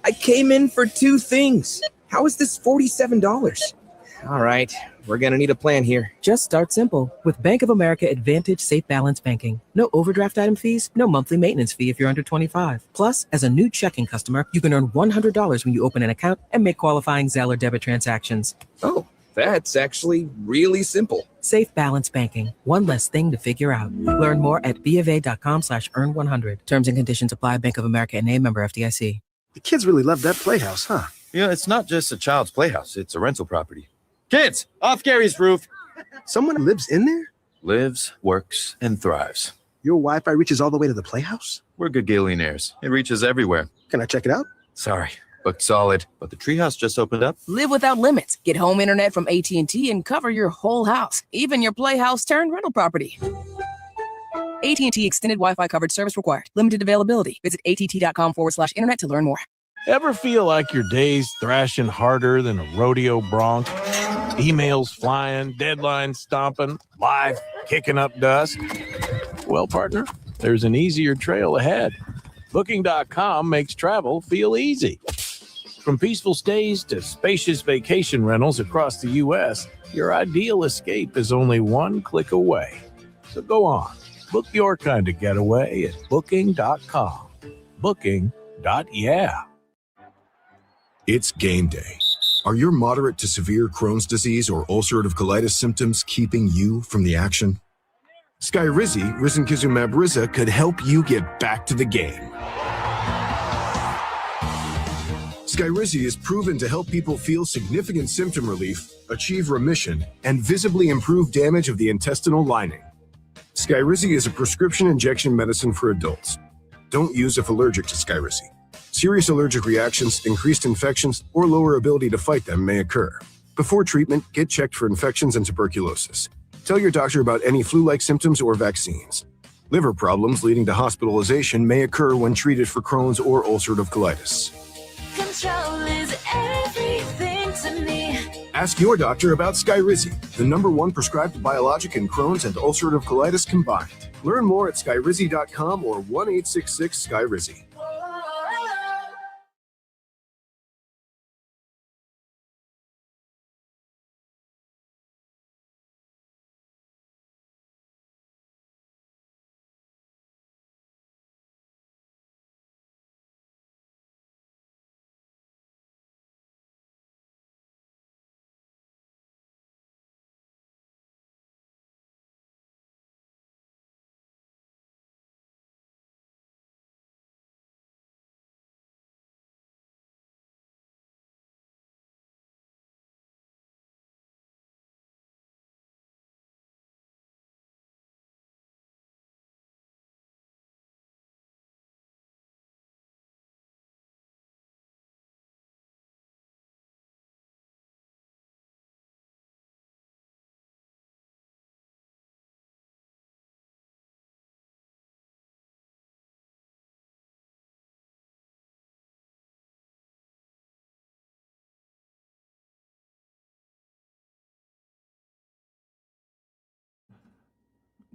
I came in for 2 things. How is this $47? All right, we're going to need a plan here. Just start simple with Bank of America Advantage Safe Balance Banking. No overdraft item fees, no monthly maintenance fee if you're under 25. Plus, as a new checking customer, you can earn $100 when you open an account and make qualifying Zelle or debit transactions. Oh, that's actually really simple. Safe Balance Banking. One less thing to figure out. Learn more at BofA.com/earn100. Terms and conditions apply. Bank of America and a member FDIC. The kids really love that playhouse, huh? Yeah, it's not just a child's playhouse. It's a rental property. Kids, off Gary's roof. Someone lives in there? Lives, works, and thrives. Your Wi-Fi reaches all the way to the playhouse? We're good Gillionaires. It reaches everywhere. Can I check it out? Sorry, booked solid. But the treehouse just opened up. Live without limits. Get home internet from AT&T and cover your whole house, even your playhouse turned rental property. AT&T extended Wi-Fi coverage service required. Limited availability. Visit att.com/internet to learn more. Ever feel like your day's thrashing harder than a rodeo bronc? Emails flying, deadlines stomping, life kicking up dust? Well, partner, there's an easier trail ahead. Booking.com makes travel feel easy. From peaceful stays to spacious vacation rentals across the U.S., your ideal escape is only one click away. So go on, book your kind of getaway at Booking.com. Booking.yeah. It's game day. Are your moderate to severe Crohn's disease or ulcerative colitis symptoms keeping you from the action? Skyrizi, risankizumab Riza, could help you get back to the game. Skyrizi is proven to help people feel significant symptom relief, achieve remission, and visibly improve damage of the intestinal lining. Skyrizi is a prescription injection medicine for adults. Don't use if allergic to Skyrizi. Serious allergic reactions, increased infections, or lower ability to fight them may occur. Before treatment, get checked for infections and tuberculosis. Tell your doctor about any flu-like symptoms or vaccines. Liver problems leading to hospitalization may occur when treated for Crohn's or ulcerative colitis. Control is everything to me. Ask your doctor about Skyrizi, the #1 prescribed biologic in Crohn's and ulcerative colitis combined. Learn more at skyrizi.com or 1-866-SKYRIZI.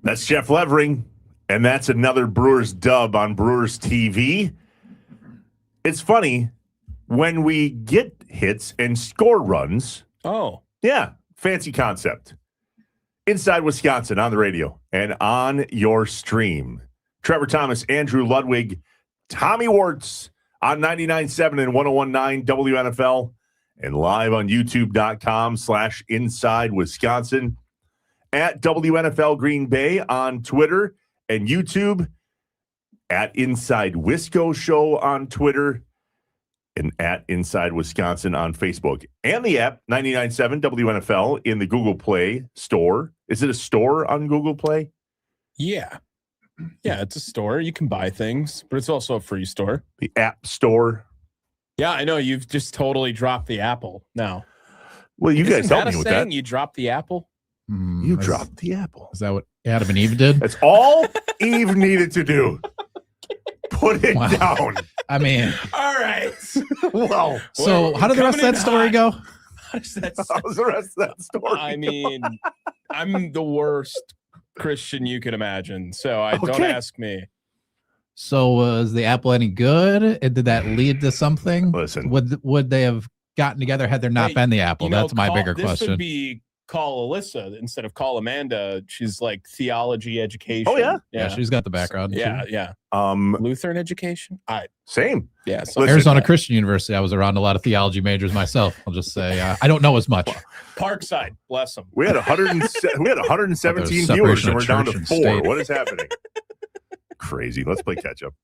That's Jeff Levering, and that's another Brewers dub on Brewers TV. It's funny, when we get hits and score runs. Oh. Yeah, fancy concept. Inside Wisconsin on the radio and on your stream. Trevor Thomas, Andrew Ludwig, Tommy Wartz on 99.7 and 101.9 WNFL and live on youtube.com/Inside Wisconsin. At WNFL Green Bay on Twitter and YouTube, at Inside Wisco Show on Twitter, and at Inside Wisconsin on Facebook. And the app, 99.7 WNFL, in the Google Play store. Is it a store on Google Play? Yeah. Yeah, it's a store. You can buy things, but it's also a free store. The App Store. Yeah, I know. You've just totally dropped the apple now. Well, you guys helped me with that. You dropped the apple? You dropped the apple. Is that what Adam and Eve did? That's all Eve needed to do. Put it down. I mean, all right. Well, so how did the rest of that story go? How's the rest of that story? I mean, I'm the worst Christian you could imagine, so don't ask me. So was the apple any good? And did that lead to something? Listen. Would they have gotten together had there not been the apple? That's my bigger this question. Would be call Alyssa instead of call Amanda. She's like theology education. Oh, yeah? Yeah, she's got the background. Yeah. Lutheran education? Same. Yeah. Arizona Christian University. I was around a lot of theology majors myself. I'll just say I don't know as much. Parkside, bless them. We had 117 viewers and we're down to 4. What is happening? Crazy. Let's play catch up.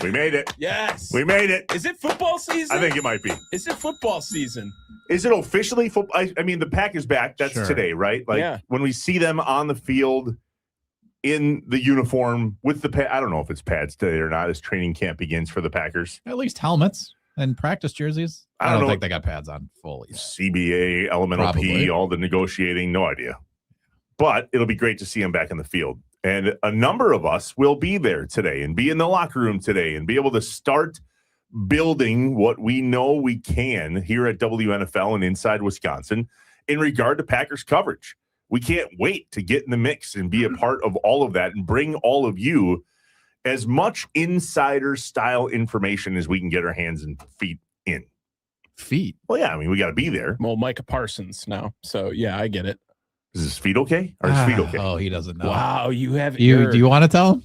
We made it. Yes. We made it. Is it football season? I think it might be. Is it football season? Is it officially football? I mean, the Pack is back. That's today, right? Like when we see them on the field in the uniform with the pad. I don't know if it's pads today or not as training camp begins for the Packers. At least helmets and practice jerseys. I don't think they got pads on fully. CBA, Elemental P, all the negotiating. No idea. But it'll be great to see them back in the field. And a number of us will be there today and be in the locker room today and be able to start building what we know we can here at WNFL and Inside Wisconsin in regard to Packers coverage. We can't wait to get in the mix and be a part of all of that and bring all of you as much insider style information as we can get our hands and feet in. Feet? Well, yeah, I mean, we got to be there. Well, Micah Parsons now. So, yeah, I get it. Is his feet okay? Or his feet okay? Oh, he doesn't know. Wow, you have do you want to tell him?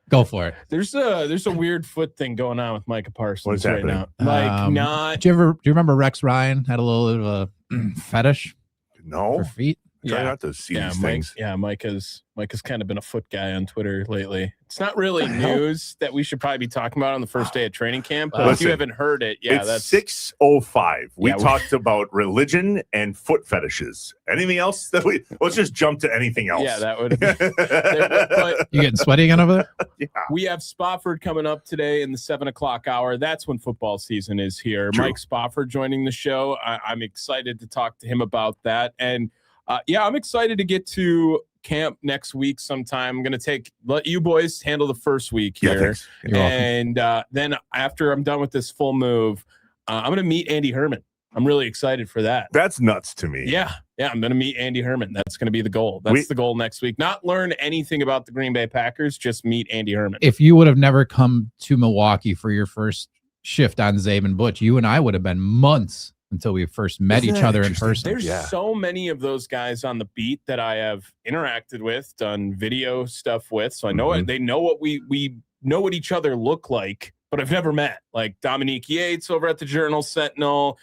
Go for it. There's a weird foot thing going on with Micah Parsons What's right happening? now. Do you remember Rex Ryan had a little bit of a fetish? No. For feet? Try not to see these things. Yeah, Micah's kind of been a foot guy on Twitter lately. It's not really news that we should probably be talking about on the first day of training camp. But if you haven't heard it, it's 6:05. We talked about religion and foot fetishes. Anything else that let's just jump to anything else. Yeah, that would. But you getting sweaty again over there? Yeah. We have Spofford coming up today in the 7:00 hour. That's when football season is here. True. Mike Spofford joining the show. I'm excited to talk to him about that. And I'm excited to get to camp next week sometime. I'm going to let you boys handle the first week here. Yeah, and then after I'm done with this full move, I'm going to meet Andy Herman. I'm really excited for that. That's nuts to me. Yeah, I'm going to meet Andy Herman. That's going to be the goal. That's the goal next week. Not learn anything about the Green Bay Packers, just meet Andy Herman. If you would have never come to Milwaukee for your first shift on Zabe and Butch, you and I would have been months until we first met each other in person. There's so many of those guys on the beat that I have interacted with, done video stuff with. So I know they know what we know what each other look like, but I've never met. Like Dominique Yates over at the Journal Sentinel,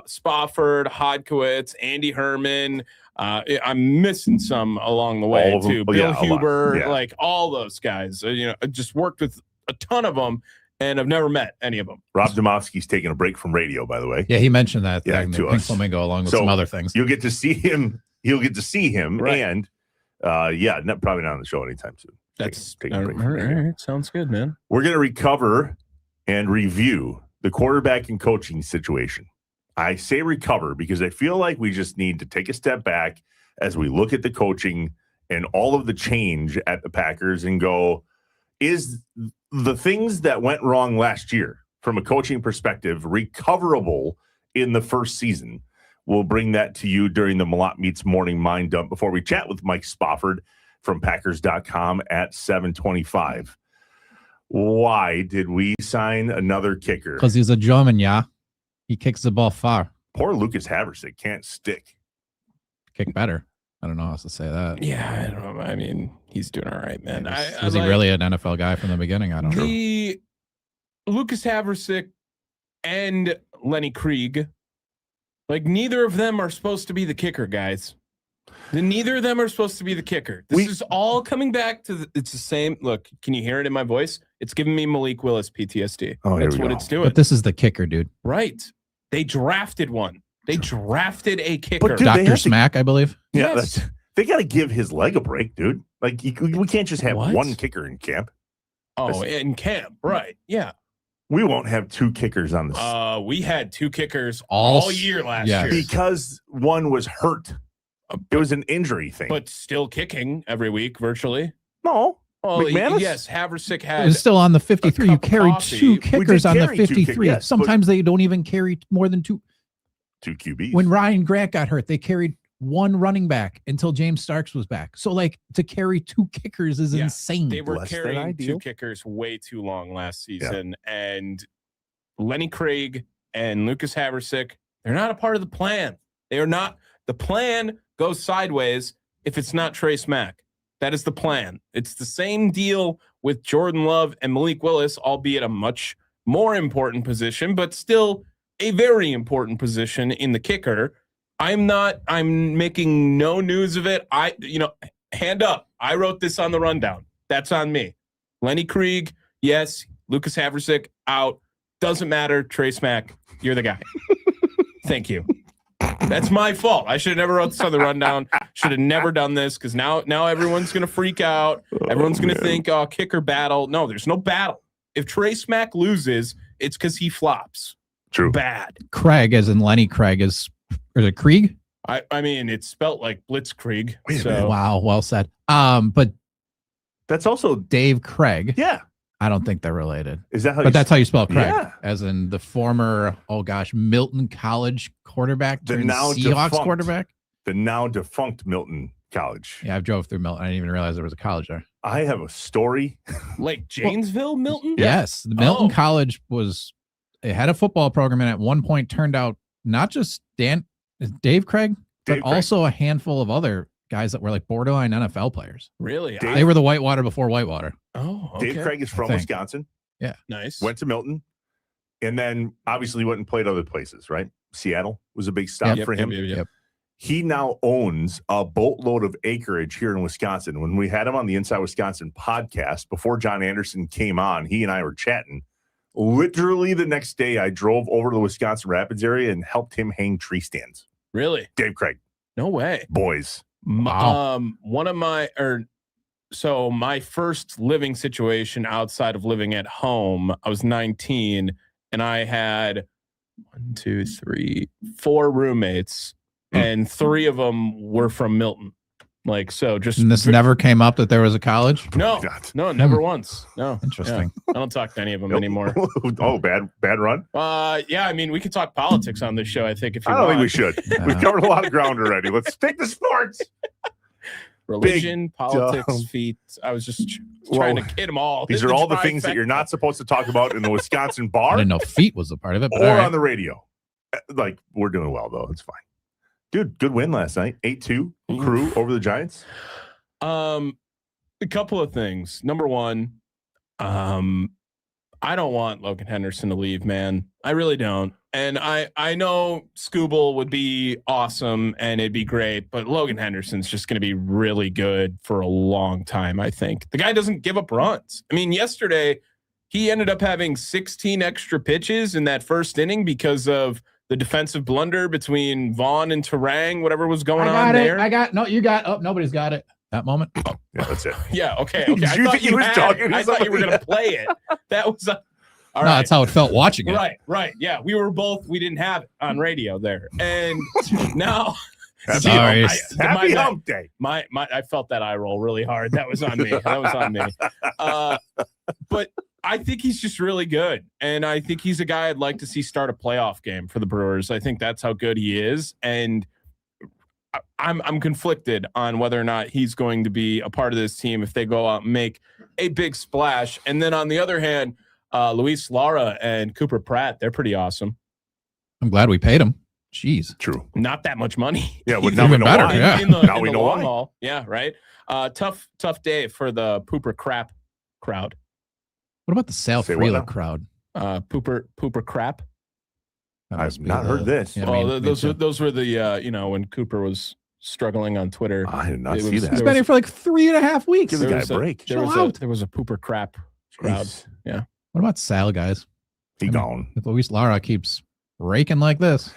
Spofford, Hodkowitz, Andy Herman. I'm missing some along the way too. Bill Huber, like all those guys. I just worked with a ton of them. And I've never met any of them. Rob Domofsky's taking a break from radio, by the way. Yeah, he mentioned that. Yeah, to Pink us. Flamingo, along with some other things. You'll get to see him. He'll get to see him, right. And probably not on the show anytime soon. That's taking a break from radio. All right. Sounds good, man. We're going to recover and review the quarterback and coaching situation. I say recover because I feel like we just need to take a step back as we look at the coaching and all of the change at the Packers and go, is the things that went wrong last year from a coaching perspective recoverable in the first season? We'll bring that to you during the Malott Meets Morning Mind Dump before we chat with Mike Spofford from Packers.com at 7:25. Why did we sign another kicker? Because he's a German, yeah. He kicks the ball far. Poor Lucas Haversick can't stick. Kick better. I don't know how else to say that. Yeah, I don't know. I mean, he's doing all right, man. Was he really an NFL guy from the beginning? I don't know. Lucas Haversick and Lenny Krieg, like neither of them are supposed to be the kicker, guys. Neither of them are supposed to be the kicker. This is all coming back to it's the same. Look, can you hear it in my voice? It's giving me Malik Willis PTSD. Oh, that's what it's doing. But this is the kicker, dude. Right. They drafted one. They drafted a kicker. Dude, Dr. Smack, I believe. Yeah, yes. They got to give his leg a break, dude. Like, we can't just have one kicker in camp. Oh, in camp, right. Yeah. We won't have two kickers on this. We had two kickers all year last year. Because one was hurt. It was an injury thing. But still kicking every week, virtually. No. Oh, McManus? yes, Haversick had. It was still on the 53. You carried two kickers on the 53. Sometimes they don't even carry more than two. Two QBs. When Ryan Grant got hurt, they carried one running back until James Starks was back. So like to carry 2 kickers is insane. They were Less than carrying ideal. 2 kickers way too long last season. And Lenny Craig and Lucas Haversick, they're not a part of the plan. They are not. The plan goes sideways if it's not Trace Mack. That is the plan. It's the same deal with Jordan Love and Malik Willis, albeit a much more important position, but still a very important position in the kicker. I'm making no news of it. Hand up. I wrote this on the rundown. That's on me. Lenny Krieg, yes. Lucas Haversick, out. Doesn't matter. Trace Mack, you're the guy. Thank you. That's my fault. I should have never wrote this on the rundown. Should have never done this because now everyone's going to freak out. Everyone's going to think, kicker battle. No, there's no battle. If Trace Mack loses, it's because he flops. True. Bad. Craig, as in Lenny Craig, is it Krieg? I mean, it's spelt like Blitzkrieg. Wow, well said. But that's also Dave Craig. Yeah. I don't think they're related. Is that how? But that's how you spell Craig, Yeah. as in the former, Milton College quarterback, The turned now Seahawks defunct. quarterback. The now defunct Milton College. Yeah, I drove through Milton. I didn't even realize there was a college there. I have a story. Like Janesville, Milton? Yes, the Milton College it had a football program and at one point turned out not just Dave Craig, but also a handful of other guys that were like borderline NFL players. Really? They were the Whitewater before Whitewater. Oh, okay. Dave Craig is from Wisconsin. Yeah. Nice. Went to Milton. And then obviously went and played other places, right? Seattle was a big stop for him. Yep. He now owns a boatload of acreage here in Wisconsin. When we had him on the Inside Wisconsin podcast, before John Anderson came on, he and I were chatting. Literally the next day, I drove over to the Wisconsin Rapids area and helped him hang tree stands. Really? Dave Craig. No way. Boys. Wow. So my first living situation outside of living at home, I was 19 and I had 4 roommates and 3 of them were from Milton. Like, so just. And this never came up that there was a college? No, never once. No. Interesting. Yeah. I don't talk to any of them anymore. Bad run? Yeah, I mean, we could talk politics on this show, I think, if you I don't want. think we should. We've covered a lot of ground already. Let's take the sports. Religion, politics, feet. I was just trying to kid them all. These are all the things that you're not supposed to talk about in the Wisconsin bar. I didn't know feet was a part of it. But or all right. on the radio. Like, we're doing well, though. It's fine. Dude, good win last night. 8-2 Crew over the Giants. A couple of things. Number one, I don't want Logan Henderson to leave, man. I really don't. And I know Scooble would be awesome and it'd be great, but Logan Henderson's just going to be really good for a long time, I think. The guy doesn't give up runs. I mean, yesterday, he ended up having 16 extra pitches in that first inning because of the defensive blunder between Vaughn and Terang, whatever was going on there. Nobody's got it. That moment. Yeah, that's it. Yeah, okay. Did you think he was talking to I thought you were going to play it. That was all right. That's how it felt watching it. Right. Yeah, we didn't have it on radio there. And now Sorry. Happy hump day. I felt that eye roll really hard. That was on me. But I think he's just really good. And I think he's a guy I'd like to see start a playoff game for the Brewers. I think that's how good he is. And I'm conflicted on whether or not he's going to be a part of this team if they go out and make a big splash. And then on the other hand, Luis Lara and Cooper Pratt, they're pretty awesome. I'm glad we paid him. Jeez. True. Not that much money. Yeah, well, now we know better, why. yeah. Now we know long why. haul. Yeah, right. Tough day for the Pooper Crap crowd. What about the Sal Say what Freeler now? crowd? Pooper Crap. I've not heard this. Yeah, those were the when Cooper was struggling on Twitter. I did not It see was- that. He's been here for like 3.5 weeks. Give the guy a break. There was a Pooper Crap crowd. Jeez. Yeah. What about Sal, guys? He gone. If Luis Lara keeps raking like this.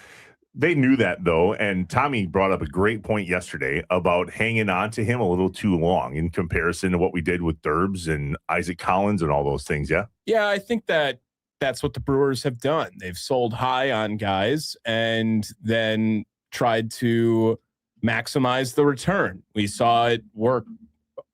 They knew that, though, and Tommy brought up a great point yesterday about hanging on to him a little too long in comparison to what we did with Derbs and Isaac Collins and all those things, yeah? Yeah, I think that's what the Brewers have done. They've sold high on guys and then tried to maximize the return. We saw it work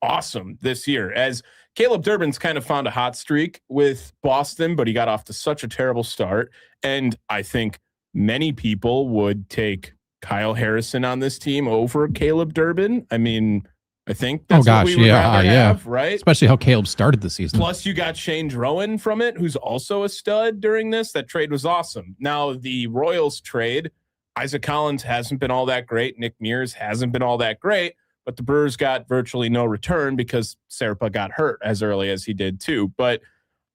awesome this year as Caleb Durbin's kind of found a hot streak with Boston, but he got off to such a terrible start. And I think many people would take Kyle Harrison on this team over Caleb Durbin. I mean, I think that's what we would rather have, right? Especially how Caleb started the season. Plus, you got Shane Drowan from it, who's also a stud during this. That trade was awesome. Now, the Royals trade, Isaac Collins hasn't been all that great. Nick Mears hasn't been all that great. But the Brewers got virtually no return because Serpa got hurt as early as he did too. But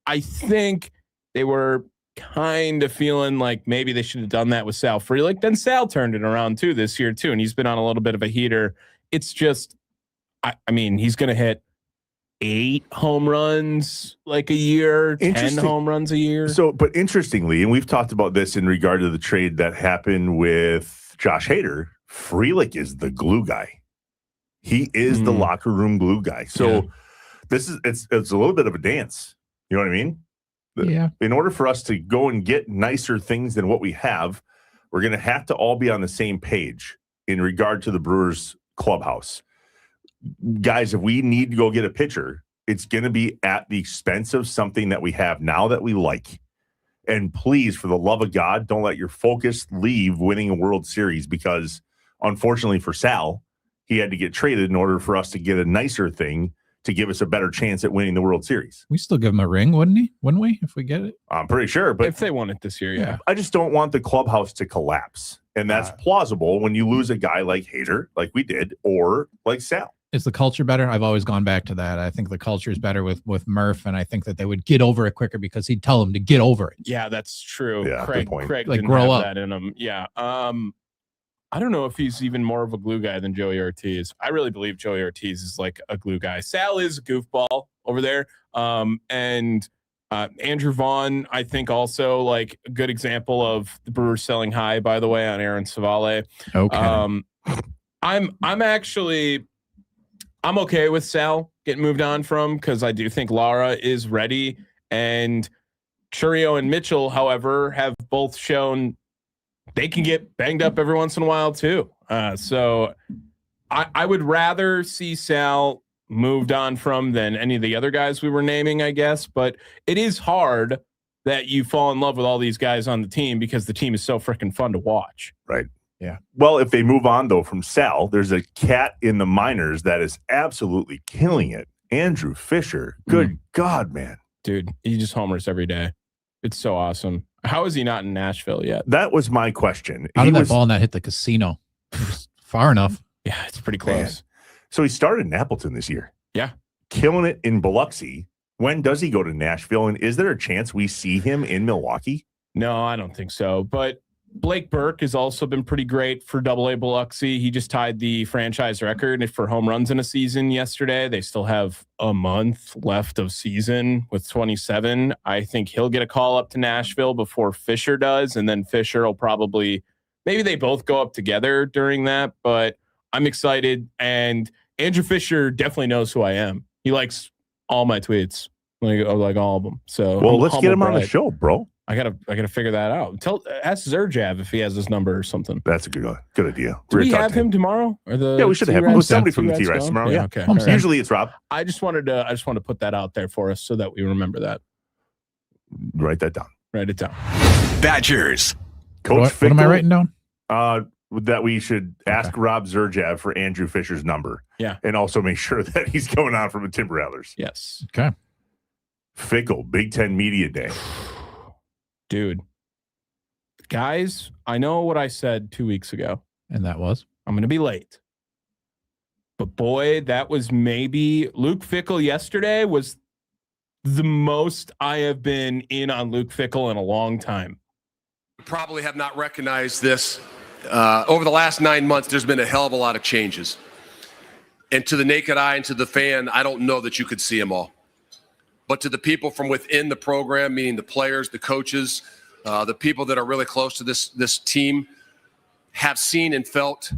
I think they were kind of feeling like maybe they should have done that with Sal Frelick. Then Sal turned it around too this year too, and he's been on a little bit of a heater. It's just, I mean, he's going to hit 8 home runs like a year, 10 home runs a year. So, but interestingly, and we've talked about this in regard to the trade that happened with Josh Hader, Frelick is the glue guy. He is the locker room glue guy. So this is, it's a little bit of a dance. You know what I mean? Yeah. In order for us to go and get nicer things than what we have, we're going to have to all be on the same page in regard to the Brewers clubhouse. Guys, if we need to go get a pitcher, it's going to be at the expense of something that we have now that we like. And please, for the love of God, don't let your focus leave winning a World Series because, unfortunately for Sal, he had to get traded in order for us to get a nicer thing to give us a better chance at winning the World Series. We still give him a ring, wouldn't we, if we get it? I'm pretty sure. But if they won it this year, yeah. I just don't want the clubhouse to collapse. And that's plausible when you lose a guy like Hader, like we did, or like Sal. Is the culture better? I've always gone back to that. I think the culture is better with Murph, and I think that they would get over it quicker because he'd tell them to get over it. Yeah, that's true. Yeah, Craig, good point. Craig Like, didn't grow have up. that in him. Yeah. I don't know if he's even more of a glue guy than Joey Ortiz. I really believe Joey Ortiz is like a glue guy. Sal is a goofball over there. And Andrew Vaughn, I think also like a good example of the Brewers selling high, by the way, on Aaron Savale. Okay. I'm okay with Sal getting moved on from because I do think Lara is ready. And Churio and Mitchell, however, have both shown they can get banged up every once in a while too. So I would rather see Sal moved on from than any of the other guys we were naming, I guess. But it is hard that you fall in love with all these guys on the team because the team is so freaking fun to watch. Right. Yeah. Well, if they move on, though, from Sal, there's a cat in the minors that is absolutely killing it. Andrew Fisher. Good God, man. Dude, he just homers every day. It's so awesome. How is he not in Nashville yet? That was my question. How did that ball not hit the casino? Far enough. Yeah, it's pretty close. Man. So he started in Appleton this year. Yeah. Killing it in Biloxi. When does he go to Nashville? And is there a chance we see him in Milwaukee? No, I don't think so. But Blake Burke has also been pretty great for AA Biloxi. He just tied the franchise record for home runs in a season yesterday. They still have a month left of season with 27. I think he'll get a call up to Nashville before Fisher does. And then Fisher will probably, maybe they both go up together during that. But I'm excited. And Andrew Fisher definitely knows who I am. He likes all my tweets, like all of them. So, well, let's get him on the show, bro. I gotta figure that out. Ask Zerjav if he has his number or something. That's a good idea. Do we have him tomorrow? Or yeah, we should have him. It was somebody from the T-Rex tomorrow. Yeah, okay. Right. Usually it's Rob. I just wanted to put that out there for us so that we remember that. Write that down. Write it down. Badgers. Coach what am I writing down? That we should ask Rob Zerjav for Andrew Fisher's number. Yeah. And also make sure that he's going on from the Timber Rattlers. Yes. Okay. Fickle, Big Ten Media Day. Dude. Guys, I know what I said 2 weeks ago. And that was? I'm going to be late. But boy, that was maybe Luke Fickle yesterday was the most I have been in on Luke Fickle in a long time. Probably have not recognized this. Over the last 9 months, there's been a hell of a lot of changes. And to the naked eye and to the fan, I don't know that you could see them all. But to the people from within the program, meaning the players, the coaches, the people that are really close to this team, have seen and felt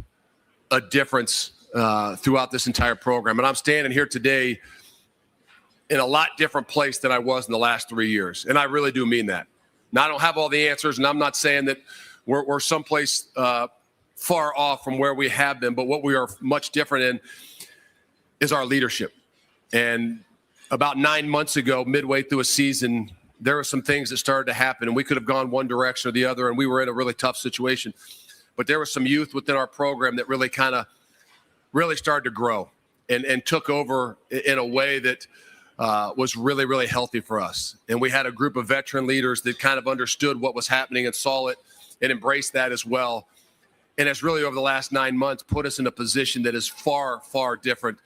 a difference throughout this entire program. And I'm standing here today in a lot different place than I was in the last 3 years. And I really do mean that. Now, I don't have all the answers, and I'm not saying that we're someplace far off from where we have been, but what we are much different in is our leadership. And about 9 months ago, midway through a season, there were some things that started to happen, and we could have gone one direction or the other, and we were in a really tough situation. but there was some youth within our program that really started to grow and took over in a way that was really, really healthy for us. And we had a group of veteran leaders that kind of understood what was happening and saw it and embraced that as well. And it's really over the last 9 months put us in a position that is far, far different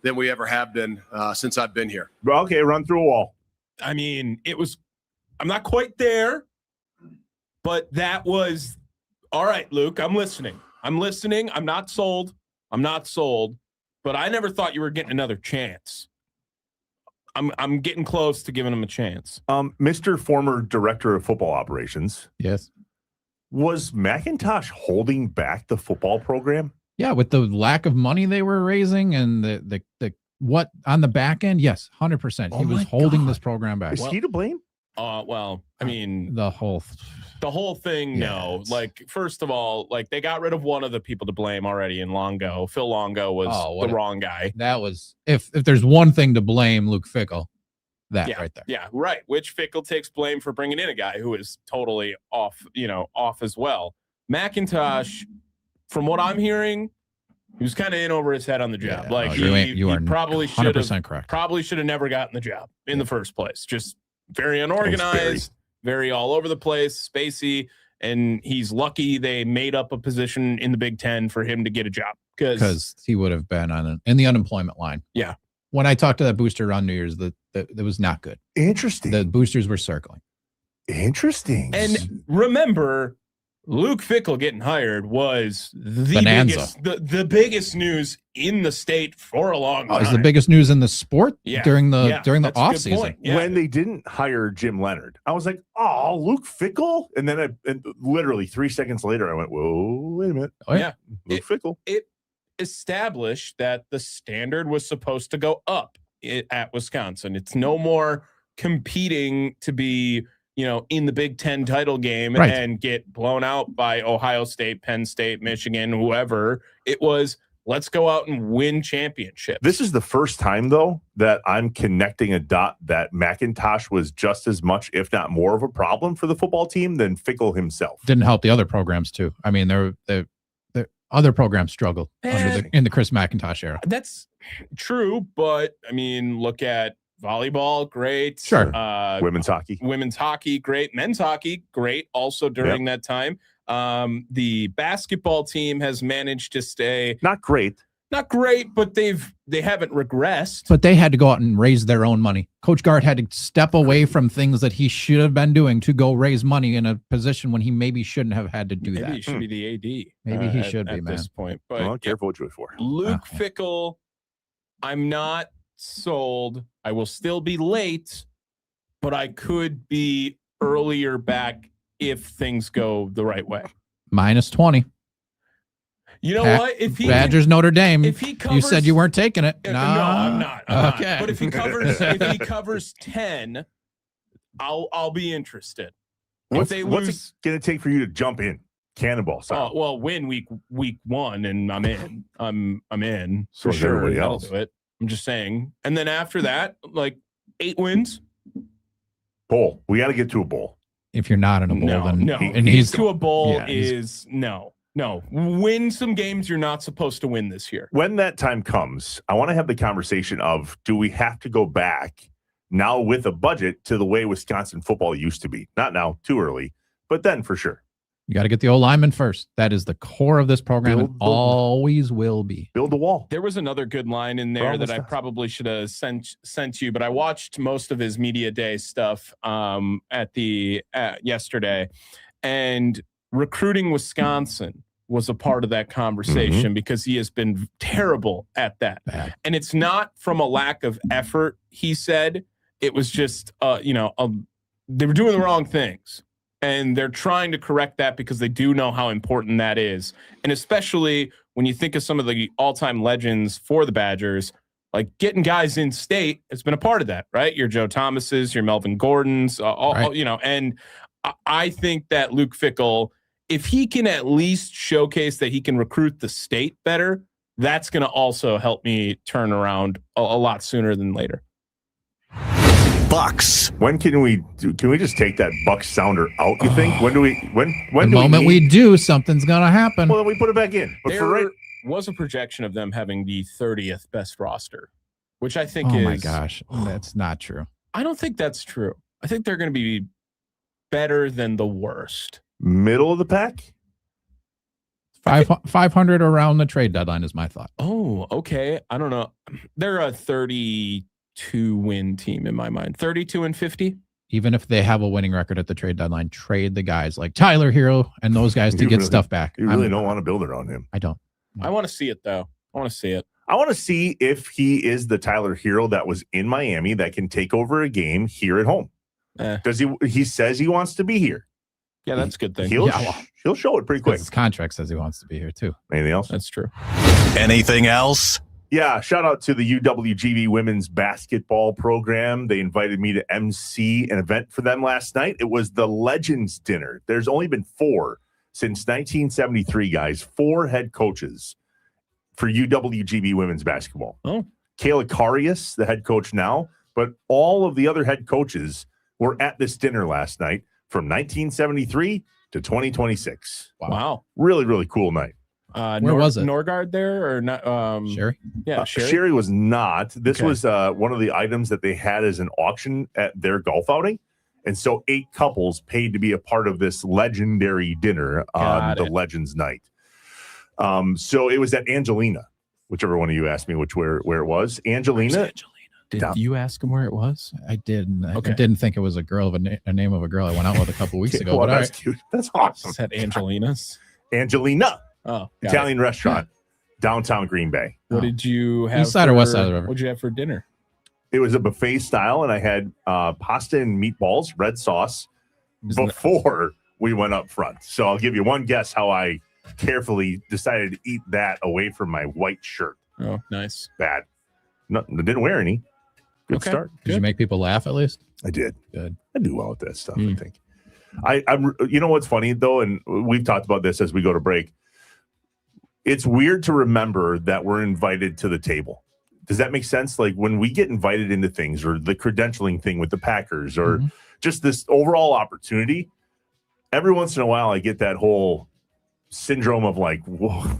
than we ever have been since I've been here. Okay, run through a wall. I mean, I'm not quite there, but that was, all right, Luke, I'm listening. I'm not sold, but I never thought you were getting another chance. I'm getting close to giving him a chance. Mr. Former Director of Football Operations. Yes. Was McIntosh holding back the football program? Yeah, with the lack of money they were raising and the what on the back end, yes, 100%. He was holding this program back. Is he to blame? Well, I mean, the whole thing. Yeah, no, like first of all, like they got rid of one of the people to blame already in Longo. Phil Longo was the wrong guy. That was if there's one thing to blame, Luke Fickell, right there. Yeah, right. Which Fickell takes blame for bringing in a guy who is totally off as well. McIntosh, from what I'm hearing, he was kind of in over his head on the job. You are probably 100% correct. Probably should have never gotten the job in the first place. Just very unorganized, very all over the place, spacey, and he's lucky they made up a position in the Big Ten for him to get a job because he would have been in the unemployment line. Yeah. When I talked to that booster around New Year's, that was not good. Interesting. The boosters were circling. Interesting. And remember, Luke Fickell getting hired was the biggest news in the state for a long time. It was the biggest news in the sport during the offseason. Yeah. When they didn't hire Jim Leonard, I was like, oh, Luke Fickell? And then literally 3 seconds later, I went, whoa, wait a minute. Oh, yeah. Luke Fickell. It established that the standard was supposed to go up at Wisconsin. It's no more competing to be in the Big Ten title game and get blown out by Ohio State, Penn State, Michigan, whoever. It was, let's go out and win championships. This is the first time, though, that I'm connecting a dot that McIntosh was just as much, if not more, of a problem for the football team than Fickell himself. Didn't help the other programs, too. I mean, the other programs struggled in the Chris McIntosh era. That's true, but, I mean, look at volleyball, great. Sure. Women's hockey, great. Men's hockey, great. Also during that time, the basketball team has managed to stay not great, but they haven't regressed. But they had to go out and raise their own money. Coach Gard had to step away from things that he should have been doing to go raise money in a position when he maybe shouldn't have had to do that. Maybe he should be the AD. Maybe he should be, at man. This point. But careful what you wish for. Luke Fickell, I'm not sold. I will still be late, but I could be earlier back if things go the right way. Minus 20. You know what? If he Badgers Notre Dame, if he covers, you said you weren't taking it. No, I'm not. Okay. But if he covers 10, I'll be interested. What's it going to take for you to jump in? Cannonball style. Oh, well, win week 1 and I'm in. I'm in so for sure. Everybody else. I'll do it. I'm just saying. And then after that, like 8 wins. Bowl. We got to get to a bowl. If you're not in a bowl, then and he's to a bowl is no. Win some games you're not supposed to win this year. When that time comes, I want to have the conversation of, do we have to go back now with a budget to the way Wisconsin football used to be? Not now, too early, but then for sure. You got to get the O-lineman first. That is the core of this program and always will be. Build the wall. There was another good line in there that I probably should have sent you, but I watched most of his media day stuff yesterday, and recruiting Wisconsin was a part of that conversation because he has been terrible at that. And it's not from a lack of effort, he said. It was just, they were doing the wrong things. And they're trying to correct that because they do know how important that is. And especially when you think of some of the all-time legends for the Badgers, like getting guys in state has been a part of that, right? Your Joe Thomases, your Melvin Gordons, and I think that Luke Fickell, if he can at least showcase that he can recruit the state better, that's going to also help me turn around a lot sooner than later. Bucks. When can we just take that Bucks sounder out, you think? When The moment we do, something's going to happen. Well, then we put it back in. But there was a projection of them having the 30th best roster, which I think is... Oh, my gosh. That's not true. I don't think that's true. I think they're going to be better than the worst. Middle of the pack? 500 around the trade deadline is my thought. Oh, okay. I don't know. They're a 32-win team in my mind. 32 and 50. Even if they have a winning record at the trade deadline, trade the guys like Tyler Hero and those guys to get stuff back. You really don't want to build around him. I don't. I want to see it, though. I want to see it. I want to see if he is the Tyler Hero that was in Miami that can take over a game here at home. Does he says he wants to be here. Yeah, that's a good thing. He'll show it pretty quick. His contract says he wants to be here too. Anything else? That's true. Anything else? Yeah, shout out to the UWGB women's basketball program. They invited me to MC an event for them last night. It was the Legends Dinner. There's only been 4 since 1973, guys. 4 head coaches for UWGB women's basketball. Oh. Kayla Karius, the head coach now, but all of the other head coaches were at this dinner last night from 1973 to 2026. Wow. Really, really cool night. Where was it? Norgard there or not? Sherry? Yeah, Sherry was not. This was one of the items that they had as an auction at their golf outing. And so 8 couples paid to be a part of this legendary dinner on the Legends Night. So it was at Angelina, whichever one of you asked me where it was. Angelina. Did you ask him where it was? I didn't. I didn't think it was a girl of a name of a girl I went out with a couple weeks ago. Well, but that's cute. That's awesome. Is that Angelina's? Angelina. Oh, Italian restaurant, downtown Green Bay. What did you have? East side or west side of the river? What did you have for dinner? It was a buffet style, and I had pasta and meatballs, red sauce, before we went up front. So I'll give you one guess how I carefully decided to eat that away from my white shirt. Oh, nice. Bad. No, I didn't wear any. Good start. Did you make people laugh at least? I did. Good. I do well with that stuff, I think. I'm. You know what's funny, though, and we've talked about this as we go to break. It's weird to remember that we're invited to the table. Does that make sense? Like when we get invited into things or the credentialing thing with the Packers or just this overall opportunity, every once in a while I get that whole syndrome of like, whoa,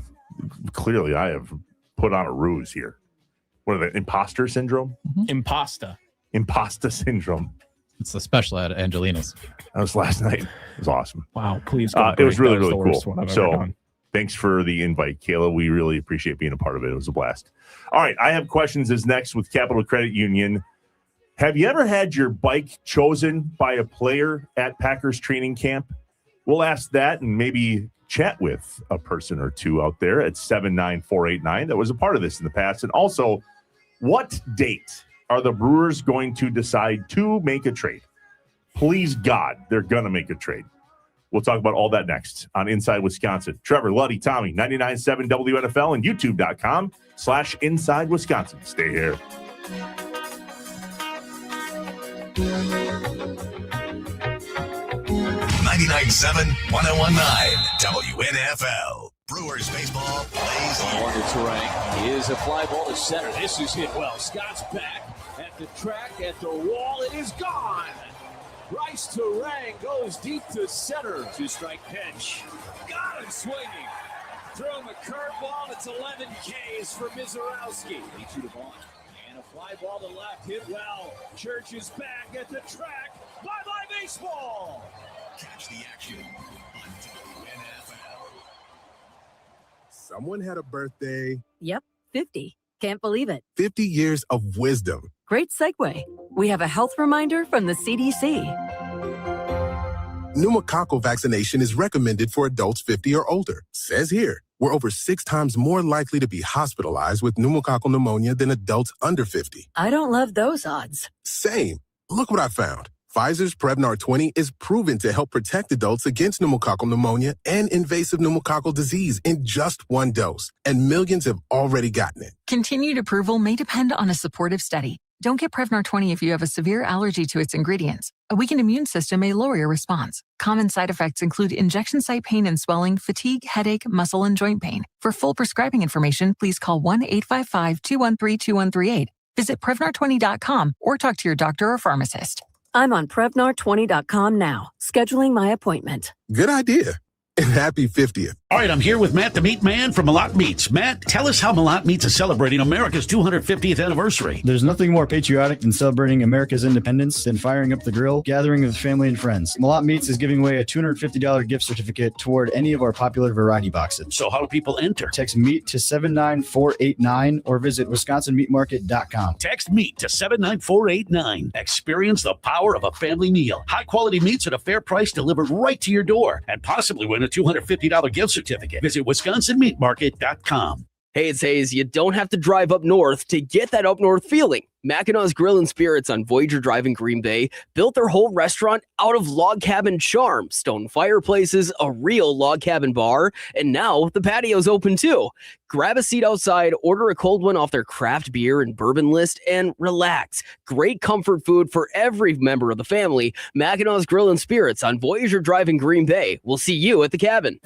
clearly I have put on a ruse here. What are they? Imposter syndrome? Imposta syndrome. It's the special at Angelina's. That was last night. It was awesome. Wow, please. It was really, really cool. So thanks for the invite, Kayla. We really appreciate being a part of it. It was a blast. All right, I have questions is next with Capital Credit Union. Have you ever had your bike chosen by a player at Packers training camp? We'll ask that and maybe chat with a person or two out there at 79489 that was a part of this in the past. And also, what date are the Brewers going to decide to make a trade? Please, God, they're going to make a trade. We'll talk about all that next on Inside Wisconsin. Trevor, Luddy, Tommy, 99.7 WNFL and YouTube.com/Inside Wisconsin. Stay here. 99.7, 101.9 WNFL. Brewers baseball plays on the terrain. Is a fly ball to center. This is hit well. Scott's back at the track, at the wall. It is gone. Bryce Terang goes deep to center. 2-strike pitch. Got him swinging. Throwing a curveball. It's 11 Ks for Mizorowski. 2 to ball. And a fly ball to left. Hit well. Church is back at the track. Bye-bye baseball. Catch the action on WNFL. Someone had a birthday. Yep, 50. Can't believe it. 50 years of wisdom. Great segue. We have a health reminder from the CDC. Pneumococcal vaccination is recommended for adults 50 or older. Says here, we're over 6 times more likely to be hospitalized with pneumococcal pneumonia than adults under 50. I don't love those odds. Same. Look what I found. Pfizer's Prevnar 20 is proven to help protect adults against pneumococcal pneumonia and invasive pneumococcal disease in just 1 dose. And millions have already gotten it. Continued approval may depend on a supportive study. Don't get Prevnar 20 if you have a severe allergy to its ingredients. A weakened immune system may lower your response. Common side effects include injection site pain and swelling, fatigue, headache, muscle, and joint pain. For full prescribing information, please call 1-855-213-2138 Visit Prevnar20.com or talk to your doctor or pharmacist. I'm on Prevnar20.com now, scheduling my appointment. Good idea. And happy 50th. All right, I'm here with Matt the Meat Man from Malott Meats. Matt, tell us how Malott Meats is celebrating America's 250th anniversary. There's nothing more patriotic than celebrating America's independence than firing up the grill, gathering with family and friends. Malott Meats is giving away a $250 gift certificate toward any of our popular variety boxes. So how do people enter? Text MEAT to 79489 or visit WisconsinMeatMarket.com. Text MEAT to 79489. Experience the power of a family meal. High-quality meats at a fair price delivered right to your door and possibly win a $250 gift certificate. Visit WisconsinMeatMarket.com. Hey, it's Hayes. You don't have to drive up north to get that up north feeling. Mackinaw's Grill and Spirits on Voyager Drive in Green Bay built their whole restaurant out of log cabin charm, stone fireplaces, a real log cabin bar, and now the patio's open too. Grab a seat outside, order a cold one off their craft beer and bourbon list, and relax. Great comfort food for every member of the family. Mackinaw's Grill and Spirits on Voyager Drive in Green Bay. We'll see you at the cabin.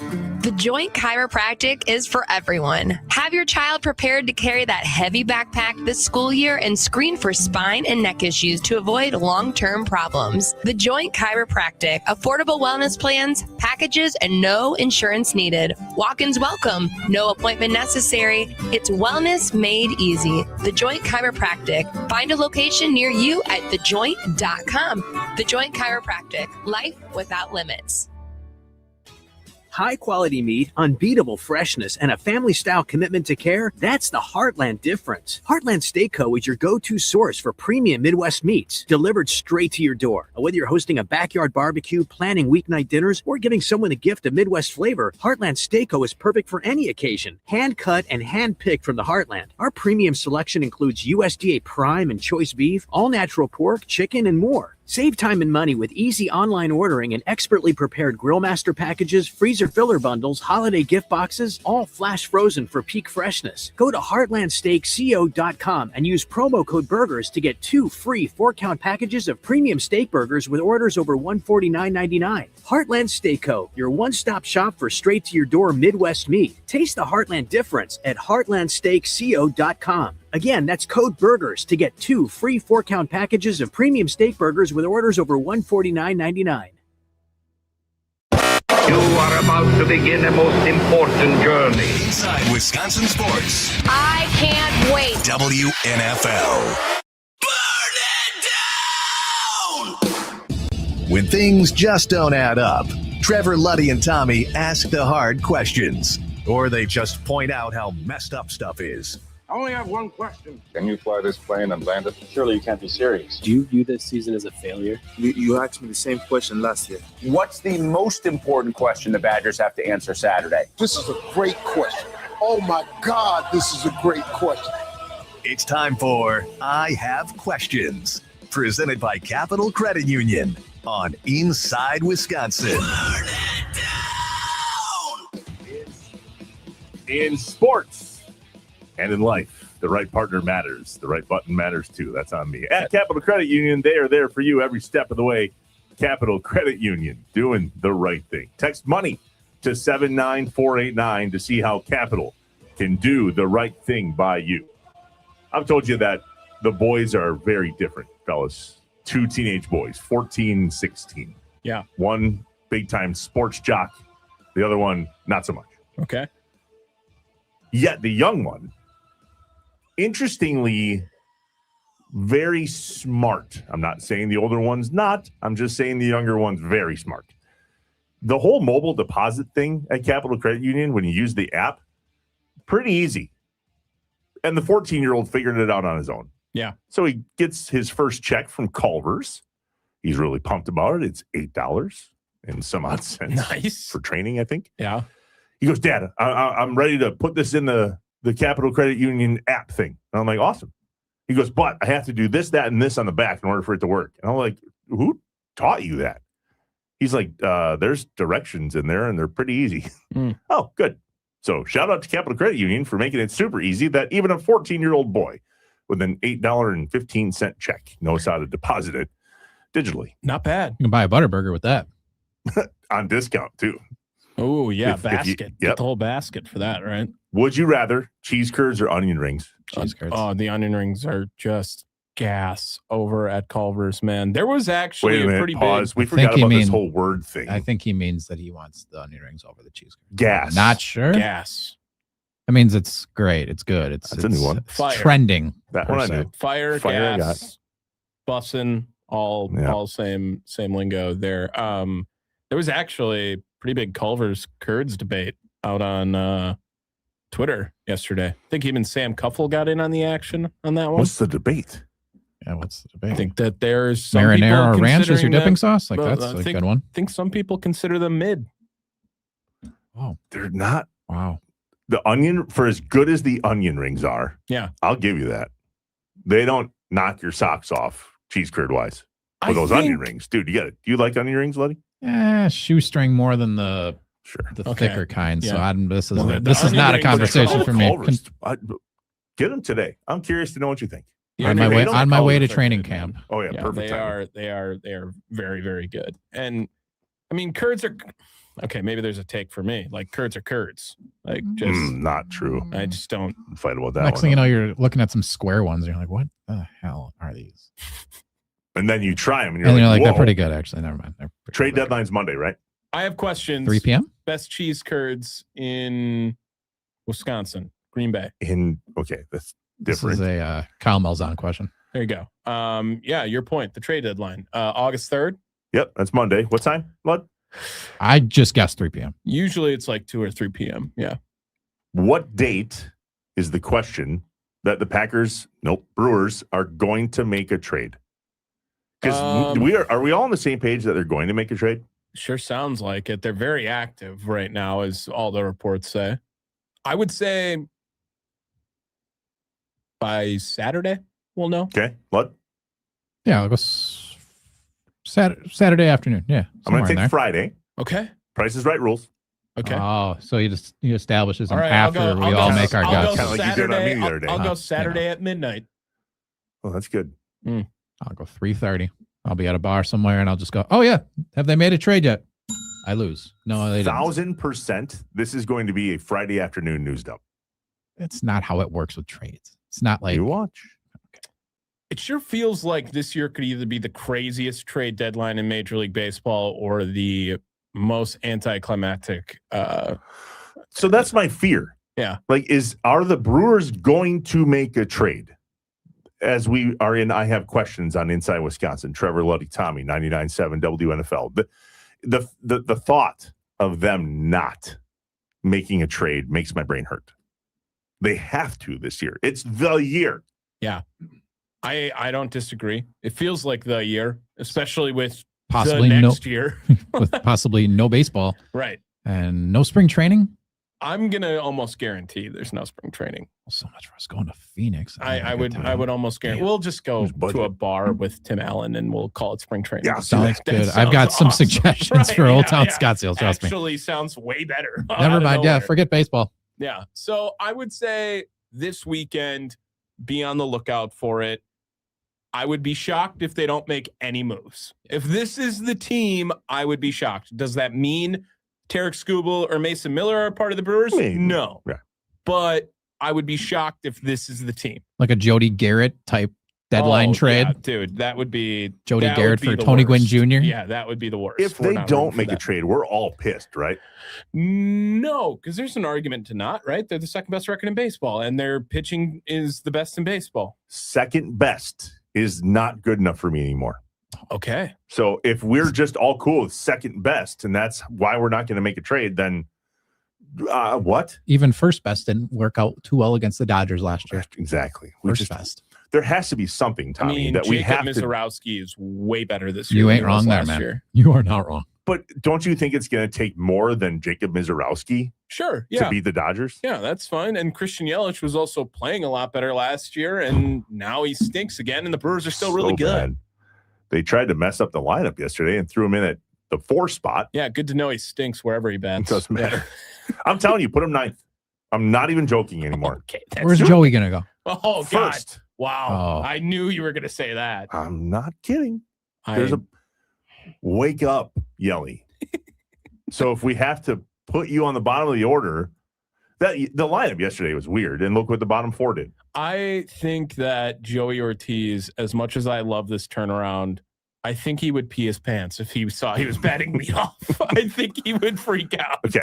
The Joint Chiropractic is for everyone. Have your child prepared to carry that heavy backpack this school year and screen for spine and neck issues to avoid long-term problems. The Joint Chiropractic, affordable wellness plans, packages, and no insurance needed. Walk-ins welcome, no appointment necessary. It's wellness made easy. The Joint Chiropractic. Find a location near you at thejoint.com. The Joint Chiropractic, life without limits. High-quality meat, unbeatable freshness, and a family-style commitment to care, that's the Heartland difference. Heartland Steak Co. is your go-to source for premium Midwest meats, delivered straight to your door. Whether you're hosting a backyard barbecue, planning weeknight dinners, or giving someone a gift of Midwest flavor, Heartland Steak Co. is perfect for any occasion. Hand-cut and hand-picked from the Heartland. Our premium selection includes USDA prime and choice beef, all-natural pork, chicken, and more. Save time and money with easy online ordering and expertly prepared grill master packages, freezer filler bundles, holiday gift boxes, all flash frozen for peak freshness. Go to heartlandsteakco.com and use promo code BURGERS to get 2 free 4-count packages of premium steak burgers with orders over $149.99. Heartland Steak Co., your one-stop shop for straight-to-your-door Midwest meat. Taste the Heartland difference at heartlandsteakco.com. Again, that's code BURGERS to get 2 free 4-count packages of premium steak burgers with orders over $149.99. You are about to begin a most important journey. Inside Wisconsin Sports. I can't wait. WNFL. When things just don't add up, Trevor, Luddy, and Tommy ask the hard questions. Or they just point out how messed up stuff is. I only have one question. Can you fly this plane and land it? Surely you can't be serious. Do you view this season as a failure? You asked me the same question last year. What's the most important question the Badgers have to answer Saturday? This is a great question. Oh my God, this is a great question. It's time for I Have Questions, presented by Capital Credit Union on Inside Wisconsin. In sports and in life, the right partner matters. The right button matters too. That's on me. At Capital Credit Union, they are there for you every step of the way. Capital Credit Union, doing the right thing. Text money to 79489 to see how Capital can do the right thing by you. I've told you that the boys are very different, fellas. 2 teenage boys, 14, 16. Yeah. One big-time sports jock. The other one, not so much. Okay. Yet the young one, interestingly, very smart. I'm not saying the older one's not. I'm just saying the younger one's very smart. The whole mobile deposit thing at Capital Credit Union, when you use the app, pretty easy. And the 14-year-old figured it out on his own. Yeah. So he gets his first check from Culver's. He's really pumped about it. It's $8 and some odd cents. Nice. For training, I think. Yeah. He goes, Dad, I'm ready to put this in the Capital Credit Union app thing. And I'm like, awesome. He goes, but I have to do this, that, and this on the back in order for it to work. And I'm like, who taught you that? He's like, there's directions in there, and they're pretty easy. Oh, good. So shout out to Capital Credit Union for making it super easy that even a 14-year-old boy with an $8.15 check knows how to deposit it digitally. Not bad. You can buy a Butterburger with that. On discount, too. Oh, yeah, If basket. yep. Get the whole basket for that, right? Would you rather cheese curds or onion rings? cheese curds. Oh, the onion rings are just gas over at Culver's, man. There was actually a pretty pause. big. We forgot about this whole word thing. I think he means that he wants the onion rings over the cheese curds. Gas. Not sure. Gas. That means it's great. It's good. It's a new one. It's trending. That one I knew. Fire, gas, bussin', all same lingo there. There was actually a pretty big Culver's Curds debate out on Twitter yesterday. I think even Sam Cuffle got in on the action on that one. What's the debate? Yeah, what's the debate? I think that there's some marinara or people ranch is your considering dipping them- sauce. Like well, that's I a think- good one. I think some people consider them mid. Oh, they're not. Wow. The onion, for as good as the onion rings are, Yeah. I'll give you that. They don't knock your socks off cheese curd wise I with those onion think- rings, dude. You got it. Do you like onion rings, Luddy? Yeah, shoestring more than the Okay. thicker kind. So Yeah. this is Well, the this is onion not a rings are conversation called for me. Culver's. Get them today. I'm curious to know what you think. Yeah, on my they way don't on my call way it to a training third, camp. man. Oh yeah, Yeah, perfect. they are very, very good. And I mean, curds are okay. Maybe there's a take for me. Like curds are curds. Like just not true. I just don't fight about that. Next one, thing you though. know, you're looking at some square ones. And you're like, what the hell are these? And then you try them, and And you're like, they're whoa. pretty good, actually. Never mind. They're pretty Trade good. deadline's Monday, right? I have questions. 3 p.m. Best cheese curds in Wisconsin, Green Bay. Okay, that's This different. is a Kyle Malzahn question. There you go. Yeah, your point. The trade deadline, August 3rd. Yep, that's Monday. What time, Lud? I just guessed 3 p.m. Usually it's like 2 or 3 p.m. Yeah. What date is the question that the Brewers are going to make a trade? Because are we all on the same page that they're going to make a trade? Sure sounds like it. They're very active right now, as all the reports say. I would say by Saturday we'll know. Okay, what? Yeah, I'll go Saturday afternoon. Yeah, I'm going somewhere to in take there. Friday. Okay. Price is Right rules. Okay. Oh, so he establishes them All right, after we all make our I'll guts. go Kinda like you did on me the other day. I'll go Saturday at midnight. Oh, that's good. I'll go 3:30. I'll be at a bar somewhere, and I'll just go. Oh yeah, have they made a trade yet? I lose. No, they didn't. 1,000%. This is going to be a Friday afternoon news dump. That's not how it works with trades. It's not like You watch. It sure feels like this year could either be the craziest trade deadline in Major League Baseball or the most anticlimactic. So that's my fear. Yeah. Like, are the Brewers going to make a trade? As we are in, I have questions on Inside Wisconsin. Trevor, Luddy, Tommy, 99.7 WNFL. The thought of them not making a trade makes my brain hurt. They have to this year. It's the year. Yeah. I don't disagree. It feels like the year, especially with possibly the next year. with possibly no baseball Right. and no spring training. I'm gonna almost guarantee there's no spring training. So much for us going to Phoenix. I would almost guarantee. We'll just go to a bar with Tim Allen and we'll call it spring training. Yeah, Sounds That good. sounds I've got some awesome. suggestions Right, for Old Town yeah. Scottsdale. Trust me. Actually, sounds way better. Never mind. Yeah, forget baseball. Yeah. So I would say this weekend, be on the lookout for it. I would be shocked if they don't make any moves. If this is the team, I would be shocked. Does that mean Tarek Skubal or Mason Miller are part of the Brewers? Maybe. No. Yeah. But I would be shocked if this is the team. Like a Jody Garrett type deadline Oh, trade. yeah, dude, that would be Jody that Garrett would be for the Tony Gwynn worst. Jr.? Yeah, that would be the worst. If We're they not don't rooting for make a that. trade, we're all pissed, right? No, because there's an argument to not, right? They're the second best record in baseball, and their pitching is the best in baseball. Second best is not good enough for me anymore. Okay. So if we're just all cool with second best, and that's why we're not going to make a trade, then what? Even first best didn't work out too well against the Dodgers last year. Exactly. First best. There has to be something, Tommy, I mean, that we Jacob have to. Mizorowski is way better this year. You than ain't he was wrong there, last man. year. You are not wrong. But don't you think it's going to take more than Jacob Mizorowski Sure. to Yeah. beat the Dodgers? Yeah, that's fine. And Christian Yelich was also playing a lot better last year, and now he stinks again, and the Brewers are still really So good. bad. They tried to mess up the lineup yesterday and threw him in at the 4 spot. Yeah, good to know he stinks wherever he It bats. doesn't matter. I'm telling you, put him 9th. I'm not even joking anymore. Okay, that's Where's Joey going to go? Oh, God. First. Wow. Oh. I knew you were going to say that. I'm not kidding. There's a wake up, Yelly. So if we have to put you on the bottom of the order, The lineup yesterday was weird, and look what the bottom four did. I think that Joey Ortiz, as much as I love this turnaround, I think he would pee his pants if he saw he was batting me off. I think he would freak out. Okay.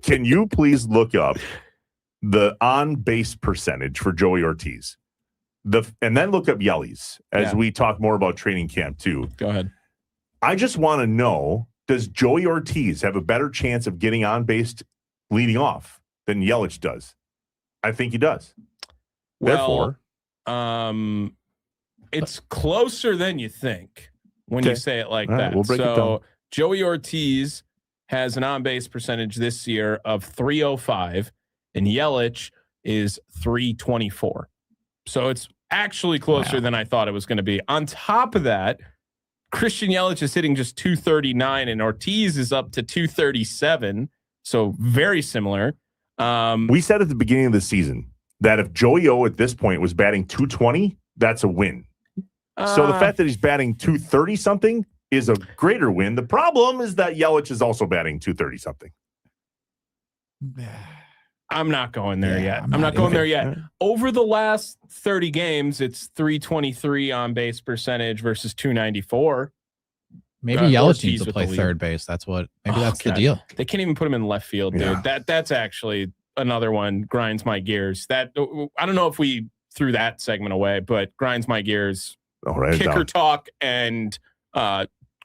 Can you please look up the on-base percentage for Joey Ortiz? And then look up Yelly's as we talk more about training camp too. Go ahead. I just want to know, does Joey Ortiz have a better chance of getting on base leading off than Yelich does? I think he does. Well, therefore, it's closer than you think when you say it like that. We'll break it down. Joey Ortiz has an on-base percentage this year of 305, and Yelich is 324. So it's actually closer than I thought it was going to be. On top of that, Christian Yelich is hitting just 239, and Ortiz is up to 237. So very similar. We said at the beginning of the season that if Joey O at this point was batting 220, that's a win. So the fact that he's batting 230 something is a greater win. The problem is that Yelich is also batting 230 something. I'm not going there yet. I'm not going there yet. Over the last 30 games, it's 323 on base percentage versus 294. Maybe Yelich needs to play third base. That's what. Maybe that's the deal. They can't even put him in left field, dude. That's actually another one grinds my gears. That I don't know if we threw that segment away, but grinds my gears. Kicker talk and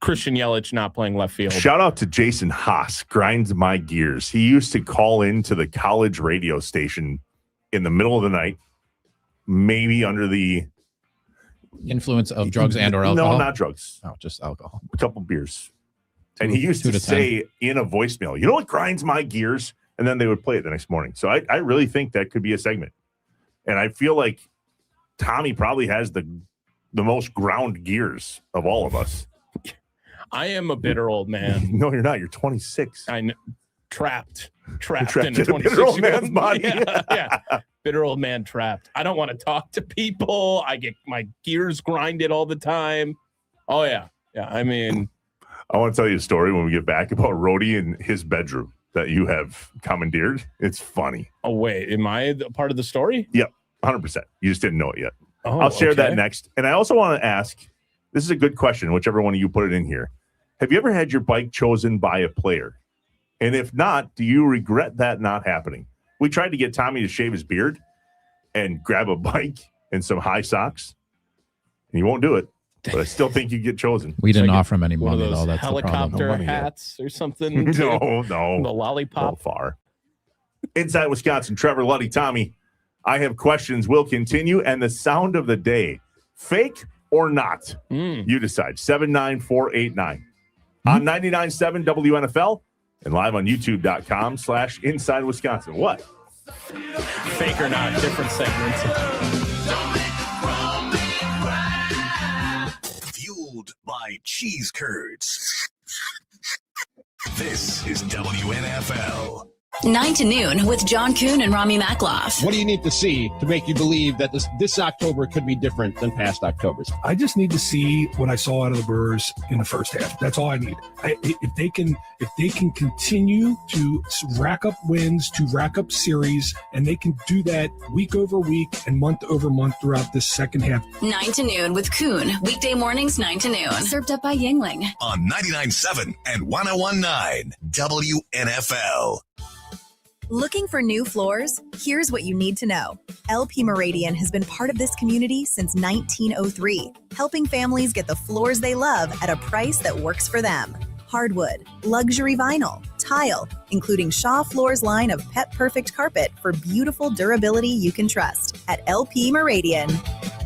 Christian Yelich not playing left field. Shout out to Jason Haas, grinds my gears. He used to call into the college radio station in the middle of the night, maybe under the influence of drugs and or alcohol. No, not drugs. No, just alcohol. A couple beers. And he used to say in a voicemail, you know what grinds my gears? And then they would play it the next morning. So I really think that could be a segment. And I feel like Tommy probably has the most ground gears of all of us. I am a bitter old man. No, you're not. You're 26. I know. Trapped in a 26-year-old bitter old man's body. Yeah. Bitter old man trapped. I don't want to talk to people. I get my gears grinded all the time. Oh, yeah. Yeah. I mean, I want to tell you a story when we get back about Rhodey and his bedroom that you have commandeered. It's funny. Oh, wait. Am I a part of the story? Yep. 100%. You just didn't know it yet. Oh, I'll share that next. And I also want to ask, this is a good question, whichever one of you put it in here. Have you ever had your bike chosen by a player? And if not, do you regret that not happening? We tried to get Tommy to shave his beard and grab a bike and some high socks, and he won't do it. But I still think you get chosen. We didn't offer him any money, one of those though. That's helicopter the problem. hats or something. No. The lollipop. So far. Inside Wisconsin, Trevor, Luddy, Tommy. I have questions. We'll continue. And the sound of the day, fake or not? You decide. 79489. On 99.7 WNFL and live on youtube.com/Inside Wisconsin. What? Fake or not, different segments. Fueled by cheese curds. This is WNFL. 9 to noon with John Kuhn and Rami Makloff. What do you need to see to make you believe that this October could be different than past Octobers? I just need to see what I saw out of the Brewers in the first half. That's all I need. If they can continue to rack up wins, to rack up series, and they can do that week over week and month over month throughout this second half. 9 to noon with Kuhn. Weekday mornings 9 to noon. Served up by Yingling. On 99.7 and 101.9 WNFL. Looking for new floors? Here's what you need to know. LP Meridian has been part of this community since 1903, helping families get the floors they love at a price that works for them. Hardwood, luxury vinyl, tile, including Shaw Floors line of Pet Perfect carpet for beautiful durability you can trust at LP Meridian.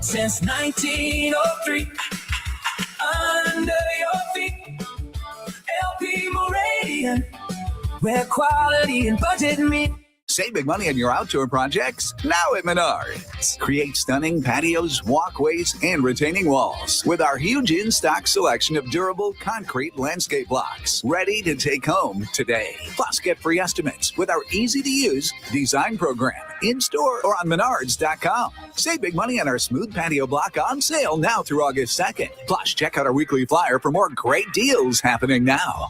Since 1903, under your feet, LP Meridian. Where quality and budget meet. Save big money on your outdoor projects now at Menards. Create stunning patios, walkways, and retaining walls with our huge in-stock selection of durable concrete landscape blocks ready to take home today. Plus, get free estimates with our easy-to-use design program in-store or on Menards.com. Save big money on our smooth patio block on sale now through August 2nd. Plus, check out our weekly flyer for more great deals happening now.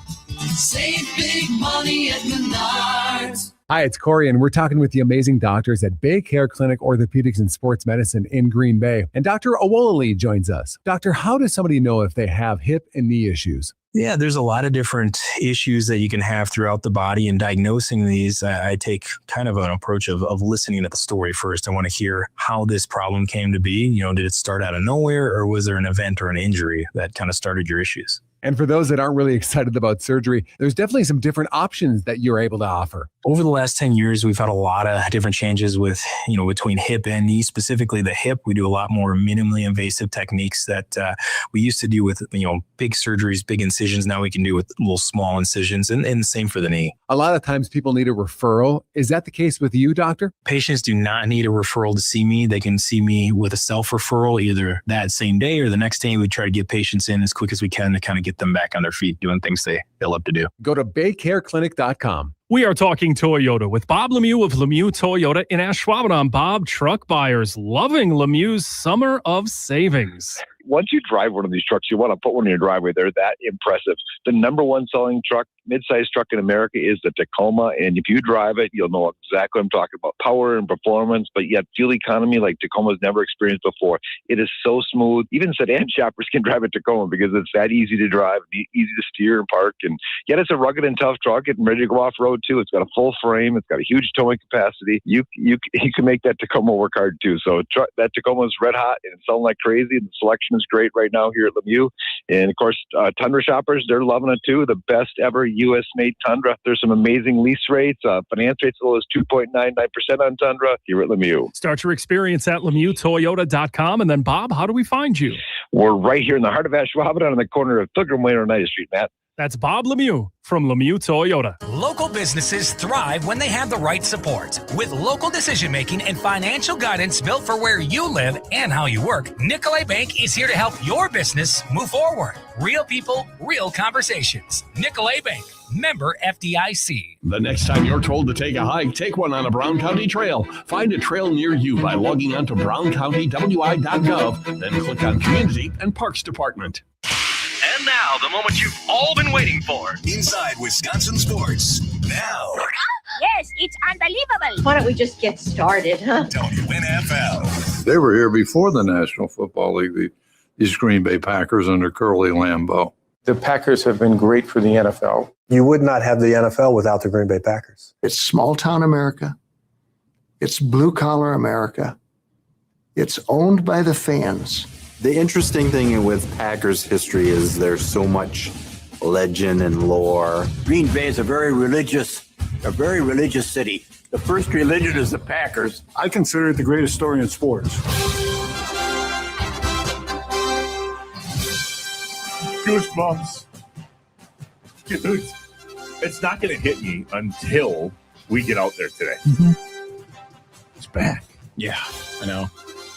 Save big money at Menards. Hi, it's Corey, and we're talking with the amazing doctors at Bay Care Clinic Orthopedics and Sports Medicine in Green Bay. And Dr. Awolale joins us. Doctor, how does somebody know if they have hip and knee issues? Yeah, there's a lot of different issues that you can have throughout the body, and diagnosing these, I take kind of an approach of listening to the story first. I want to hear how this problem came to be. Did it start out of nowhere, or was there an event or an injury that kind of started your issues? And for those that aren't really excited about surgery, there's definitely some different options that you're able to offer. Over the last 10 years, we've had a lot of different changes with, between hip and knee. Specifically the hip, we do a lot more minimally invasive techniques that we used to do with, big surgeries, big incisions. Now we can do with little small incisions, and same for the knee. A lot of times people need a referral. Is that the case with you, doctor? Patients do not need a referral to see me. They can see me with a self-referral either that same day or the next day. We try to get patients in as quick as we can to kind of get them back on their feet doing things they love to do. Go to baycareclinic.com. We are talking Toyota with Bob Lemieux of Lemieux Toyota in Ashwaubenon. Bob, truck buyers loving Lemieux's summer of savings. Once you drive one of these trucks, you want to put one in your driveway. They're that impressive. The number one selling truck, mid-sized truck in America is the Tacoma. And if you drive it, you'll know exactly what I'm talking about. Power and performance, but yet fuel economy like Tacoma's never experienced before. It is so smooth. Even sedan shoppers can drive a Tacoma because it's that easy to drive, easy to steer and park. And yet it's a rugged and tough truck and ready to go off-road too. It's got a full frame. It's got a huge towing capacity. You can make that Tacoma work hard too. So that Tacoma is red hot and it's selling like crazy. And the selection is great right now here at Lemieux. And of course, Tundra shoppers, they're loving it too. The best ever U.S. made Tundra. There's some amazing lease rates, finance rates as low as 2.99% on Tundra here at Lemieux. Start your experience at LemieuxToyota.com. And then, Bob, how do we find you? We're right here in the heart of Ashwaubenon on the corner of Pilgrim Way and Oneida Street, Matt. That's Bob Lemieux from Lemieux Toyota. Local businesses thrive when they have the right support. With local decision-making and financial guidance built for where you live and how you work, Nicolay Bank is here to help your business move forward. Real people, real conversations. Nicolay Bank, member FDIC. The next time you're told to take a hike, take one on a Brown County trail. Find a trail near you by logging on to browncountywi.gov, then click on Community and Parks Department. And now, the moment you've all been waiting for. Inside Wisconsin Sports. Now. Yes, it's unbelievable. Why don't we just get started, huh? WNFL. They were here before the National Football League, these Green Bay Packers under Curly Lambeau. The Packers have been great for the NFL. You would not have the NFL without the Green Bay Packers. It's small-town America. It's blue-collar America. It's owned by the fans. The interesting thing with Packers history is there's so much legend and lore. Green Bay is a very religious city. The first religion is the Packers. I consider it the greatest story in sports. Goosebumps. Dude, it's not going to hit me until we get out there today. Mm-hmm. It's back. Yeah, I know.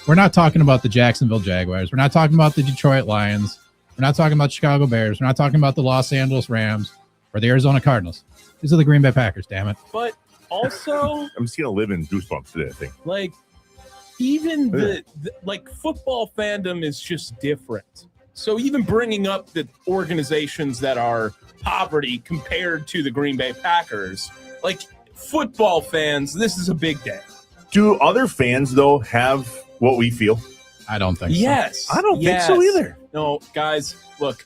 We're not talking about the Jacksonville Jaguars. We're not talking about the Detroit Lions. We're not talking about the Chicago Bears. We're not talking about the Los Angeles Rams or the Arizona Cardinals. These are the Green Bay Packers, damn it. But also, I'm just going to live in goosebumps today, I think. Like, even the football fandom is just different. So even bringing up the organizations that are poverty compared to the Green Bay Packers, like football fans, this is a big day. Do other fans, though, have what we feel? I don't think yes. so. I don't think so either. No, guys, look,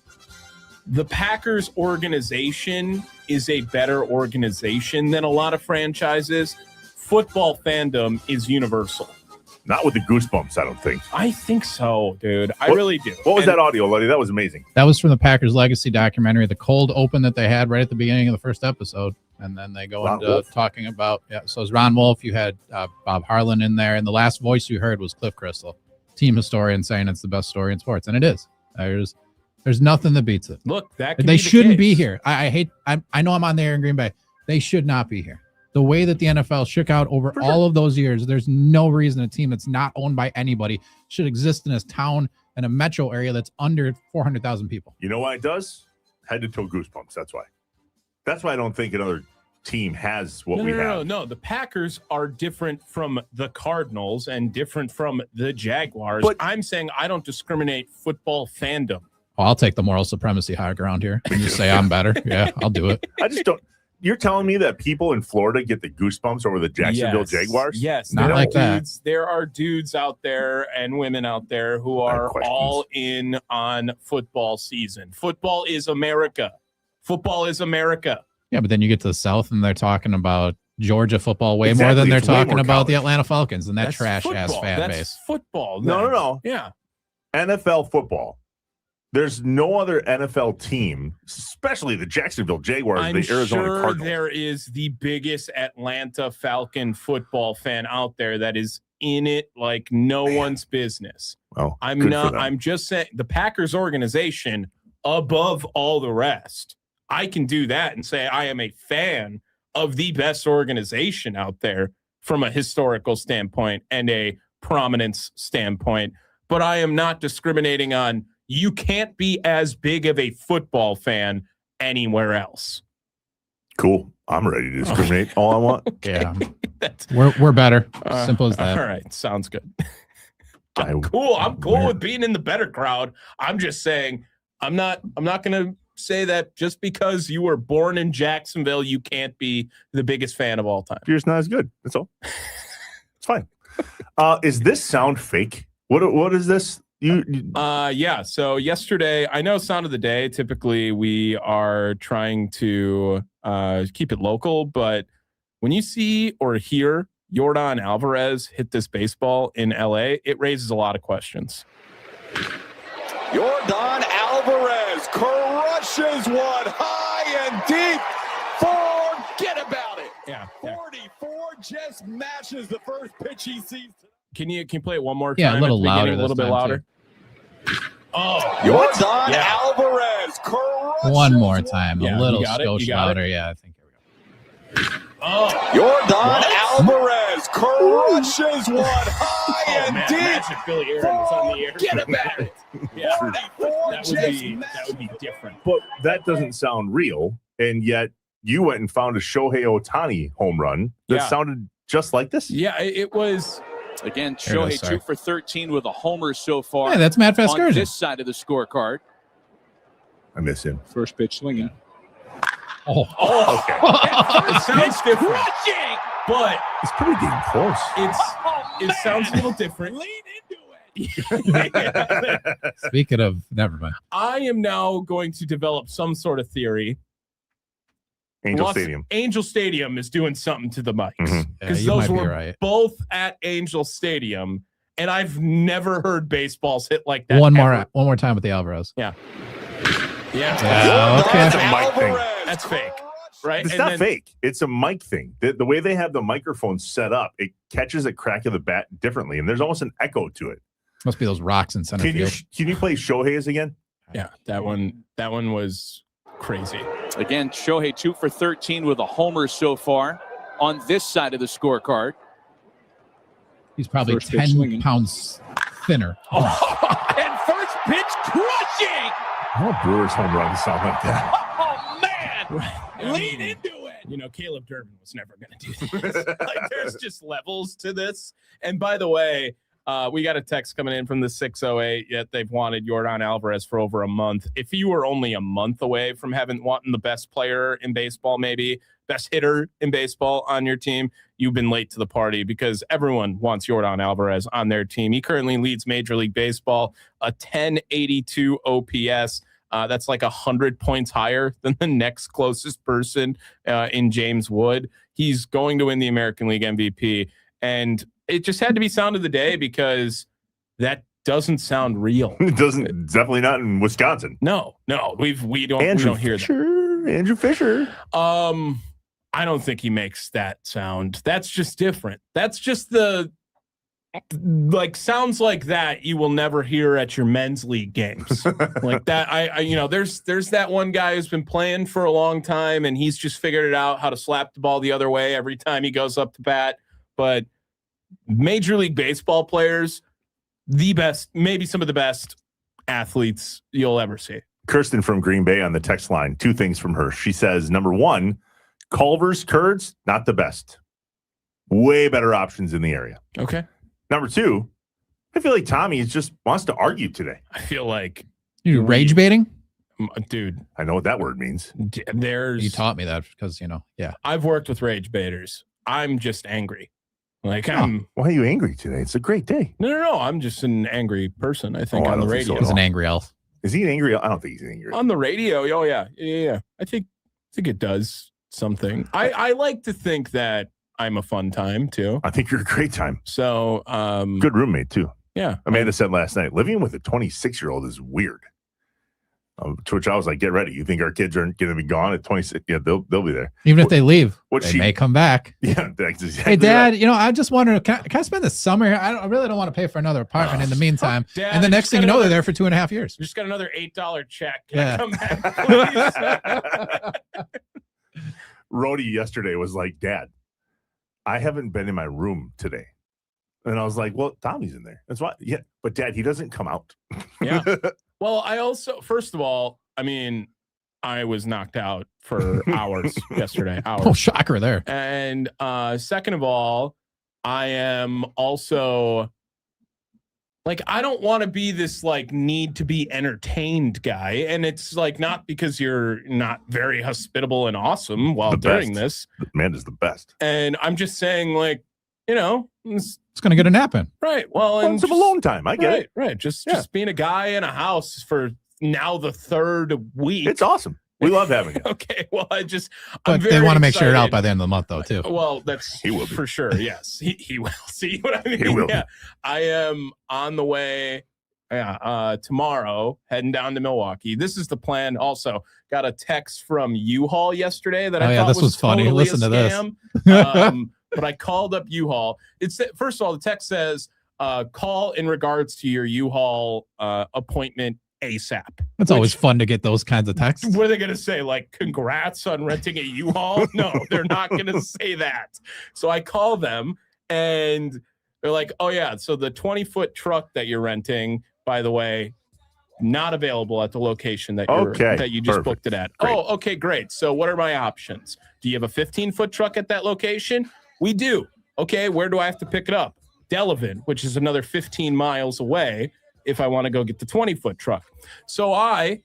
the Packers organization is a better organization than a lot of franchises. Football fandom is universal. Not with the goosebumps, I don't think. I think so, dude. I really do. What was that audio, Luddy? That was amazing. That was from the Packers Legacy documentary, the cold open that they had right at the beginning of the first episode. And then they go into talking about, so it's Ron Wolf. You had Bob Harlan in there. And the last voice you heard was Cliff Crystal, team historian, saying it's the best story in sports. And it is. There's nothing that beats it. Look, that they shouldn't be here. I know I'm on the air in Green Bay. They should not be here. The way that the NFL shook out over all of those years, there's no reason a team that's not owned by anybody should exist in a town and a metro area that's under 400,000 people. You know why it does? Head to toe goosebumps. That's why. That's why I don't think another team has what we have. No. The Packers are different from the Cardinals and different from the Jaguars. But I'm saying I don't discriminate football fandom. Well, I'll take the moral supremacy high ground here and just say I'm better. Yeah, I'll do it. I just don't. you're telling me that people in Florida get the goosebumps over the Jacksonville Jaguars? Yes, Not like that. There are dudes out there and women out there who are all in on football season. Football is America. Football is America. Yeah, but then you get to the South and they're talking about Georgia football way more than they're talking about the Atlanta Falcons and that trash-ass fan base. Football. No. Yeah. NFL football. There's no other NFL team, especially the Jacksonville Jaguars, I'm the Arizona sure Cardinals. there is the biggest Atlanta Falcon football fan out there that is in it like no one's business. Well, I'm just saying the Packers organization above all the rest. I can do that and say I am a fan of the best organization out there from a historical standpoint and a prominence standpoint. But I am not discriminating on you can't be as big of a football fan anywhere else. Cool. I'm ready to discriminate all I want. Yeah. We're better. Simple as that. All right. Sounds good. I'm cool with being in the better crowd. I'm just saying I'm not going to say that just because you were born in Jacksonville, you can't be the biggest fan of all time. You're just not as good. That's all. It's fine. Is this sound fake? What is this? Yeah. So yesterday, I know sound of the day. Typically, we are trying to keep it local, but when you see or hear Yordan Alvarez hit this baseball in LA, it raises a lot of questions. Yordan Alvarez crushes one high and deep. Forget about it. Yeah. 44 just matches the first pitch he sees. Can you play it one more time? Yeah, a little louder. A little bit louder. Oh, Yordan Alvarez crushes one more time. A little skosh louder. Yeah, I think here we go. Yordan Alvarez crushes one high and deep. Imagine Billy Aaron is on the air. Forget about it. Yeah. 44 That would be different. But that doesn't sound real. And yet you went and found a Shohei Ohtani home run that sounded just like this. Yeah, it was. Again, Shohei 2 for 13 with a homer so far. Yeah, that's Matt Vasgersian. On this side of the scorecard. I miss him. First pitch swinging. Oh, okay. It sounds different, but it's pretty damn close. It sounds a little different. Lean into it. Speaking of, never mind. I am now going to develop some sort of theory. Angel Stadium is doing something to the mics because those were both at Angel Stadium, and I've never heard baseballs hit like that. One more time with the Alvarez. Yeah. Okay. That's a mic thing. That's fake, right? It's not fake. It's a mic thing. The way they have the microphone set up, it catches a crack of the bat differently, and there's almost an echo to it. Must be those rocks in center field. Can you play Shohei's again? Yeah, that one was crazy. Again, Shohei 2 for 13 with a homer so far on this side of the scorecard. He's probably 10 pounds thinner. And first pitch crushing. How Brewers home runs sound like that? Oh, man. Lean into it. You know, Caleb Durbin was never going to do this. Like, there's just levels to this. And by the way, we got a text coming in from the 608 that they've wanted Yordan Alvarez for over a month. If you were only a month away from wanting the best player in baseball, maybe best hitter in baseball on your team, you've been late to the party because everyone wants Yordan Alvarez on their team. He currently leads Major League Baseball, a 1082 OPS. That's like 100 points higher than the next closest person in James Wood. He's going to win the American League MVP. And it just had to be sound of the day because that doesn't sound real. It doesn't. Definitely not in Wisconsin. No. We don't hear that. Andrew Fisher. I don't think he makes that sound. That's just different. That's just sounds like that you will never hear at your men's league games. Like that. There's that one guy who's been playing for a long time and he's just figured it out how to slap the ball the other way every time he goes up to bat. But Major League Baseball players, the best, maybe some of the best athletes you'll ever see. Kirsten from Green Bay on the text line. Two things from her. She says, number one, Culver's curds, not the best. Way better options in the area. Okay. Number two, I feel like Tommy just wants to argue today. I feel like you rage baiting. Dude, I know what that word means. You taught me that because, yeah. I've worked with rage baiters. I'm just angry. Why are you angry today? It's a great day. No. I'm just an angry person, I think, on the radio. He's an angry elf. Is he an angry elf? I don't think he's angry. On the radio, oh, yeah. I think it does something. I like to think that I'm a fun time, too. I think you're a great time. So, good roommate, too. Yeah. Amanda said last night, living with a 26-year-old is weird. To which I was like, get ready. You think our kids aren't going to be gone at 26? Yeah, they'll be there. Even if they leave, they may come back. Yeah, that's exactly Hey, Dad, right. I just wondering, can I spend the summer here? I really don't want to pay for another apartment in the meantime. Dad, and the next thing you know, they're there for 2.5 years. Just got another $8 check. Can I come back, please? Rhodey yesterday was like, Dad, I haven't been in my room today. And I was like, well, Tommy's in there. That's why. Yeah. But Dad, he doesn't come out. Yeah. Well, I also, first of all, I was knocked out for hours yesterday. Oh, shocker there. And second of all, I am also I don't want to be this need to be entertained guy. And it's not because you're not very hospitable and awesome while doing this. Man is the best. And I'm just saying it's going to get a nap in. Right. Well, and some alone time. I get it. Right. Just being a guy in a house for now the third week. It's awesome. We love having it. Okay. Well, But they want to make sure it's out by the end of the month, though, too. Well, he will for sure. Yes, he will. See what I mean? He will. Yeah. I am on the way. Tomorrow, heading down to Milwaukee. This is the plan. Also, got a text from U-Haul yesterday that I thought this was funny. Totally Listen to this. But I called up U-Haul. First of all, the text says, call in regards to your U-Haul appointment ASAP. It's always fun to get those kinds of texts. What are they going to say? Congrats on renting a U-Haul? No, they're not going to say that. So I call them and they're like, oh, yeah. So the 20-foot truck that you're renting, by the way, not available at the location that you just booked it at. Great. Oh, okay, great. So what are my options? Do you have a 15-foot truck at that location? We do. Okay, where do I have to pick it up? Delavan, which is another 15 miles away if I want to go get the 20-foot truck. So how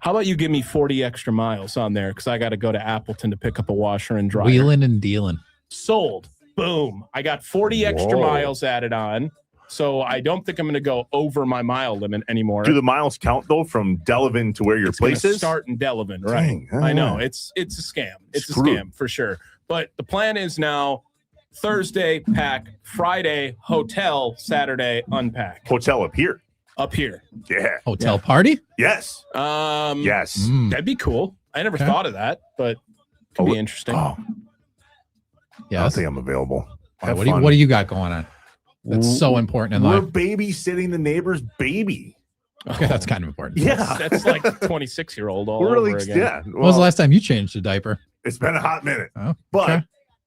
about you give me 40 extra miles on there because I got to go to Appleton to pick up a washer and dryer. Wheeling and dealing. Sold. Boom. I got 40 extra miles added on. So I don't think I'm going to go over my mile limit anymore. Do the miles count, though, from Delavan to where your place is? Start in Delavan, right? Dang, I know. It's a scam. It's a scam for sure. But the plan is now Thursday, pack. Friday, hotel. Saturday, unpack. Hotel up here. Up here. Yeah. Hotel party? Yes. Yes. That'd be cool. I never thought of that, but could be interesting. Oh. Yeah. I don't think I'm available. What do you got going on? That's so important in We're life. babysitting the neighbor's baby. Okay, that's kind of important. Yeah. That's like 26-year-old all over again. Yeah. When was the last time you changed a diaper? It's been a hot minute. Oh, but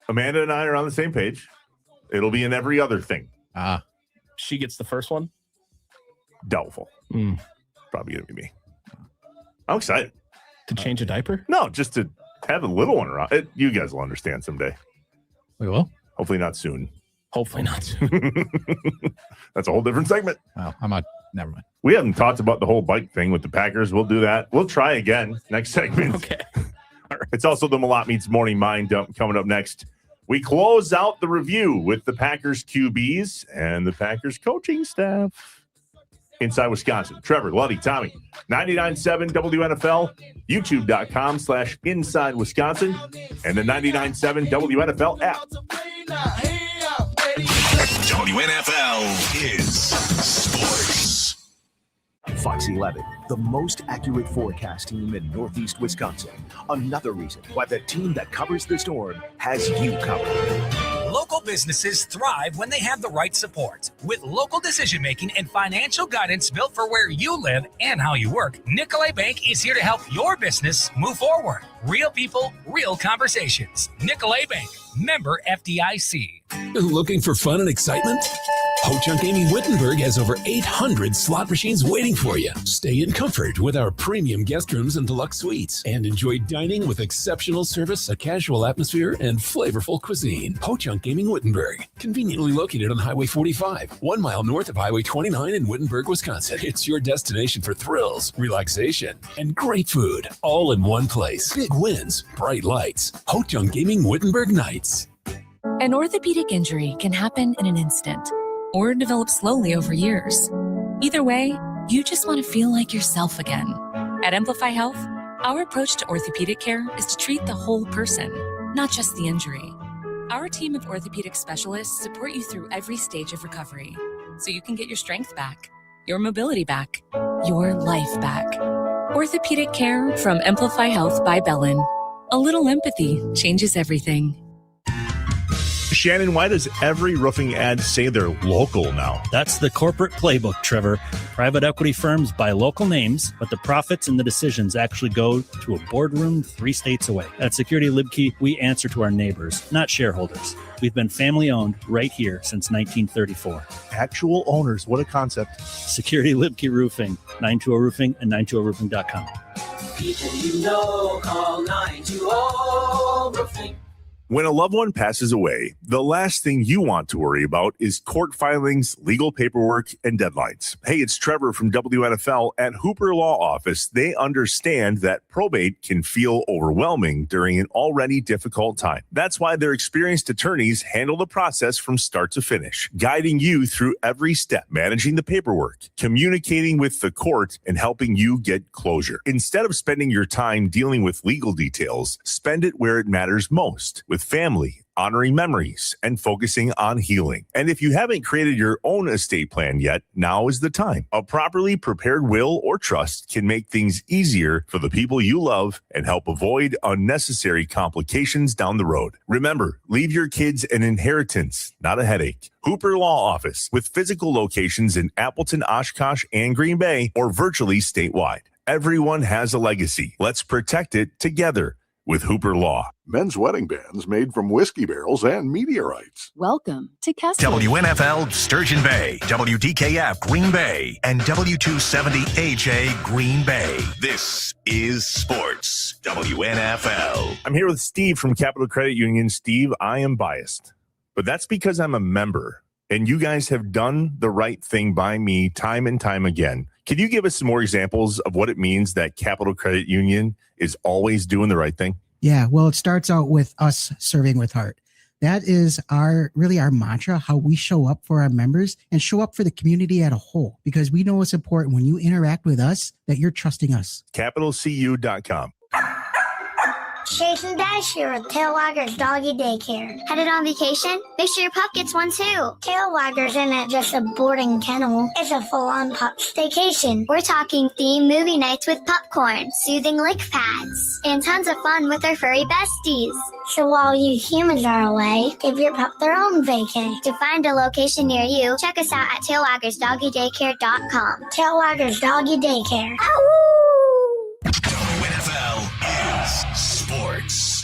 Amanda and I are on the same page. It'll be in every other thing. She gets the first one? Doubtful. Probably going to be me. I'm excited. To change a diaper? No, just to have a little one around. You guys will understand someday. We will? Hopefully not soon. Hopefully not soon. That's a whole different segment. Oh, I'm not. Never mind. We haven't talked about the whole bike thing with the Packers. We'll do that. We'll try again next segment. Okay. Right. It's also the Malott Meets Morning Mind Dump coming up next. We close out the review with the Packers QBs and the Packers coaching staff. Inside Wisconsin, Trevor, Luddy, Tommy, 99.7 WNFL, youtube.com/Inside Wisconsin, and the 99.7 WNFL app. WNFL is sports. Fox 11, the most accurate forecast team in Northeast Wisconsin. Another reason why the team that covers the storm has you covered. Local businesses thrive when they have the right support. With local decision-making and financial guidance built for where you live and how you work, Nicolay Bank is here to help your business move forward. Real people, real conversations. Nicolay Bank, member FDIC. Looking for fun and excitement? Ho-Chunk Gaming Wittenberg has over 800 slot machines waiting for you. Stay in comfort with our premium guest rooms and deluxe suites, and enjoy dining with exceptional service, a casual atmosphere, and flavorful cuisine. Ho-Chunk Gaming Wittenberg, conveniently located on Highway 45, 1 mile north of Highway 29 in Wittenberg, Wisconsin. It's your destination for thrills, relaxation, and great food, all in one place. Big wins, bright lights. Ho-Chunk Gaming Wittenberg Nights. An orthopedic injury can happen in an instant or develop slowly over years. Either way, you just want to feel like yourself again. At Amplify Health, our approach to orthopedic care is to treat the whole person, not just the injury. Our team of orthopedic specialists support you through every stage of recovery, so you can get your strength back, your mobility back, your life back. Orthopedic care from Amplify Health by Bellin. A little empathy changes everything. Shannon, why does every roofing ad say they're local now? That's the corporate playbook, Trevor. Private equity firms buy local names, but the profits and the decisions actually go to a boardroom 3 states away. At Security Libkey, we answer to our neighbors, not shareholders. We've been family-owned right here since 1934. Actual owners, what a concept. Security Libkey Roofing, 920 Roofing and 920roofing.com. People you know, call 920 Roofing. When a loved one passes away, the last thing you want to worry about is court filings, legal paperwork, and deadlines. Hey, it's Trevor from WNFL at Hooper Law Office. They understand that probate can feel overwhelming during an already difficult time. That's why their experienced attorneys handle the process from start to finish, guiding you through every step, managing the paperwork, communicating with the court, and helping you get closure. Instead of spending your time dealing with legal details, spend it where it matters most, with family, honoring memories, and focusing on healing. And if you haven't created your own estate plan yet, now is the time. A properly prepared will or trust can make things easier for the people you love and help avoid unnecessary complications down the road. Remember, leave your kids an inheritance, not a headache. Hooper Law Office, with physical locations in Appleton, Oshkosh, and Green Bay, or virtually statewide. Everyone has a legacy. Let's protect it together with Hooper Law. Men's wedding bands made from whiskey barrels and meteorites. Welcome to Kessler. WNFL Sturgeon Bay, WDKF Green Bay, and W270HA Green Bay. This is Sports WNFL. I'm here with Steve from Capital Credit Union. Steve, I am biased, but that's because I'm a member, and you guys have done the right thing by me time and time again. Can you give us some more examples of what it means that Capital Credit Union is always doing the right thing? Yeah, well, it starts out with us serving with heart. That is our mantra, how we show up for our members and show up for the community as a whole, because we know it's important when you interact with us that you're trusting us. CapitalCU.com. Shakes and Dash here with Tail Waggers Doggy Daycare. Headed on vacation? Make sure your pup gets one too. Tail Waggers isn't just a boarding kennel. It's a full-on pup staycation. We're talking themed movie nights with popcorn, soothing lick pads, and tons of fun with our furry besties. So while you humans are away, give your pup their own vacay. To find a location near you, check us out at tailwaggersdoggydaycare.com. Tail Waggers Doggy Daycare. Ow! WNFL is sports.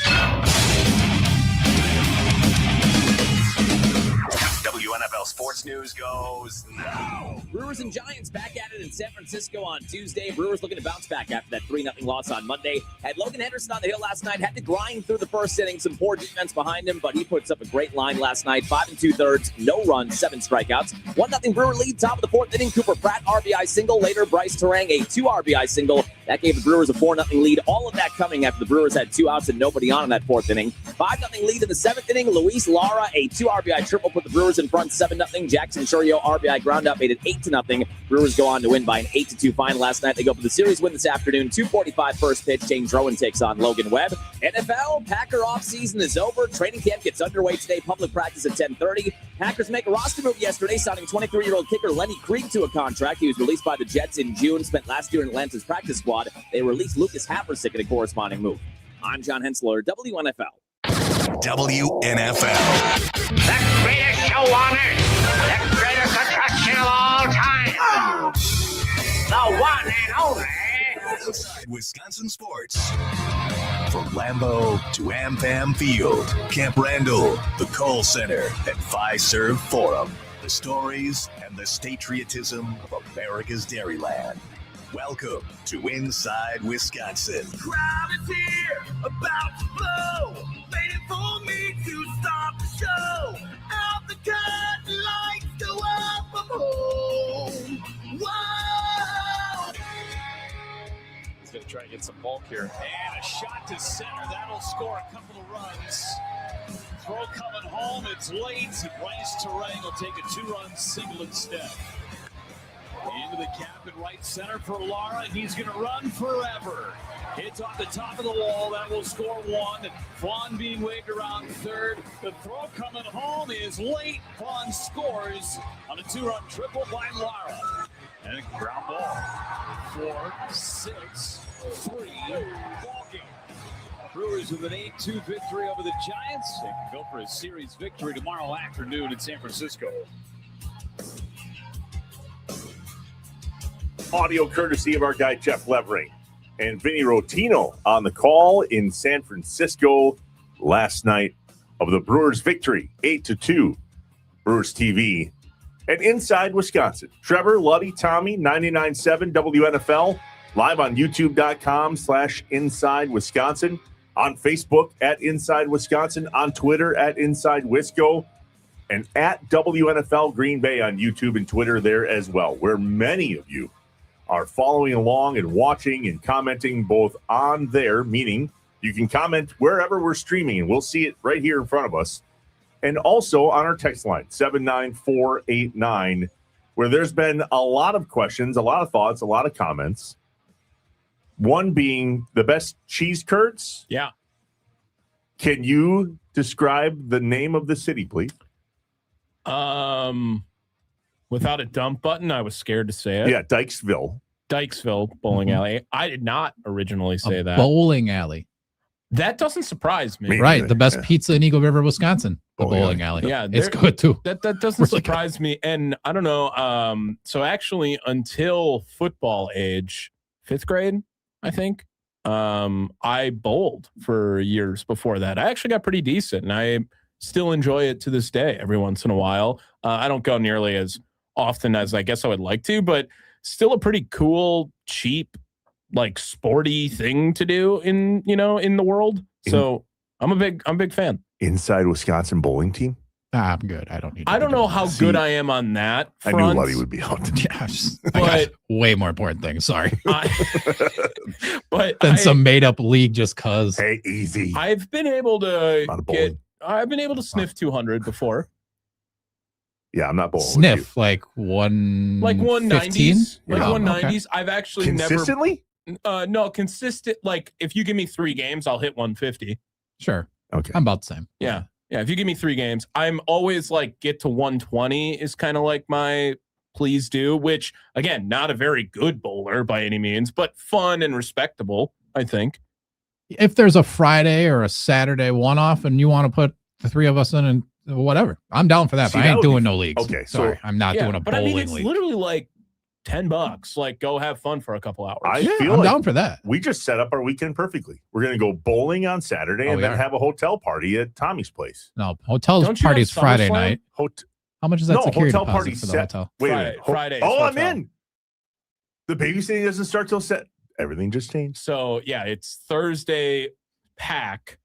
WNFL sports news goes now. Brewers and Giants back at it in San Francisco on Tuesday. Brewers looking to bounce back after that 3-0 loss on Monday. Had Logan Henderson on the hill last night. Had to grind through the first inning. Some poor defense behind him, but he puts up a great line last night. 5 2/3, no runs, 7 strikeouts. 1-0 Brewer lead, top of the 4th inning. Cooper Pratt RBI single. Later, Bryce Terang a 2 RBI single. That gave the Brewers a 4-0 lead. All of that coming after the Brewers had 2 outs and nobody on in that 4th inning. 5-0 lead in the 7th inning. Luis Lara a 2 RBI triple put the Brewers in front 7-0. Jackson Churio RBI ground out made it 8-0. Brewers go on to win by an 8-2 final last night. They go for the series win this afternoon. 2:45 first pitch. James Rowan takes on Logan Webb. NFL Packer offseason is over. Training camp gets underway today. Public practice at 10:30. Packers make a roster move yesterday, signing 23-year-old kicker Lenny Krieg to a contract. He was released by the Jets in June. Spent last year in Atlanta's practice squad. They released Lucas Haversick in a corresponding move. I'm John Hensler, WNFL. WNFL. The greatest show on earth. The greatest attraction of all time. The one and only Inside Wisconsin Sports. From Lambeau to AmFam Field, Camp Randall, the Kohl Center, and Fiserv Forum. The stories and the patriotism of America's Dairyland. Welcome to Inside Wisconsin. Crowd is here, about to blow, waiting for me to start the show. Out the curtain, lights go up, I'm home. Whoa! He's going to try to get some bulk here. And a shot to center. That'll score a couple of runs. Throw coming home. It's late. Bryce Terang will take a 2-run single instead. Into the cap in right center for Lara. He's going to run forever. Hits off the top of the wall. That will score 1. Vaughn being waved around third. The throw coming home is late. Vaughn scores on a 2-run triple by Lara. And a ground ball. 4-6-3 ball game. Brewers with an 8-2 victory over the Giants. They can go for a series victory tomorrow afternoon in San Francisco. Audio courtesy of our guy Jeff Levering and Vinny Rotino on the call in San Francisco last night of the Brewers victory, 8-2. Brewers TV and Inside Wisconsin. Trevor, Luddy, Tommy, 99.7 WNFL, live on youtube.com/Inside Wisconsin, on Facebook at Inside Wisconsin, on Twitter at Inside Wisco, and at WNFL Green Bay on YouTube and Twitter there as well, where many of you are following along and watching and commenting both on there, meaning you can comment wherever we're streaming and we'll see it right here in front of us. And also on our text line, 79489, where there's been a lot of questions, a lot of thoughts, a lot of comments. One being the best cheese curds. Yeah. Can you describe the name of the city, please? Without a dump button, I was scared to say it. Yeah, Dykesville Bowling Alley. I did not originally say that. Bowling alley. That doesn't surprise me. Right. The best pizza in Eagle River, Wisconsin. The bowling alley. Yeah. It's good too. That doesn't surprise me. And I don't know. So actually until football age, 5th grade, I think, I bowled for years before that. I actually got pretty decent and I still enjoy it to this day every once in a while. I don't go nearly as often as I guess I would like to, but still a pretty cool, cheap, like sporty thing to do in the world. So I'm a big fan. Inside Wisconsin bowling team. I'm good. I don't need. I don't know how good I am on that front. I knew Luddy would be out. I got way more important things. Sorry. But than some made up league just cause. Hey, easy. I've been able to sniff 200 before. Yeah, I'm not bowling. Sniff like 190s, like 190s. Okay. I've actually consistently. No, consistent. Like if you give me 3 games, I'll hit 150. Sure. Okay. I'm about the same. Yeah. If you give me 3 games, I'm always like get to 120 is kind of like my please do. Which again, not a very good bowler by any means, but fun and respectable. I think. If there's a Friday or a Saturday one-off and you want to put the 3 of us in and whatever, I'm down for that. See, but I ain't doing no leagues. Okay, sorry, I'm not doing a bowling it's league. Literally like $10. Like go have fun for a couple hours. I feel I'm like down for that. We just set up our weekend perfectly. We're going to go bowling on Saturday and then have a hotel party at Tommy's place. No, hotel party's Friday night. How much is that security hotel deposit party for the set. hotel? Wait. Friday. Oh, I'm in. The babysitting doesn't start till set. Everything just changed. So yeah, it's Thursday. Pack,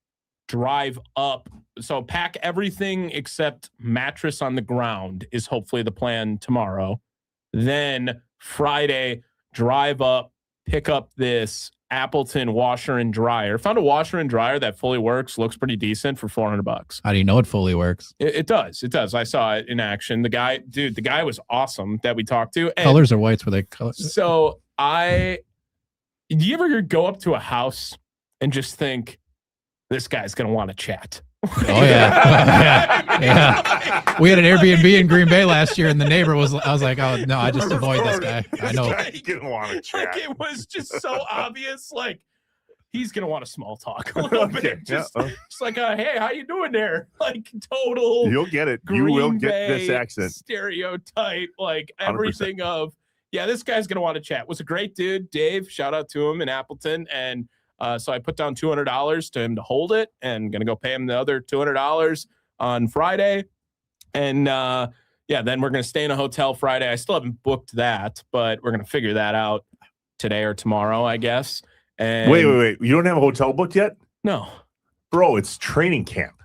drive up. So pack everything except mattress on the ground is hopefully the plan tomorrow. Then Friday, drive up, pick up this Appleton washer and dryer. Found a washer and dryer that fully works, looks pretty decent for $400. How do you know it fully works? It does. It does. I saw it in action. The guy was awesome that we talked to. And colors or whites? Were they colors? So do you ever go up to a house and just think, this guy's going to want to chat? Oh, yeah. Yeah. We had an Airbnb in Green Bay last year, and the neighbor I was like, oh, no, I just avoid this guy. I know. He's going to want to chat. Like, it was just so obvious. Like, he's going to want to small talk a little bit. Just like, hey, how you doing there? Like, total. You'll get it. You will get this accent. Stereotype, like, everything 100%. of, yeah, this guy's going to want to chat. Was a great dude, Dave. Shout out to him in Appleton. And So I put down $200 to him to hold it, and going to go pay him the other $200 on Friday. And then we're going to stay in a hotel Friday. I still haven't booked that, but we're going to figure that out today or tomorrow, I guess. And Wait. You don't have a hotel booked yet? No. Bro, it's training camp.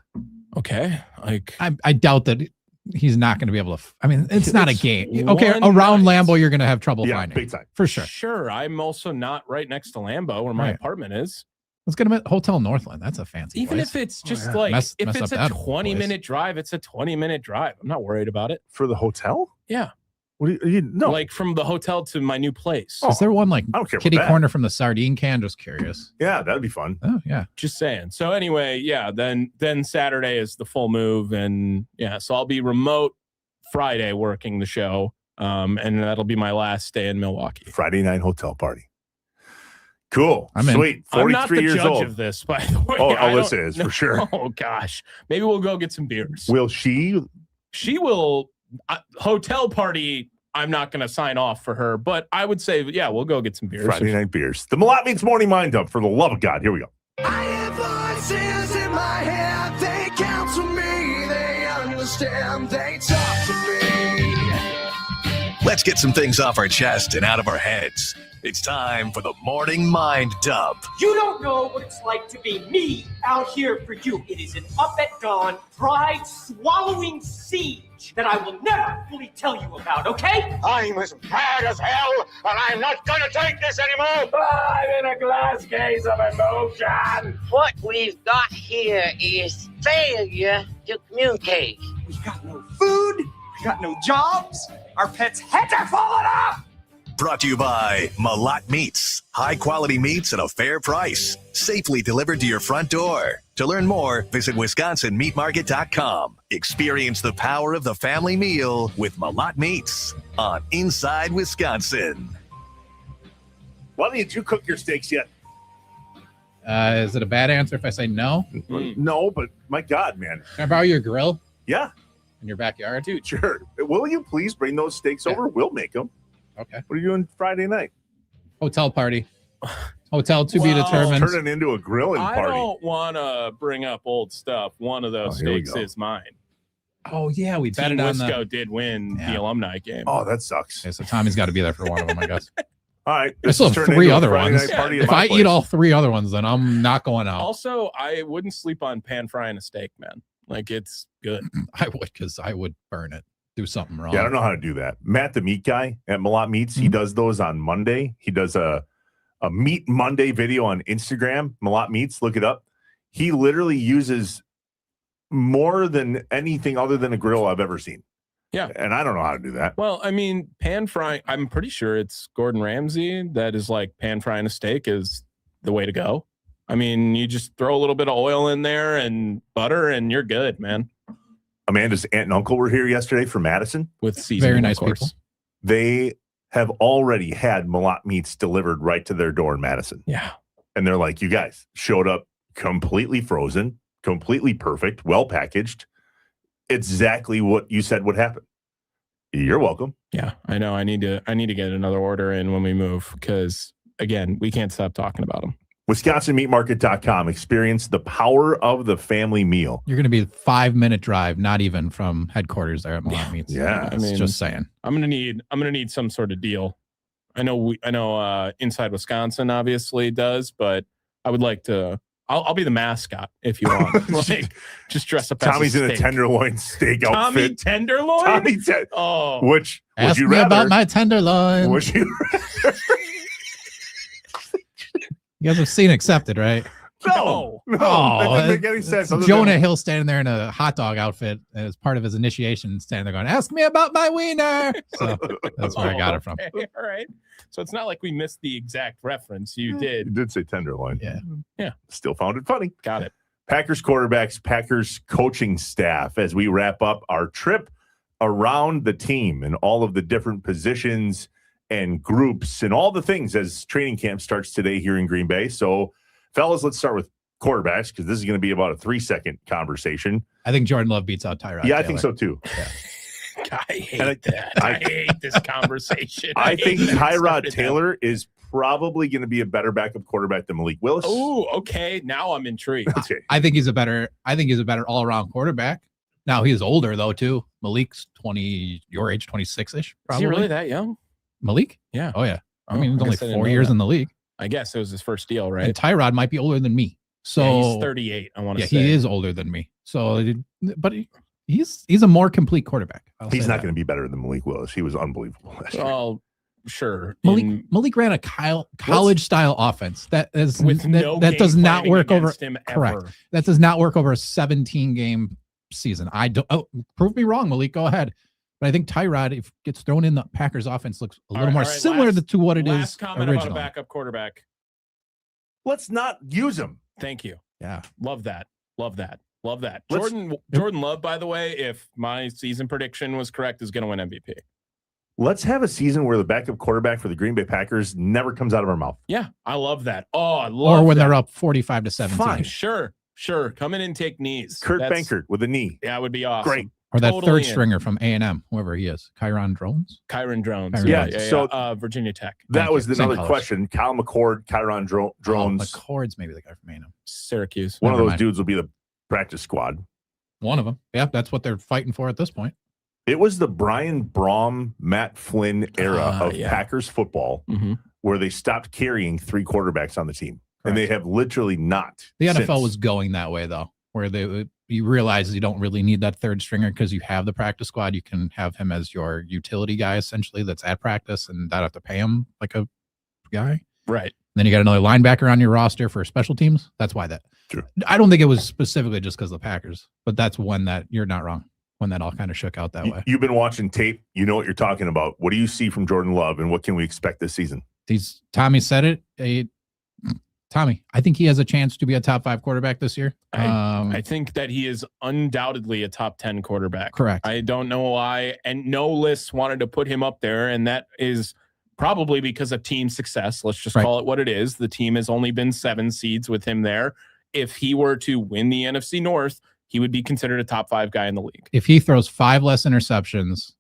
Okay. I doubt that he's not going to be able to. It's not a game. Okay, around Lambeau, you're going to have trouble finding. Big time. For sure. Sure. I'm also not right next to Lambeau where my apartment is. Let's get him at Hotel Northland. That's a fancy Even place. if it's just if it's a 20-minute drive, it's a 20-minute drive. I'm not worried about it. For the hotel? Yeah. What do you know? Like from the hotel to my new place. Is there one like I don't care kitty about that. corner from the sardine can? Just curious. Yeah, that'd be fun. Oh, yeah. Just saying. So anyway, then Saturday is the full move. And so I'll be remote Friday working the show. And that'll be my last day in Milwaukee. Friday night hotel party. Cool. I'm in. Sweet. 43 I'm not the years judge old. of this, by the way. Alyssa is for sure. Oh gosh. Maybe we'll go get some beers. Will she? She will. Hotel party. I'm not going to sign off for her, but I would say, we'll go get some beers. Friday night beers. The Malott Meets Morning Mind Dump, for the love of God. Here we go. I have voices in my head, they counsel me, they understand, they talk to me. Let's get some things off our chest and out of our heads. It's time for the Morning Mind Dump. You don't know what it's like to be me out here for you. It is an up at dawn, pride-swallowing siege that I will never fully tell you about, okay? I'm as mad as hell, and I'm not gonna take this anymore! I'm in a glass case of emotion. What we've got here is failure to communicate. We've got no food, we've got no jobs, our pets' heads are falling off! Brought to you by Malott Meats. High quality meats at a fair price. Safely delivered to your front door. To learn more, visit WisconsinMeatMarket.com. Experience the power of the family meal with Malott Meats on Inside Wisconsin. Why didn't you cook your steaks yet? Is it a bad answer if I say no? No, but my God, man. Can I borrow your grill? Yeah. In your backyard? Dude, sure. Will you please bring those steaks over? We'll make them. Okay. What are you doing Friday night? Hotel party. Hotel to be determined. Turn it into a grilling party. I don't want to bring up old stuff. One of those steaks is mine. Oh, yeah. We Team betted on Wisco did win the alumni game. Oh, that sucks. Okay, so Tommy's got to be there for one of them, I guess. All right. I still have 3 other ones. If I eat all 3 other ones, then I'm not going out. Also, I wouldn't sleep on pan frying a steak, man. Like, it's good. I would, because I would burn it. Do something wrong. Yeah, I don't know how to do that. Matt, the meat guy at Malott Meats, he does those on Monday. He does a Meat Monday video on Instagram. Malott Meats, look it up. He literally uses more than anything other than a grill I've ever seen. Yeah. And I don't know how to do that. Well, I mean, pan frying, I'm pretty sure it's Gordon Ramsay that is like pan frying a steak is the way to go. I mean, you just throw a little bit of oil in there and butter and you're good, man. Amanda's aunt and uncle were here yesterday from Madison. With seasoning, very nice of course. people. They have already had Malott Meats delivered right to their door in Madison. Yeah. And they're like, you guys showed up completely frozen, completely perfect, well packaged. Exactly what you said would happen. You're welcome. Yeah, I know. I need to get another order in when we move because, again, we can't stop talking about them. WisconsinMeatMarket.com. Experience the power of the family meal. You're going to be a 5-minute drive, not even from headquarters there at Malott Meats. Yeah, I mean, just saying. I'm gonna need some sort of deal. I know Inside Wisconsin obviously does, but I would like to. I'll be the mascot if you want. Like, just dress up. Tommy's as in a tenderloin steak outfit. Tommy Tenderloin. Tommy which would Ask you me rather? about my tenderloin. Would you? You guys have seen Accepted, right? No, that Oh, doesn't make any sense. other Jonah than- Hill standing there in a hot dog outfit as part of his initiation, standing there going, "Ask me about my wiener." So that's where I got it from. Okay, all right. So it's not like we missed the exact reference. You did. You did say tenderloin. Yeah. Still found it funny. Got it. Packers quarterbacks, Packers coaching staff, as we wrap up our trip around the team and all of the different positions and groups and all the things as training camp starts today here in Green Bay. So, fellas, let's start with quarterbacks because this is going to be about a 3-second conversation. I think Jordan Love beats out Tyrod. Yeah, I think so too. Yeah. I hate that. I hate this conversation. I think hate that we Tyrod started that. Taylor is probably going to be a better backup quarterback than Malik Willis. Oh, okay. Now I'm intrigued. Okay. I think he's a better all-around quarterback. Now he's older though too. Malik's 20, your age, 26-ish. Probably. Is he really that young? Malik? Yeah. Oh yeah. I mean, he's I only guess I didn't 4 know years that. in the league. I guess it was his first deal, right? And Tyrod might be older than me. So yeah, he's 38. I want to say. he is older than me. So, but he's a more complete quarterback. He's not going to be better than Malik Willis. He was unbelievable last year. Oh, sure. Malik ran a college style offense that is With no that does game not planning work over against him correct. ever. That does not work over a 17 game season. I don't prove me wrong, Malik. Go ahead. But I think Tyrod, if gets thrown in the Packers offense, looks a little more similar to what it is Last comment originally. about a backup quarterback. Let's not use him. Thank you. Yeah. Love that. Love that. Love that. Jordan Love, by the way, if my season prediction was correct, is going to win MVP. Let's have a season where the backup quarterback for the Green Bay Packers never comes out of our mouth. Yeah, I love that. Oh, I love Or when that. they're up 45-17. Fine. Sure. Come in and take knees. Kurt Bankert with a knee. Yeah, it would be awesome. Great. Or that Totally third in. stringer from A&M, whoever he is. Kyron Drones? Kyron Drones. Kyron Yeah. So Virginia Tech. That was you. Same another college. question. Kyle McCord, Kyron Drones. McCord's maybe the guy from A&M. Syracuse. One Never of those mind. dudes will be the practice squad. One of them. Yeah, that's what they're fighting for at this point. It was the Brian Braum, Matt Flynn era of Packers football where they stopped carrying three quarterbacks on the team. And they have literally not. The NFL since. was going that way, though, where you realize you don't really need that third stringer because you have the practice squad. You can have him as your utility guy, essentially, that's at practice and not have to pay him like a guy. Right. Then you got another linebacker on your roster for special teams. That's why that. True. I don't think it was specifically just because of the Packers, but that's when that you're not wrong. When that all kind of shook out that way. You've been watching tape. You know what you're talking about. What do you see from Jordan Love, and what can we expect this season? Tommy said it. Tommy, I think he has a chance to be a top 5 quarterback this year. I think that he is undoubtedly a top 10 quarterback. Correct. I don't know why, and no lists wanted to put him up there, and that is probably because of team success. Let's just call it what it is. The team has only been 7 seeds with him there. If he were to win the NFC North, he would be considered a top 5 guy in the league. If he throws 5 less interceptions,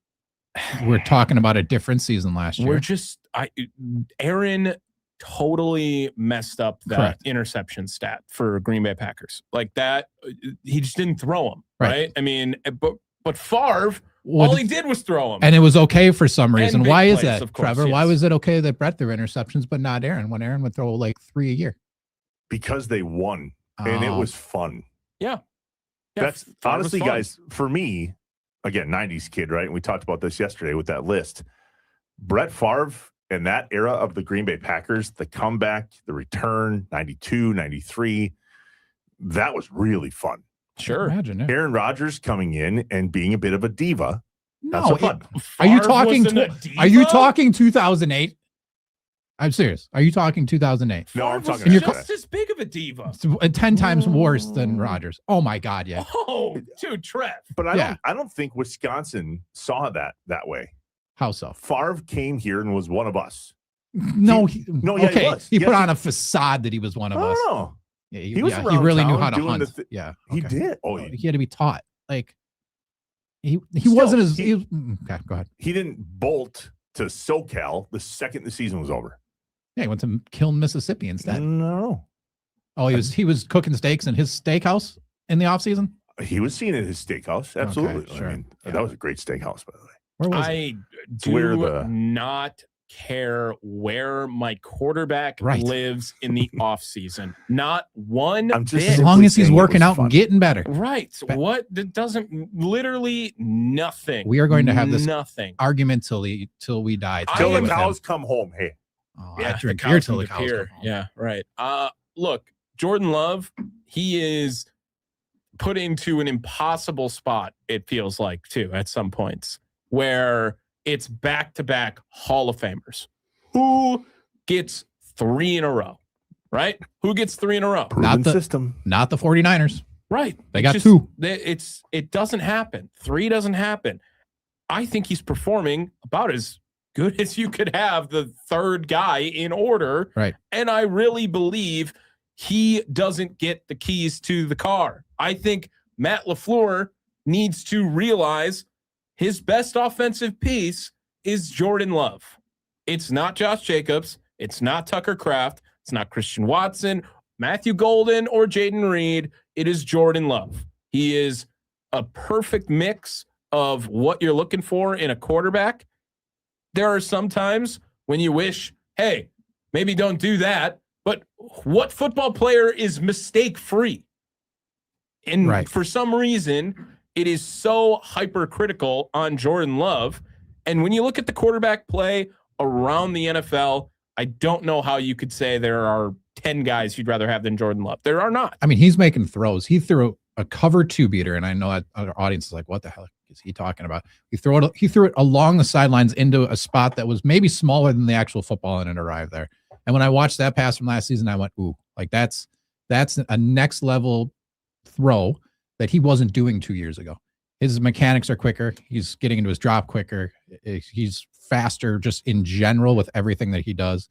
we're talking about a different season last year. Aaron totally messed up that interception stat for Green Bay Packers. Like that, he just didn't throw them, right? I mean, but Favre, all he did was throw them. And it was okay for some reason. Why is plays, that, of course, Trevor? yes. Why was it okay that Brett threw interceptions, but not Aaron, when Aaron would throw like 3 a year? Because they won, and it was fun. Yeah. That's Favre was honestly, fun. guys, for me, again, 90s kid, right? And we talked about this yesterday with that list. Brett Favre and that era of the Green Bay Packers, the comeback, the return, 92, 93, that was really fun. Sure. Imagine, yeah. Aaron Rodgers coming in and being a bit of a diva. That's No, fun. Are you Favre talking? wasn't a diva? Are you talking 2008? I'm serious. Are you talking 2008? No, I'm Favre talking was about just as big of a diva. 10 times worse than Rodgers. Oh my God, yeah. Oh, dude, Trev. But I don't think Wisconsin saw that way. How so? Favre came here and was one of us. No, he okay. was. He Yes, put on a facade that he was one of us. Oh, Yeah, he was he around really knew town how to doing hunt. the Yeah, he okay. did. Oh, He had to be taught. Like he Still, wasn't as. he- Okay, go ahead. He didn't bolt to SoCal the second the season was over. Yeah, he went to Kiln, Mississippi instead. No. Oh, he was cooking steaks in his steakhouse in the off season. He was seen at his steakhouse. Absolutely. Okay, sure. I mean, that was a great steakhouse, by the way. Where was it? I do where the- not care where my quarterback Right. lives in the offseason. Not one I'm just bit. As long as he's saying it working was out fun. and getting better. Right. What? That doesn't literally nothing. We are going to have this nothing. argument till we die. I Till am the with him. cows come home. Hey, Oh, Yeah, I drink the beer cows till the come cows to come pier. home. Yeah, right. Look, Jordan Love, he is put into an impossible spot, it feels like, too, at some points, where it's back-to-back Hall of Famers. Who gets 3 in a row, right? Who gets 3 in a row? proven the- system. Not the 49ers. Right. They It's got just- 2. It doesn't happen. 3 doesn't happen. I think he's performing about as good as you could have the third guy in order. Right. And I really believe he doesn't get the keys to the car. I think Matt LaFleur needs to realize his best offensive piece is Jordan Love. It's not Josh Jacobs. It's not Tucker Kraft. It's not Christian Watson, Matthew Golden, or Jaden Reed. It is Jordan Love. He is a perfect mix of what you're looking for in a quarterback. There are some times when you wish, hey, maybe don't do that. But what football player is mistake-free? And for some reason, it is so hypercritical on Jordan Love. And when you look at the quarterback play around the NFL, I don't know how you could say there are 10 guys you'd rather have than Jordan Love. There are not. I mean, he's making throws. He threw a cover 2 beater, and I know that our audience is like, what the hell is he talking about? He threw it along the sidelines into a spot that was maybe smaller than the actual football, and it arrived there. And when I watched that pass from last season, I went, ooh, like that's a next level throw that he wasn't doing 2 years ago. His mechanics are quicker. He's getting into his drop quicker. He's faster just in general with everything that he does.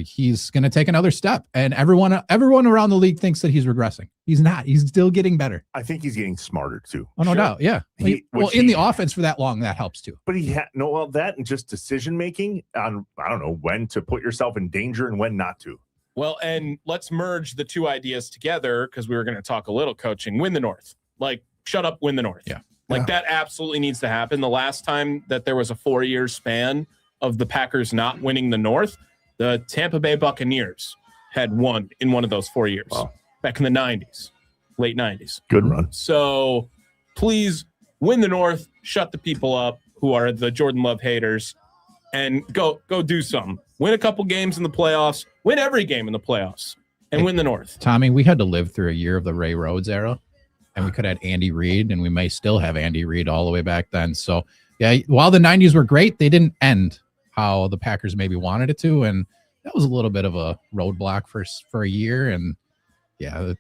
He's going to take another step, and everyone around the league thinks that he's regressing. He's not. He's still getting better. I think he's getting smarter too. Oh, no doubt. Yeah. In the offense for that long, that helps too. But he had that and just decision making on, I don't know, when to put yourself in danger and when not to. Well, and let's merge the two ideas together because we were going to talk a little coaching. Win the North. Like, shut up, win the North. Yeah. That absolutely needs to happen. The last time that there was a 4-year span of the Packers not winning the North, the Tampa Bay Buccaneers had won in one of those 4 years. Wow. Back in the 90s, late 90s. Good run. So please win the North, shut the people up who are the Jordan Love haters, and go do something. Win a couple games in the playoffs, win every game in the playoffs, and win the North. Tommy, we had to live through a year of the Ray Rhodes era, and we could have had Andy Reid, and we may still have Andy Reid all the way back then. So, yeah, while the 90s were great, they didn't end how the Packers maybe wanted it to, and that was a little bit of a roadblock for a year. And yeah,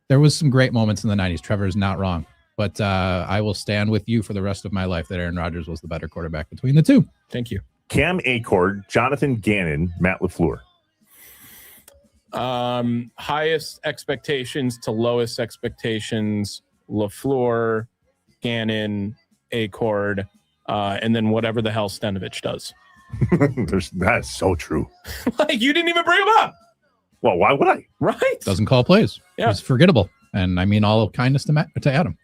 there was some great moments in the 90s. Trevor is not wrong, but I will stand with you for the rest of my life that Aaron Rodgers was the better quarterback between the two. Thank you. Cam Acord, Jonathan Gannon, Matt LaFleur. Highest expectations to lowest expectations, LaFleur, Gannon, Acord, and then whatever the hell Stenovich does. That's so true. Like, you didn't even bring him up. Well, why would I? Right. Doesn't call plays. Yeah. He's forgettable. And I mean all of kindness to Adam.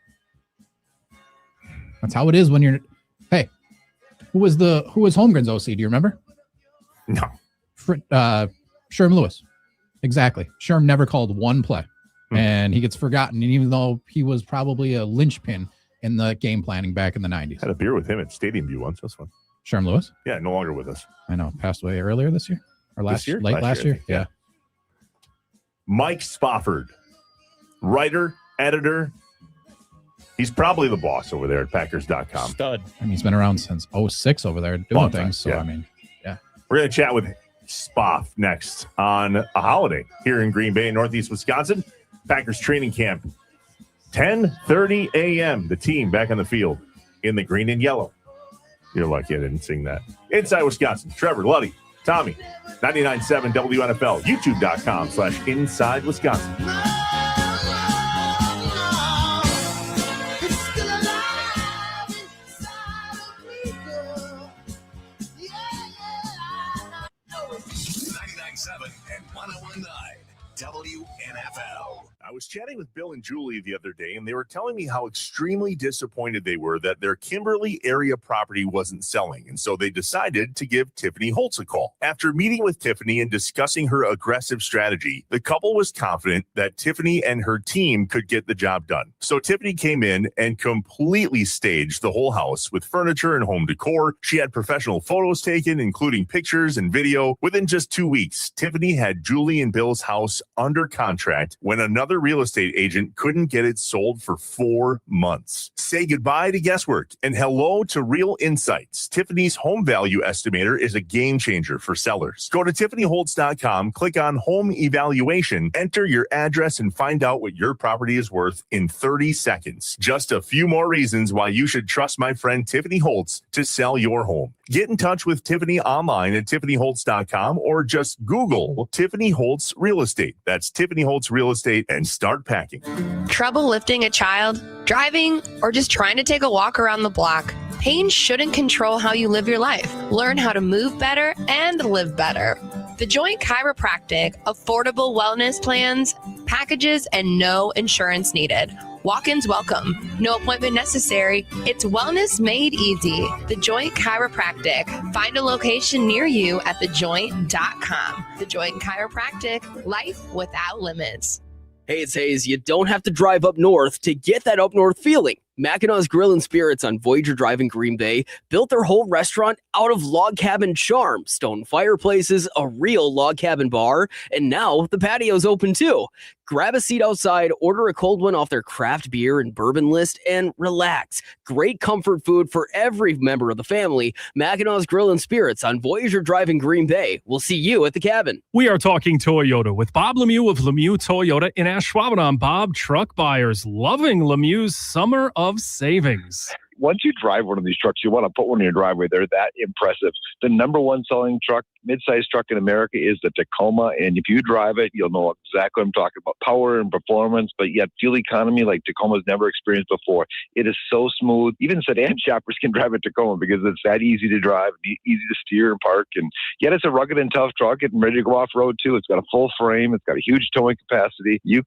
That's how it is when you're, hey, who was Holmgren's OC? Do you remember? No. Sherm Lewis. Exactly. Sherm never called one play. And he gets forgotten. And even though he was probably a linchpin in the game planning back in the 90s. Had a beer with him at Stadium View once. That's fun. Sherm Lewis? Yeah, no longer with us. I know. Passed away earlier this year? Or last year? Last year? Yeah. Mike Spofford, writer, editor. He's probably the boss over there at Packers.com. Stud. I mean, he's been around since 2006 over there doing things. So, yeah. I mean, yeah. We're going to chat with Spoff next on a holiday here in Green Bay, Northeast Wisconsin. Packers training camp, 10:30 a.m. The team back on the field in the green and yellow. You're lucky I didn't sing that. Inside Wisconsin, Trevor, Luddy, Tommy, 99.7 WNFL, youtube.com/Inside Wisconsin. WNFL. I was chatting with Bill and Julie the other day, and they were telling me how extremely disappointed they were that their Kimberly area property wasn't selling, and so they decided to give Tiffany Holtz a call. After meeting with Tiffany and discussing her aggressive strategy, the couple was confident that Tiffany and her team could get the job done. So Tiffany came in and completely staged the whole house with furniture and home decor. She had professional photos taken, including pictures and video. Within just 2 weeks, Tiffany had Julie and Bill's house under contract when another real estate agent couldn't get it sold for 4 months. Say goodbye to guesswork and hello to real insights. Tiffany's home value estimator is a game changer for sellers. Go to tiffanyholtz.com, click on home evaluation, enter your address, and find out what your property is worth in 30 seconds. Just a few more reasons why you should trust my friend Tiffany Holtz to sell your home. Get in touch with Tiffany online at tiffanyholtz.com or just Google Tiffany Holtz Real Estate. That's Tiffany Holtz Real Estate, and start packing. Trouble lifting a child, driving, or just trying to take a walk around the block? Pain shouldn't control how you live your life. Learn how to move better and live better. The Joint Chiropractic, affordable wellness plans, packages, and no insurance needed. Walk-ins welcome. No appointment necessary. It's wellness made easy. The Joint Chiropractic. Find a location near you at thejoint.com. The Joint Chiropractic. Life without limits. Hey, it's Hayes. You don't have to drive up north to get that up north feeling. Mackinaw's Grill and Spirits on Voyager Drive in Green Bay built their whole restaurant out of log cabin charm, stone fireplaces, a real log cabin bar, and now the patio's open too. Grab a seat outside, order a cold one off their craft beer and bourbon list, and relax. Great comfort food for every member of the family. Mackinaw's Grill and Spirits on Voyager Drive in Green Bay. We'll see you at the cabin. We are talking Toyota with Bob Lemieux of Lemieux Toyota in Ashwaubenon. Bob, truck buyers loving Lemieux's summer of savings. Once you drive one of these trucks, you want to put one in your driveway. They're that impressive. The number one selling truck, mid-sized truck in America is the Tacoma. And if you drive it, you'll know exactly what I'm talking about. Power and performance, but yet fuel economy like Tacoma's never experienced before. It is so smooth. Even sedan shoppers can drive a Tacoma because it's that easy to drive, easy to steer and park. And yet it's a rugged and tough truck and ready to go off-road too. It's got a full frame. It's got a huge towing capacity. You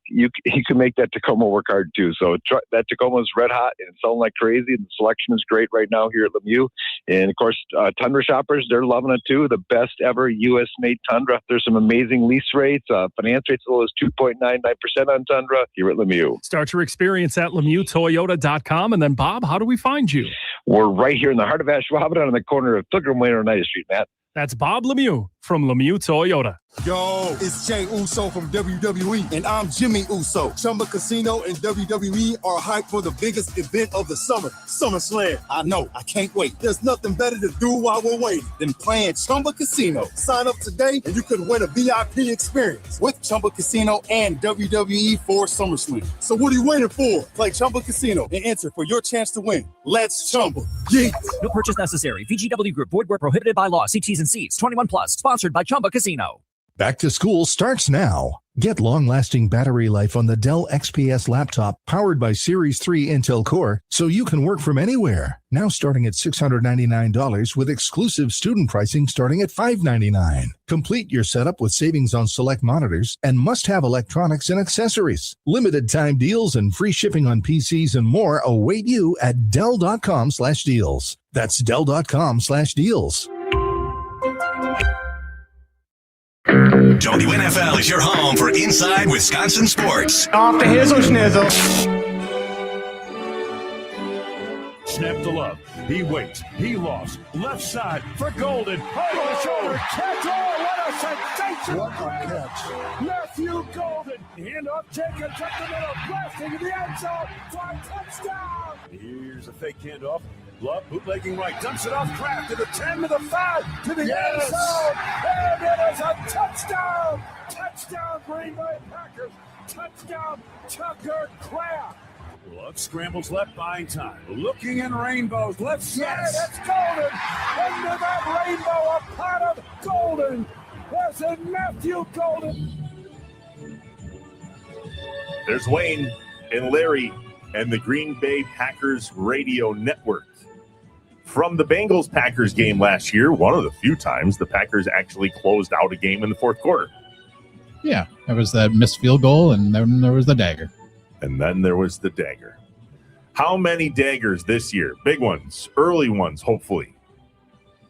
can make that Tacoma work hard too. So that Tacoma is red hot and it's selling like crazy. The selection is great right now here at Lemieux. And of course, Tundra shoppers, they're loving it too. The best ever U.S.-made Tundra. There's some amazing lease rates, finance rates as low as 2.99% on Tundra here at Lemieux. Start your experience at LemieuxToyota.com. And then, Bob, how do we find you? We're right here in the heart of Ashwaubenon on the corner of Pilgrim Lane and Oneida Street, Matt. That's Bob Lemieux from Lemieux Toyota. Yo, it's Jay Uso from WWE, and I'm Jimmy Uso. Chumba Casino and WWE are hyped for the biggest event of the summer, SummerSlam. I know, I can't wait. There's nothing better to do while we're waiting than playing Chumba Casino. Sign up today, and you could win a VIP experience with Chumba Casino and WWE for SummerSlam. So what are you waiting for? Play Chumba Casino and enter for your chance to win. Let's Chumba. Yeah. No purchase necessary. VGW Group. Void where prohibited by law. See T's and C's. 21 plus. Sponsored by Chumba Casino. Back to school starts now. Get long-lasting battery life on the Dell XPS laptop powered by Series 3 Intel Core so you can work from anywhere. Now starting at $699 with exclusive student pricing starting at $599. Complete your setup with savings on select monitors and must-have electronics and accessories. Limited time deals and free shipping on PCs and more await you at Dell.com/deals. That's Dell.com/deals. WNFL is your home for Inside Wisconsin Sports. Off the hizzle schnizzle. Snap to Love. He waits. He lost. Left side for Golden. Over the shoulder. Catch. Oh, what a sensation. What a catch. Matthew Golden. Hand off Jenkins up the middle. Blasting in the end zone for a touchdown. Here's a fake handoff. Love bootlegging right. Dumps it off Kraft to the 10 to the 5 to the end zone. And it is a touchdown. Touchdown Green Bay Packers. Touchdown Tucker Kraft. Love scrambles left, buying time. Looking in rainbows. Left side. That's Golden. Under that rainbow, a pot of Golden. There's a Matthew Golden. There's Wayne and Larry and the Green Bay Packers radio network. From the Bengals-Packers game last year, one of the few times the Packers actually closed out a game in the fourth quarter. Yeah, there was that missed field goal, and then there was the dagger. And then there was the dagger. How many daggers this year? Big ones, early ones, hopefully.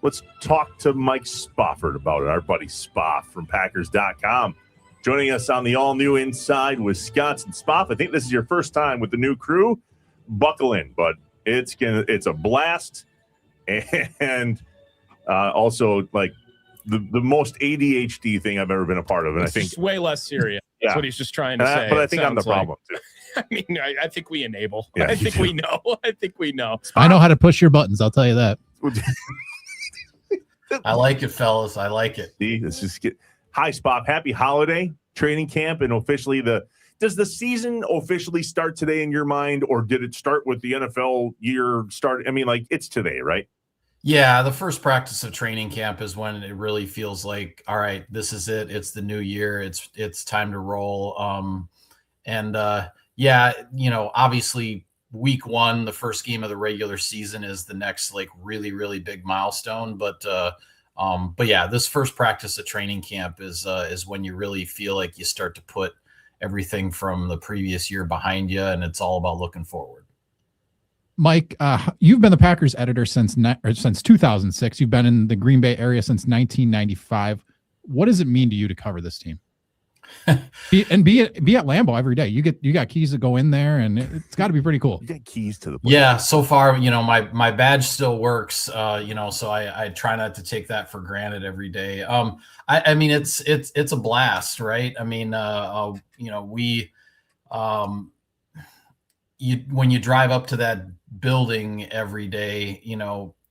Let's talk to Mike Spofford about it, our buddy Spoff from Packers.com. Joining us on the all-new Inside Wisconsin. Spoff, I think this is your first time with the new crew. Buckle in, bud. It's a blast. And also, like, the most ADHD thing I've ever been a part of. And It's I think just way less serious. That's what he's just trying to say. But I think I'm the problem, too. I mean, I think we enable. Yeah, I think we know. I think we know. I know how to push your buttons. I'll tell you that. I like it, fellas. I like it. See, let's just get hi, Spoff. Happy holiday training camp, and officially does the season officially start today in your mind, or did it start with the NFL year start? I mean, like, it's today, right? Yeah, the first practice of training camp is when it really feels like, all right, this is it. It's the new year. It's time to roll. Yeah, you know, obviously week one, the first game of the regular season, is the next like really, really big milestone. But yeah, this first practice of training camp is when you really feel like you start to put everything from the previous year behind you, and it's all about looking forward. Mike, you've been the Packers editor since 2006. You've been in the Green Bay area since 1995. What does it mean to you to cover this team? be at Lambeau every day. You got keys to go in there, and it's got to be pretty cool. You got keys to the place. Yeah, so far, my badge still works. So I try not to take that for granted every day. I mean, it's a blast, right? I mean, when you drive up to that building every day,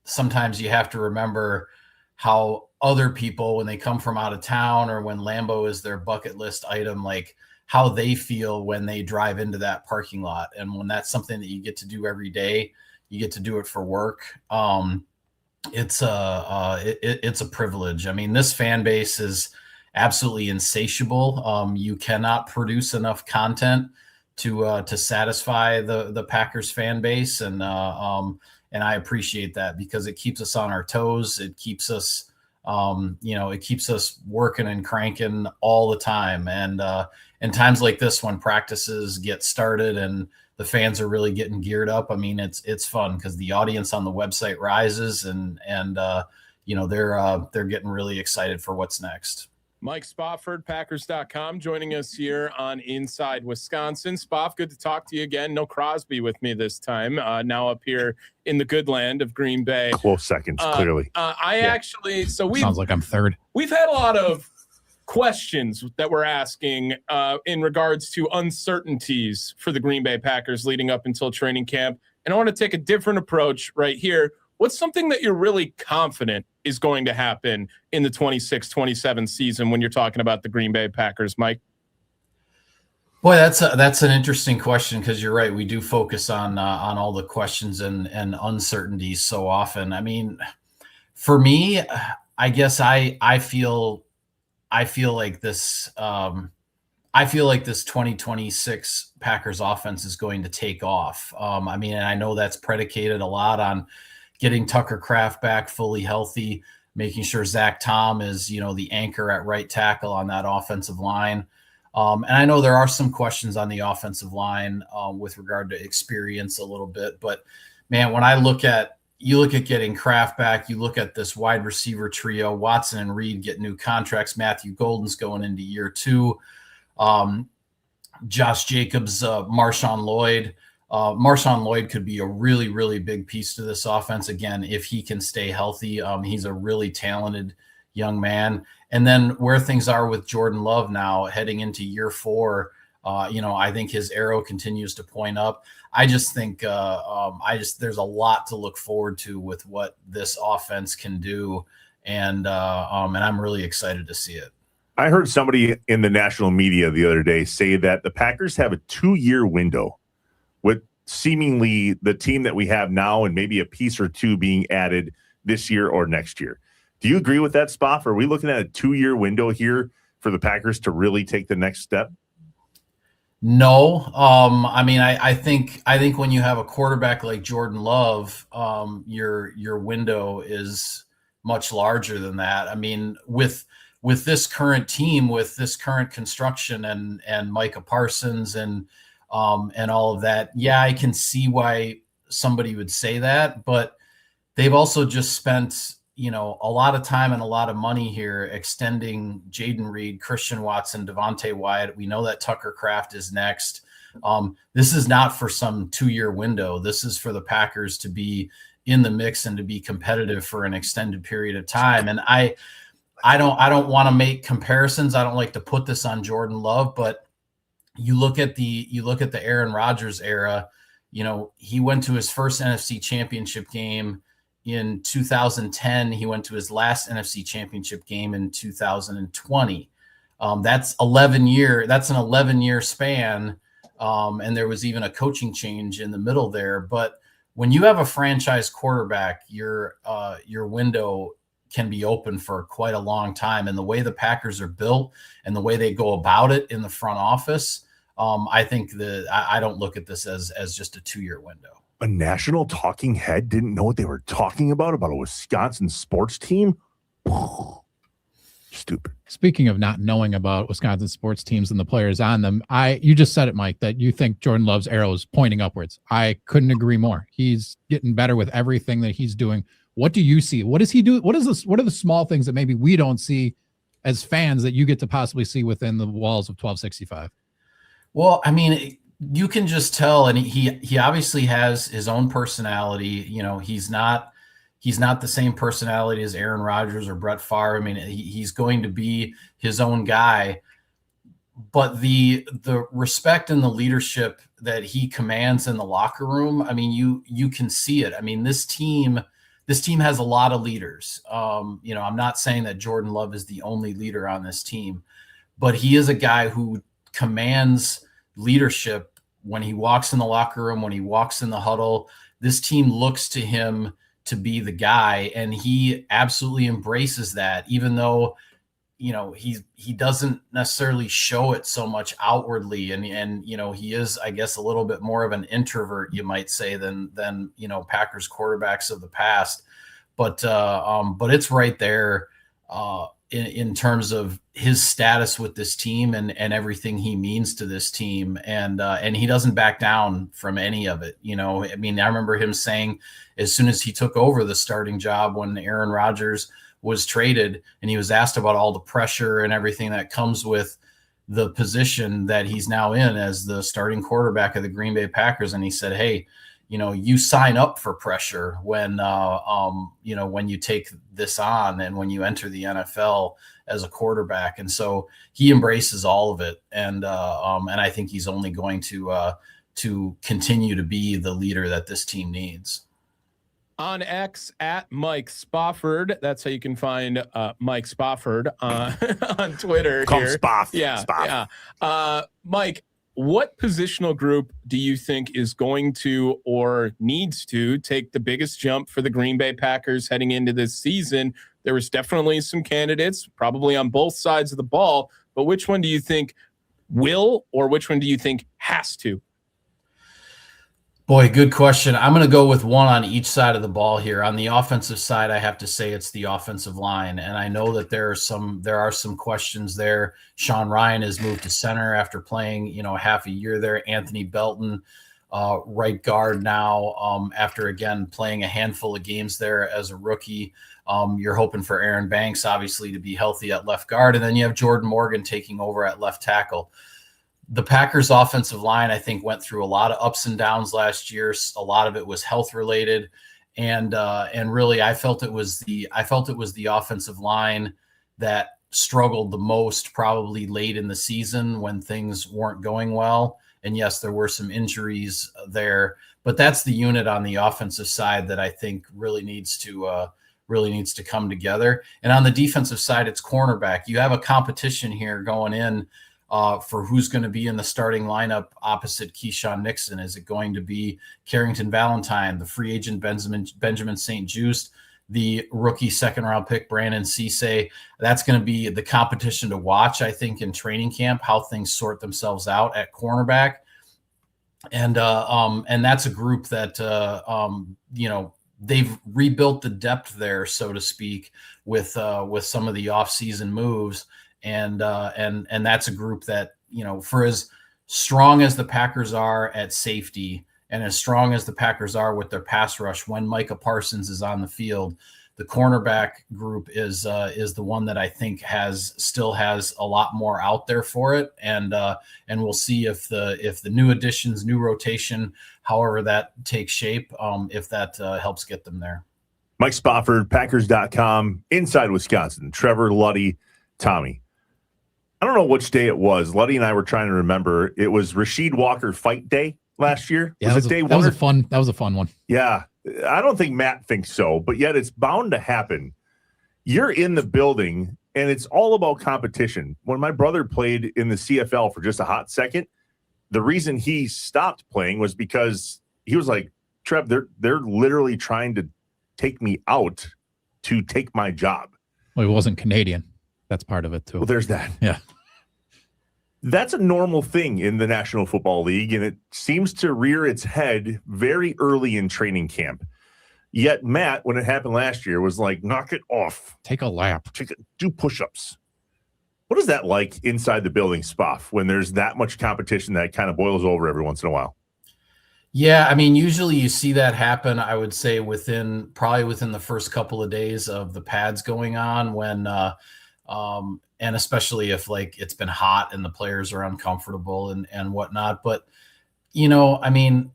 sometimes you have to remember how other people, when they come from out of town or when Lambeau is their bucket list item, like how they feel when they drive into that parking lot. And when that's something that you get to do every day, you get to do it for work. It's a privilege. I mean, this fan base is absolutely insatiable. You cannot produce enough content to satisfy the Packers fan base. And I appreciate that because it keeps us on our toes. It keeps us, it keeps us working and cranking all the time. And in times like this, when practices get started and the fans are really getting geared up, I mean, it's fun because the audience on the website rises and they're getting really excited for what's next. Mike Spofford, Packers.com, joining us here on Inside Wisconsin. Spoff, good to talk to you again. No Crosby with me this time. Now up here in the good land of Green Bay. Close seconds, clearly. Sounds like I'm third. We've had a lot of questions that we're asking in regards to uncertainties for the Green Bay Packers leading up until training camp. And I want to take a different approach right here. What's something that you're really confident is going to happen in the 26-27 season when you're talking about the Green Bay Packers, Mike? Boy, that's an interesting question because you're right. We do focus on all the questions and uncertainties so often. I mean, for me, I guess I feel like this. I feel like this 2026 Packers offense is going to take off. I mean, and I know that's predicated a lot on getting Tucker Kraft back fully healthy, making sure Zach Tom is, the anchor at right tackle on that offensive line. And I know there are some questions on the offensive line with regard to experience a little bit, but man, when you look at getting Kraft back, you look at this wide receiver trio, Watson and Reed get new contracts. Matthew Golden's going into year 2. Josh Jacobs, Marshawn Lloyd. Marshawn Lloyd could be a really, really big piece to this offense. Again, if he can stay healthy, he's a really talented young man. And then where things are with Jordan Love now heading into year 4, I think his arrow continues to point up. I just think there's a lot to look forward to with what this offense can do. And I'm really excited to see it. I heard somebody in the national media the other day say that the Packers have a 2-year window with seemingly the team that we have now and maybe a piece or two being added this year or next year. Do you agree with that, Spoff? Are we looking at a 2-year window here for the Packers to really take the next step? No. I mean, I think when you have a quarterback like Jordan Love, your window is much larger than that. I mean, with this current team, with this current construction and Micah Parsons and all of that, yeah, I can see why somebody would say that, but they've also just spent, a lot of time and a lot of money here extending Jaden Reed, Christian Watson, Devontae Wyatt. We know that Tucker Kraft is next. This is not for some 2-year window. This is for the Packers to be in the mix and to be competitive for an extended period of time. And I don't want to make comparisons. I don't like to put this on Jordan Love, but you look at the Aaron Rodgers era, he went to his first NFC championship game in 2010. He went to his last NFC championship game in 2020. That's an 11-year span. And there was even a coaching change in the middle there. But when you have a franchise quarterback, your window can be open for quite a long time. And the way the Packers are built and the way they go about it in the front office, I think I don't look at this as just a 2-year window. A national talking head didn't know what they were talking about a Wisconsin sports team? Stupid. Speaking of not knowing about Wisconsin sports teams and the players on them, you just said it, Mike, that you think Jordan Love's arrow is pointing upwards. I couldn't agree more. He's getting better with everything that he's doing. What do you see? What does he do? What are the small things that maybe we don't see as fans that you get to possibly see within the walls of 1265? Well, I mean, you can just tell, and he obviously has his own personality. You know, he's not the same personality as Aaron Rodgers or Brett Favre. I mean, he's going to be his own guy, but the respect and the leadership that he commands in the locker room, I mean, you can see it. I mean, this team has a lot of leaders. You know, I'm not saying that Jordan Love is the only leader on this team, but he is a guy who commands leadership when he walks in the locker room, when he walks in the huddle. This team looks to him to be the guy, and he absolutely embraces that, even though, you know, he doesn't necessarily show it so much outwardly, and you know, he is, I guess, a little bit more of an introvert, you might say, than you know, Packers quarterbacks of the past, but it's right there in terms of his status with this team and everything he means to this team, and he doesn't back down from any of it. You know, I mean, I remember him saying as soon as he took over the starting job when Aaron Rodgers was traded, and he was asked about all the pressure and everything that comes with the position that he's now in as the starting quarterback of the Green Bay Packers, and he said, hey, you know, you sign up for pressure when you know, when you take this on and when you enter the NFL as a quarterback. And so he embraces all of it, and I think he's only going to continue to be the leader that this team needs. On X at Mike Spofford. That's how you can find Mike Spofford on Twitter. Call here. Spoff. Yeah. Spoff. Yeah. Mike, what positional group do you think is going to or needs to take the biggest jump for the Green Bay Packers heading into this season? There was definitely some candidates, probably on both sides of the ball, but which one do you think will, or which one do you think has to? Boy, good question. I'm going to go with one on each side of the ball here. On the offensive side, I have to say it's the offensive line, and I know that there are some questions there. Sean Ryan has moved to center after playing, you know, half a year there. Anthony Belton, right guard now, after again playing a handful of games there as a rookie. You're hoping for Aaron Banks, obviously, to be healthy at left guard, and then you have Jordan Morgan taking over at left tackle. The Packers offensive line, I think, went through a lot of ups and downs last year. A lot of it was health related. And really, I felt it was the offensive line that struggled the most, probably late in the season when things weren't going well. And yes, there were some injuries there, but that's the unit on the offensive side that I think really needs to come together. And on the defensive side, it's cornerback. You have a competition here going in for who's going to be in the starting lineup opposite Keyshawn Nixon. Is it going to be Carrington Valentine, the free agent Benjamin St. Juste, the rookie second-round pick Brandon Cisse? That's going to be the competition to watch, I think, in training camp, how things sort themselves out at cornerback. And that's a group that you know, they've rebuilt the depth there, so to speak, with some of the offseason moves. And that's a group that, you know, for as strong as the Packers are at safety and as strong as the Packers are with their pass rush, when Micah Parsons is on the field, the cornerback group is the one that I think still has a lot more out there for it. And we'll see if the new additions, new rotation, however that takes shape, if that helps get them there. Mike Spofford, Packers.com, Inside Wisconsin. Trevor, Luddy, Tommy. I don't know which day it was. Luddy and I were trying to remember. It was Rasheed Walker Fight Day last year. Yeah, was it day one? That was a fun one. Yeah. I don't think Matt thinks so, but yet it's bound to happen. You're in the building, and it's all about competition. When my brother played in the CFL for just a hot second, the reason he stopped playing was because he was like, Trev, they're literally trying to take me out to take my job. Well, he wasn't Canadian. That's part of it too. Well, there's that. Yeah. That's a normal thing in the National Football League, and it seems to rear its head very early in training camp. Yet Matt, when it happened last year, was like, knock it off. Take a lap. Do push-ups. What is that like inside the building, Spoff, when there's that much competition that kind of boils over every once in a while? Yeah, I mean, usually you see that happen, I would say, probably within the first couple of days of the pads going on, when and especially if like it's been hot and the players are uncomfortable and whatnot. But, I mean,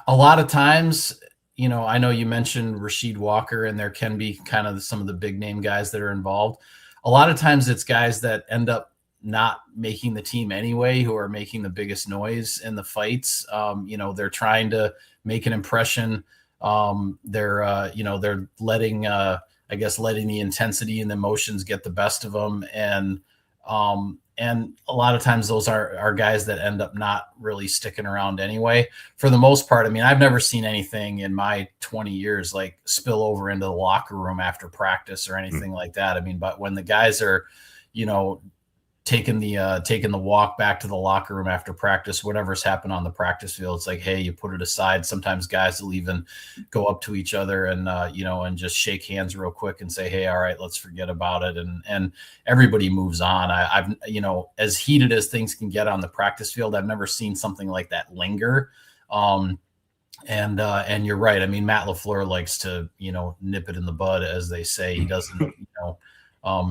a lot of times, I know you mentioned Rasheed Walker, and there can be kind of some of the big name guys that are involved. A lot of times it's guys that end up not making the team anyway, who are making the biggest noise in the fights. They're trying to make an impression. They're letting the intensity and the emotions get the best of them. And a lot of times those are guys that end up not really sticking around anyway. For the most part, I mean, I've never seen anything in my 20 years like spill over into the locker room after practice or anything like that. I mean, but when the guys are, taking the walk back to the locker room after practice, whatever's happened on the practice field, it's like, hey, you put it aside. Sometimes guys will even go up to each other and and just shake hands real quick and say, hey, all right, let's forget about it, and everybody moves on. I've as heated as things can get on the practice field, I've never seen something like that linger. And you're right. I mean, Matt LaFleur likes to nip it in the bud, as they say. He doesn't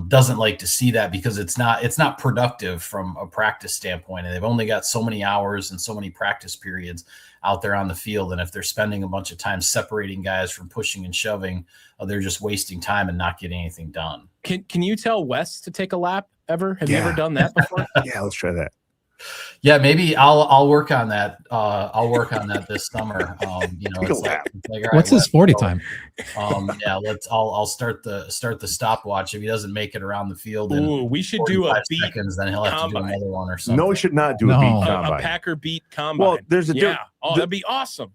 doesn't like to see that, because it's not productive from a practice standpoint, and they've only got so many hours and so many practice periods out there on the field. And if they're spending a bunch of time separating guys from pushing and shoving, they're just wasting time and not getting anything done. Can you tell Wes to take a lap ever? Have you ever done that before? Yeah, let's try that. Yeah, maybe I'll work on that. I'll work on that this summer. It's like, all right, what's his 40 time? I'll start the stopwatch. If he doesn't make it around the field we should do a beat seconds, then he'll have to do another one or something. No, we should not do a beat combine. A Packer beat combine. Well, there's a that'd be awesome.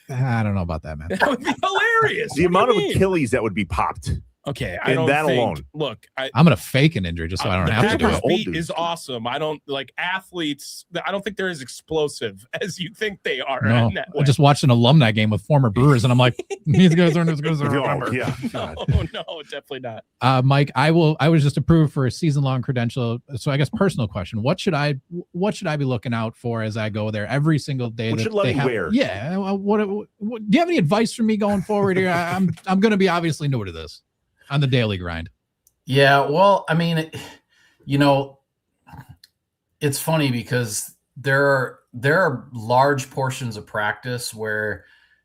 I don't know about that, man. That would be hilarious. The amount of Achilles that would be popped. Okay, alone. Look, I'm gonna fake an injury just so I don't have to do it. Beat is awesome. I don't like athletes. I don't think they're as explosive as you think they are. No, in that way. I just watched an alumni game with former Brewers, and I'm like, these guys aren't as good as I remember. Yeah, no, definitely not. Mike, I was just approved for a season-long credential. So I guess personal question: What should I be looking out for as I go there every single day? What should Luddy wear? Yeah. What do you have any advice for me going forward here? I'm going to be obviously new to this on the daily grind. Yeah, well, I mean, it's funny because there are large portions of practice where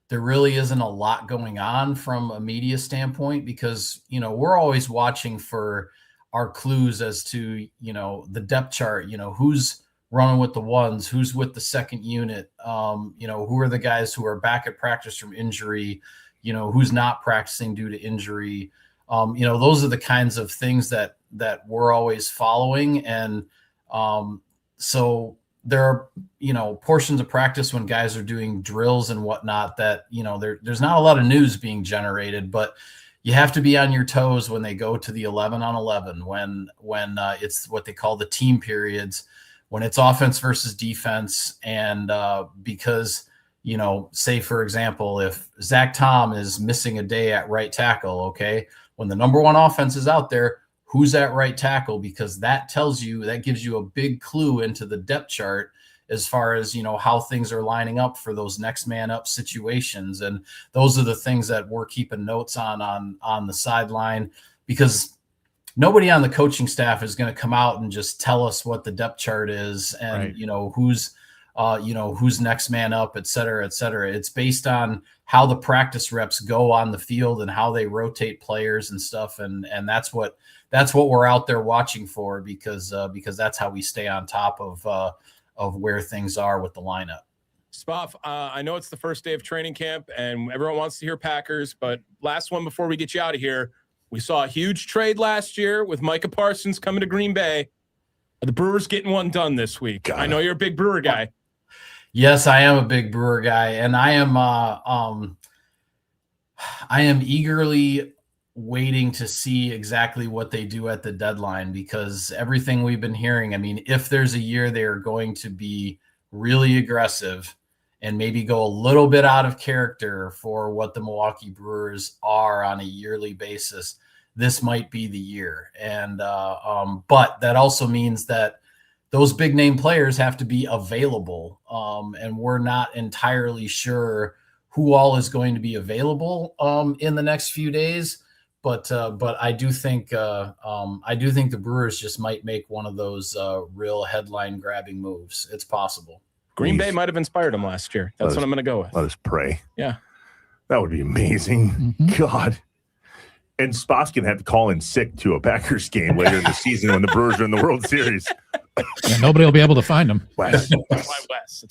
there really isn't a lot going on from a media standpoint, because we're always watching for our clues as to the depth chart, who's running with the ones, who's with the second unit, who are the guys who are back at practice from injury, who's not practicing due to injury. Those are the kinds of things that we're always following. And so there are, portions of practice when guys are doing drills and whatnot that, there's not a lot of news being generated, but you have to be on your toes when they go to the 11-on-11, when it's what they call the team periods, when it's offense versus defense. And because, say, for example, if Zach Tom is missing a day at right tackle, okay, when the number one offense is out there, who's at right tackle? Because that gives you a big clue into the depth chart as far as, how things are lining up for those next man up situations. And those are the things that we're keeping notes on the sideline, because nobody on the coaching staff is going to come out and just tell us what the depth chart is and, right. Who's next man up, et cetera, et cetera. It's based on how the practice reps go on the field and how they rotate players and stuff. And that's what we're out there watching for, because that's how we stay on top of where things are with the lineup. Spoff, I know it's the first day of training camp and everyone wants to hear Packers, but last one before we get you out of here. We saw a huge trade last year with Micah Parsons coming to Green Bay. Are the Brewers getting one done this week? I know you're a big Brewer guy. Yes, I am a big Brewer guy, and I am eagerly waiting to see exactly what they do at the deadline, because everything we've been hearing, I mean, if there's a year they're going to be really aggressive and maybe go a little bit out of character for what the Milwaukee Brewers are on a yearly basis, this might be the year. And but that also means that those big name players have to be available. And we're not entirely sure who all is going to be available in the next few days. But I do think the Brewers just might make one of those real headline grabbing moves. It's possible. Green Bay might have inspired him last year. That's what I'm going to go with. Let us pray. Yeah. That would be amazing. God. And Spofford had to call in sick to a Packers game later in the season when the Brewers are in the World Series. Yeah, nobody will be able to find him. That's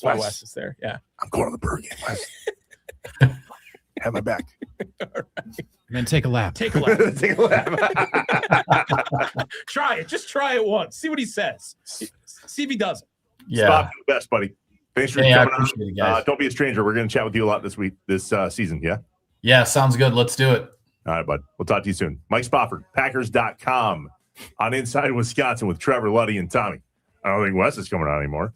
why Wes is there. Yeah. I'm going to the Brewer game, Wes. Have my back. And then take a lap. Take a lap. Take a lap. Try it. Just try it once. See what he says. See if he does it. Yeah. Stop the best, buddy. Thanks for I coming appreciate on. it, guys. Don't be a stranger. We're going to chat with you a lot this season. Yeah. Yeah. Sounds good. Let's do it. All right, bud. We'll talk to you soon. Mike Spofford, Packers.com on Inside Wisconsin with Trevor, Luddy, and Tommy. I don't think Wes is coming on anymore.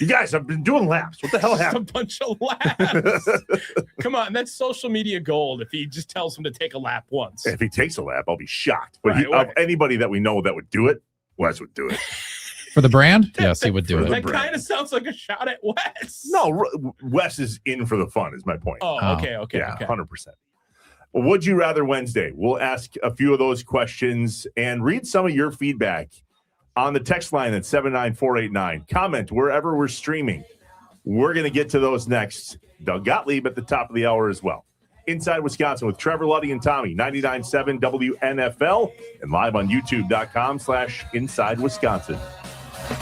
You guys have been doing laps. What the hell happened? A bunch of laps. Come on, that's social media gold. If he just tells him to take a lap once. If he takes a lap, I'll be shocked. But Right, of anybody that we know that would do it, Wes would do it. For the brand? Yes, he would do it. That kind of sounds like a shot at Wes. No, Wes is in for the fun, is my point. Oh, okay. Yeah, okay. 100%. Well, Would You Rather Wednesday. We'll ask a few of those questions and read some of your feedback on the text line at 79489. Comment wherever we're streaming. We're going to get to those next. Doug Gottlieb at the top of the hour as well. Inside Wisconsin with Trevor, Luddy, and Tommy, 99.7 WNFL, and live on YouTube.com/Inside Wisconsin.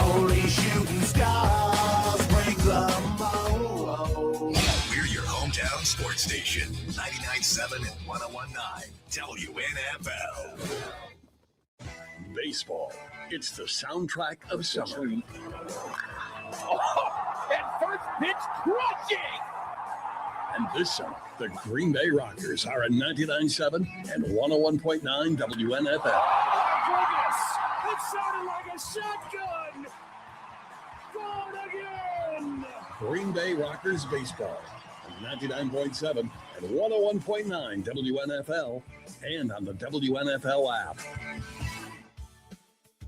Only shooting stars break the mold. We're your hometown sports station, 99.7 and 101.9 WNFL. Baseball. It's the soundtrack of summer. That first pitch crushing! And this summer, the Green Bay Rockers are at 99.7 and 101.9 WNFL. Oh, it sounded like a shotgun! Gone again! Green Bay Rockers baseball on 99.7 and 101.9 WNFL and on the WNFL app.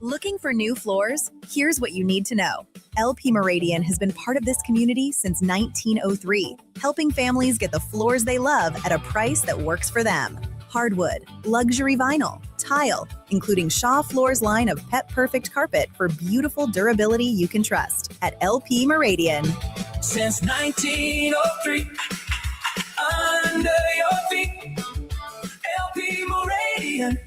Looking for new floors? Here's what you need to know. LP Meridian has been part of this community since 1903, helping families get the floors they love at a price that works for them. Hardwood, luxury vinyl, tile, including Shaw Floors line of Pet Perfect carpet for beautiful durability you can trust at LP Meridian. Since 1903, under your feet, LP Meridian,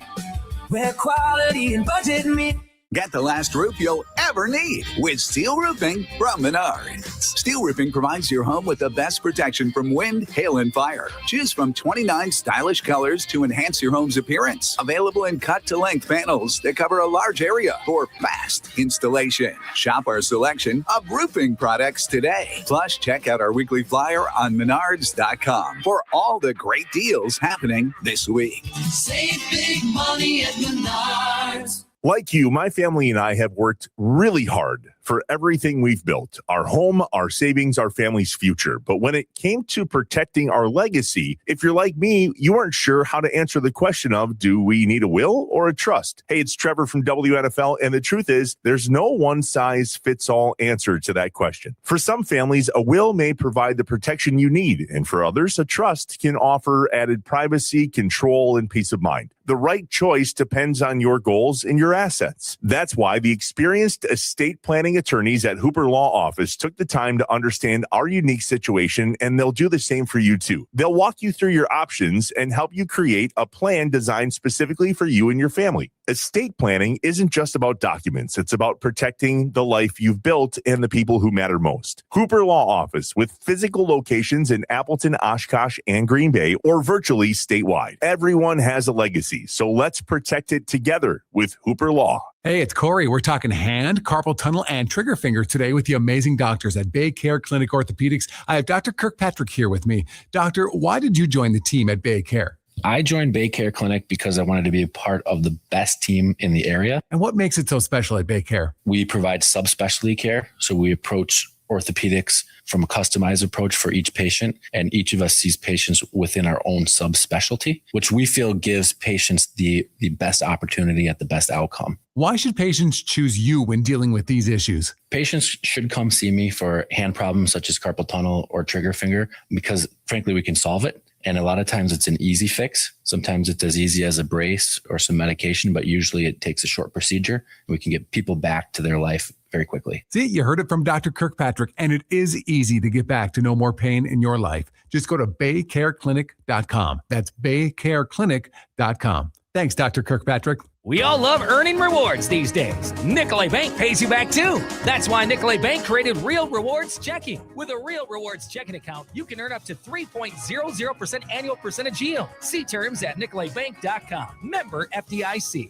where quality and budget meet. Get the last roof you'll ever need with steel roofing from Menards. Steel roofing provides your home with the best protection from wind, hail, and fire. Choose from 29 stylish colors to enhance your home's appearance. Available in cut-to-length panels that cover a large area for fast installation. Shop our selection of roofing products today. Plus, check out our weekly flyer on Menards.com for all the great deals happening this week. Save big money at Menards. Like you, my family and I have worked really hard for everything we've built, our home, our savings, our family's future. But when it came to protecting our legacy, if you're like me, you weren't sure how to answer the question of, do we need a will or a trust? Hey, it's Trevor from WNFL, and the truth is, there's no one-size-fits-all answer to that question. For some families, a will may provide the protection you need, and for others, a trust can offer added privacy, control, and peace of mind. The right choice depends on your goals and your assets. That's why the experienced estate planning attorneys at Hooper Law Office took the time to understand our unique situation, and they'll do the same for you too. They'll walk you through your options and help you create a plan designed specifically for you and your family. Estate planning isn't just about documents. It's about protecting the life you've built and the people who matter most. Hooper Law Office, with physical locations in Appleton, Oshkosh, and Green Bay, or virtually statewide. Everyone has a legacy, so let's protect it together with Hooper Law. Hey, it's Corey. We're talking hand, carpal tunnel, and trigger finger today with the amazing doctors at Bay Care Clinic Orthopedics. I have Dr. Kirkpatrick here with me. Doctor, why did you join the team at Bay Care? I joined Baycare Clinic because I wanted to be a part of the best team in the area. And what makes it so special at Baycare? We provide subspecialty care. So we approach orthopedics from a customized approach for each patient. And each of us sees patients within our own subspecialty, which we feel gives patients the best opportunity at the best outcome. Why should patients choose you when dealing with these issues? Patients should come see me for hand problems such as carpal tunnel or trigger finger because, frankly, we can solve it. And a lot of times it's an easy fix. Sometimes it's as easy as a brace or some medication, but usually it takes a short procedure. We can get people back to their life very quickly. See, you heard it from Dr. Kirkpatrick, and it is easy to get back to no more pain in your life. Just go to baycareclinic.com. That's baycareclinic.com. Thanks, Dr. Kirkpatrick. We all love earning rewards these days. Nicolay Bank pays you back too. That's why Nicolay Bank created Real Rewards Checking. With a Real Rewards checking account, you can earn up to 3.00% annual percentage yield. See terms at nicolaybank.com. Member FDIC.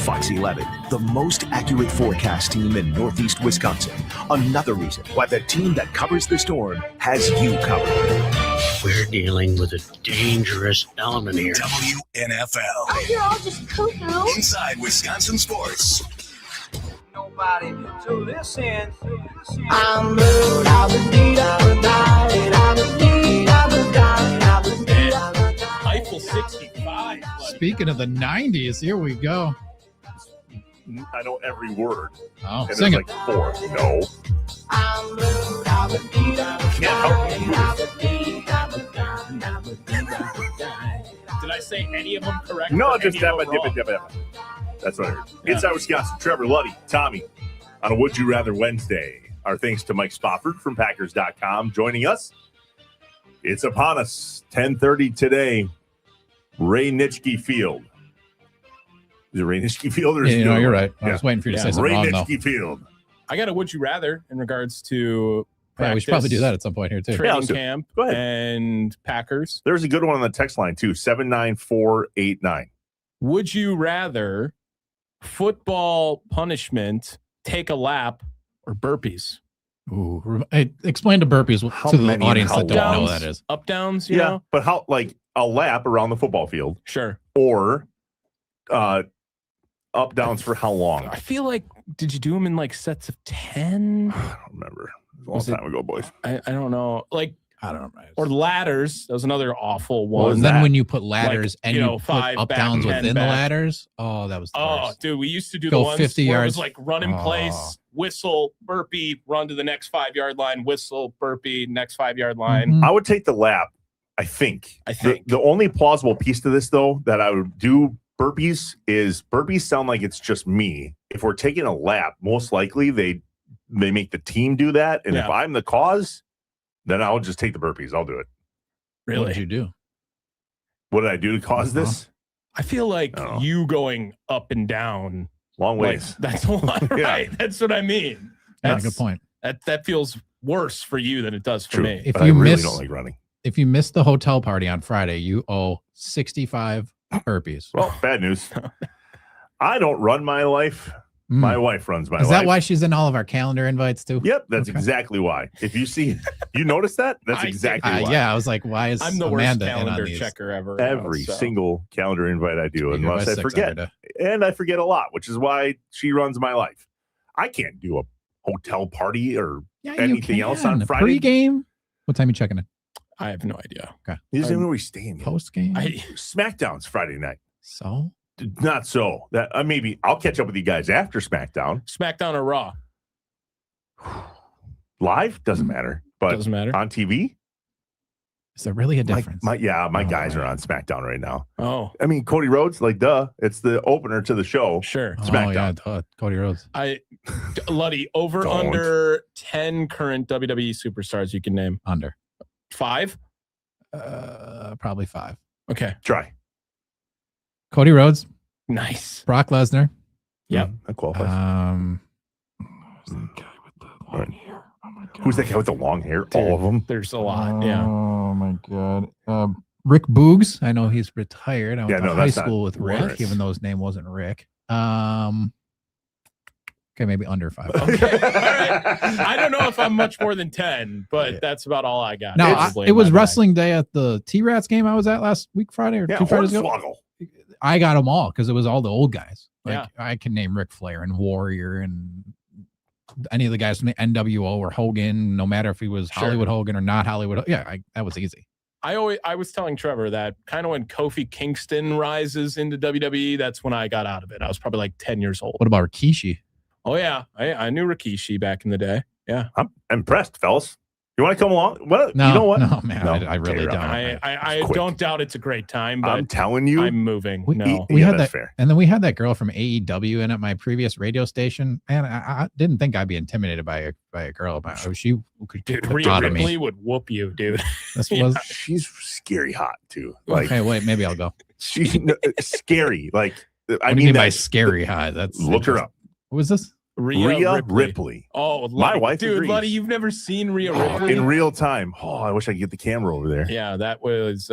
Fox 11, the most accurate forecast team in Northeast Wisconsin. Another reason why the team that covers the storm has you covered. We're dealing with a dangerous element here. WNFL. You're all just cuckoo. Inside Wisconsin sports. Nobody to listen. I'm blue, I'm indeed, I'm dying, I'm indeed, I'm dying, I'm indeed, I'm dying. Eiffel 65. Speaking of the 90s, here we go. I know every word. Oh, and sing there's it. like 4. No. I'm blue, I'm indeed, I'm dying, I'm indeed, I'm dying, I'm indeed, I'm dying. Did I say any of them correct? No, or just any of them wrong? That's what I heard. Inside Wisconsin, Trevor, Luddy, Tommy on a Would You Rather Wednesday. Our thanks to Mike Spofford from Packers.com joining us. It's upon us, 10:30 today, Ray Nitschke Field. Is it Ray Nitschke Field or is Yeah, it no, you're right. I was waiting for you to say something Ray wrong, though. Nitschke Field. I got a would you rather in regards to Yeah, we should probably do that at some point here, too. training camp and Packers. There's a good one on the text line, too, 79489. Would you rather football punishment, take a lap, or burpees? Ooh, hey, explain to burpees to the audience that don't know what that is. Up downs, you Yeah, know? but how, like a lap around the football field? Sure. Or up downs for how long? I feel like, did you do them in like sets of 10? I don't remember. It was a long time ago, boys. I don't know. Like, I don't know. Or ladders. That was another awful one. Well, and then when you put ladders Like, and you put 5 up back, downs 10 within the back. ladders, oh, that was the Oh, worst. dude, we used to do Go the ones 50 where yards. it was like run in place, whistle, burpee, run to the next 5-yard line, whistle, burpee, next 5-yard line. I would take the lap, I think. The only plausible piece to this, though, that I would do burpees is burpees sound like it's just me. If we're taking a lap, most likely they make the team do that. And if I'm the cause, then I'll just take the burpees. I'll do it. Really? What did you do? What did I do to cause this? I feel like you going up and down. Long like, ways. that's a lot, Yeah. right? That's what I mean. Yeah, That's good point. That feels worse for you than it does for me. If But you I really miss, don't like running. if you miss the hotel party on Friday, you owe 65 burpees. Well, bad news. I don't run my life. My wife runs my life. Is that why she's in all of our calendar invites too? Yep, that's exactly why. If you see, you notice that? That's exactly why. Yeah, I was like, why is I'm the Amanda worst in on calendar these? checker ever. Every single calendar invite I do, You're unless by I 6 forget. every day. And I forget a lot, which is why she runs my life. I can't do a hotel party or anything else on Friday. Pre-game? What time are you checking in? I have no idea. Okay. You just know where we staying. yet. Post-game? SmackDown's Friday night. So? Not so. That maybe I'll catch up with you guys after SmackDown. SmackDown or Raw? Live doesn't matter, but Doesn't matter. on TV. Is there really a difference? My guys are on SmackDown right now. Oh, I mean, Cody Rhodes, like, duh, it's the opener to the show. Sure. Oh, yeah, duh, Cody Rhodes. Luddy, over Don't. under 10 current WWE superstars you can name. Under. 5? Probably 5. Okay. Try. Cody Rhodes. Nice. Brock Lesnar. Yep. That qualifies. Who's that guy with the long hair? All of them. There's a lot. Yeah. Oh my god. Rick Boogs. I know he's retired. I went Yeah, to no, high that's not- school with Rick, What? even though his name wasn't Rick. Okay, maybe under 5. Okay. All right. I don't know if I'm much more than 10, but that's about all I got. Now, it was wrestling day at the T-Rats game I was at last week, Friday, or 2 Fridays ago. I got them all because it was all the old guys. Like I can name Ric Flair and Warrior and any of the guys from the NWO or Hogan, no matter if he was Hollywood Hogan or not Hollywood. Yeah, that was easy. I was telling Trevor that kind of when Kofi Kingston rises into WWE, that's when I got out of it. I was probably like 10 years old. What about Rikishi? Oh, yeah. I knew Rikishi back in the day. Yeah. I'm impressed, fellas. You want to come along? What? No, you know what? No, man. No. I really don't. I don't doubt it's a great time, but I'm telling you. I'm moving. We had that, fair. And then we had that girl from AEW in at my previous radio station. And I didn't think I'd be intimidated by a girl. She could dude, Rhea Ripley would whoop you, dude. She's scary hot, too. Like, okay, wait, maybe I'll go. She's scary. Like, I mean by scary hot? That's look her up. What was this? Rhea Ripley. Oh, my wife dude, agrees. Luddy, you've never seen Rhea Ripley in real time. Oh, I wish I could get the camera over there. Yeah, that was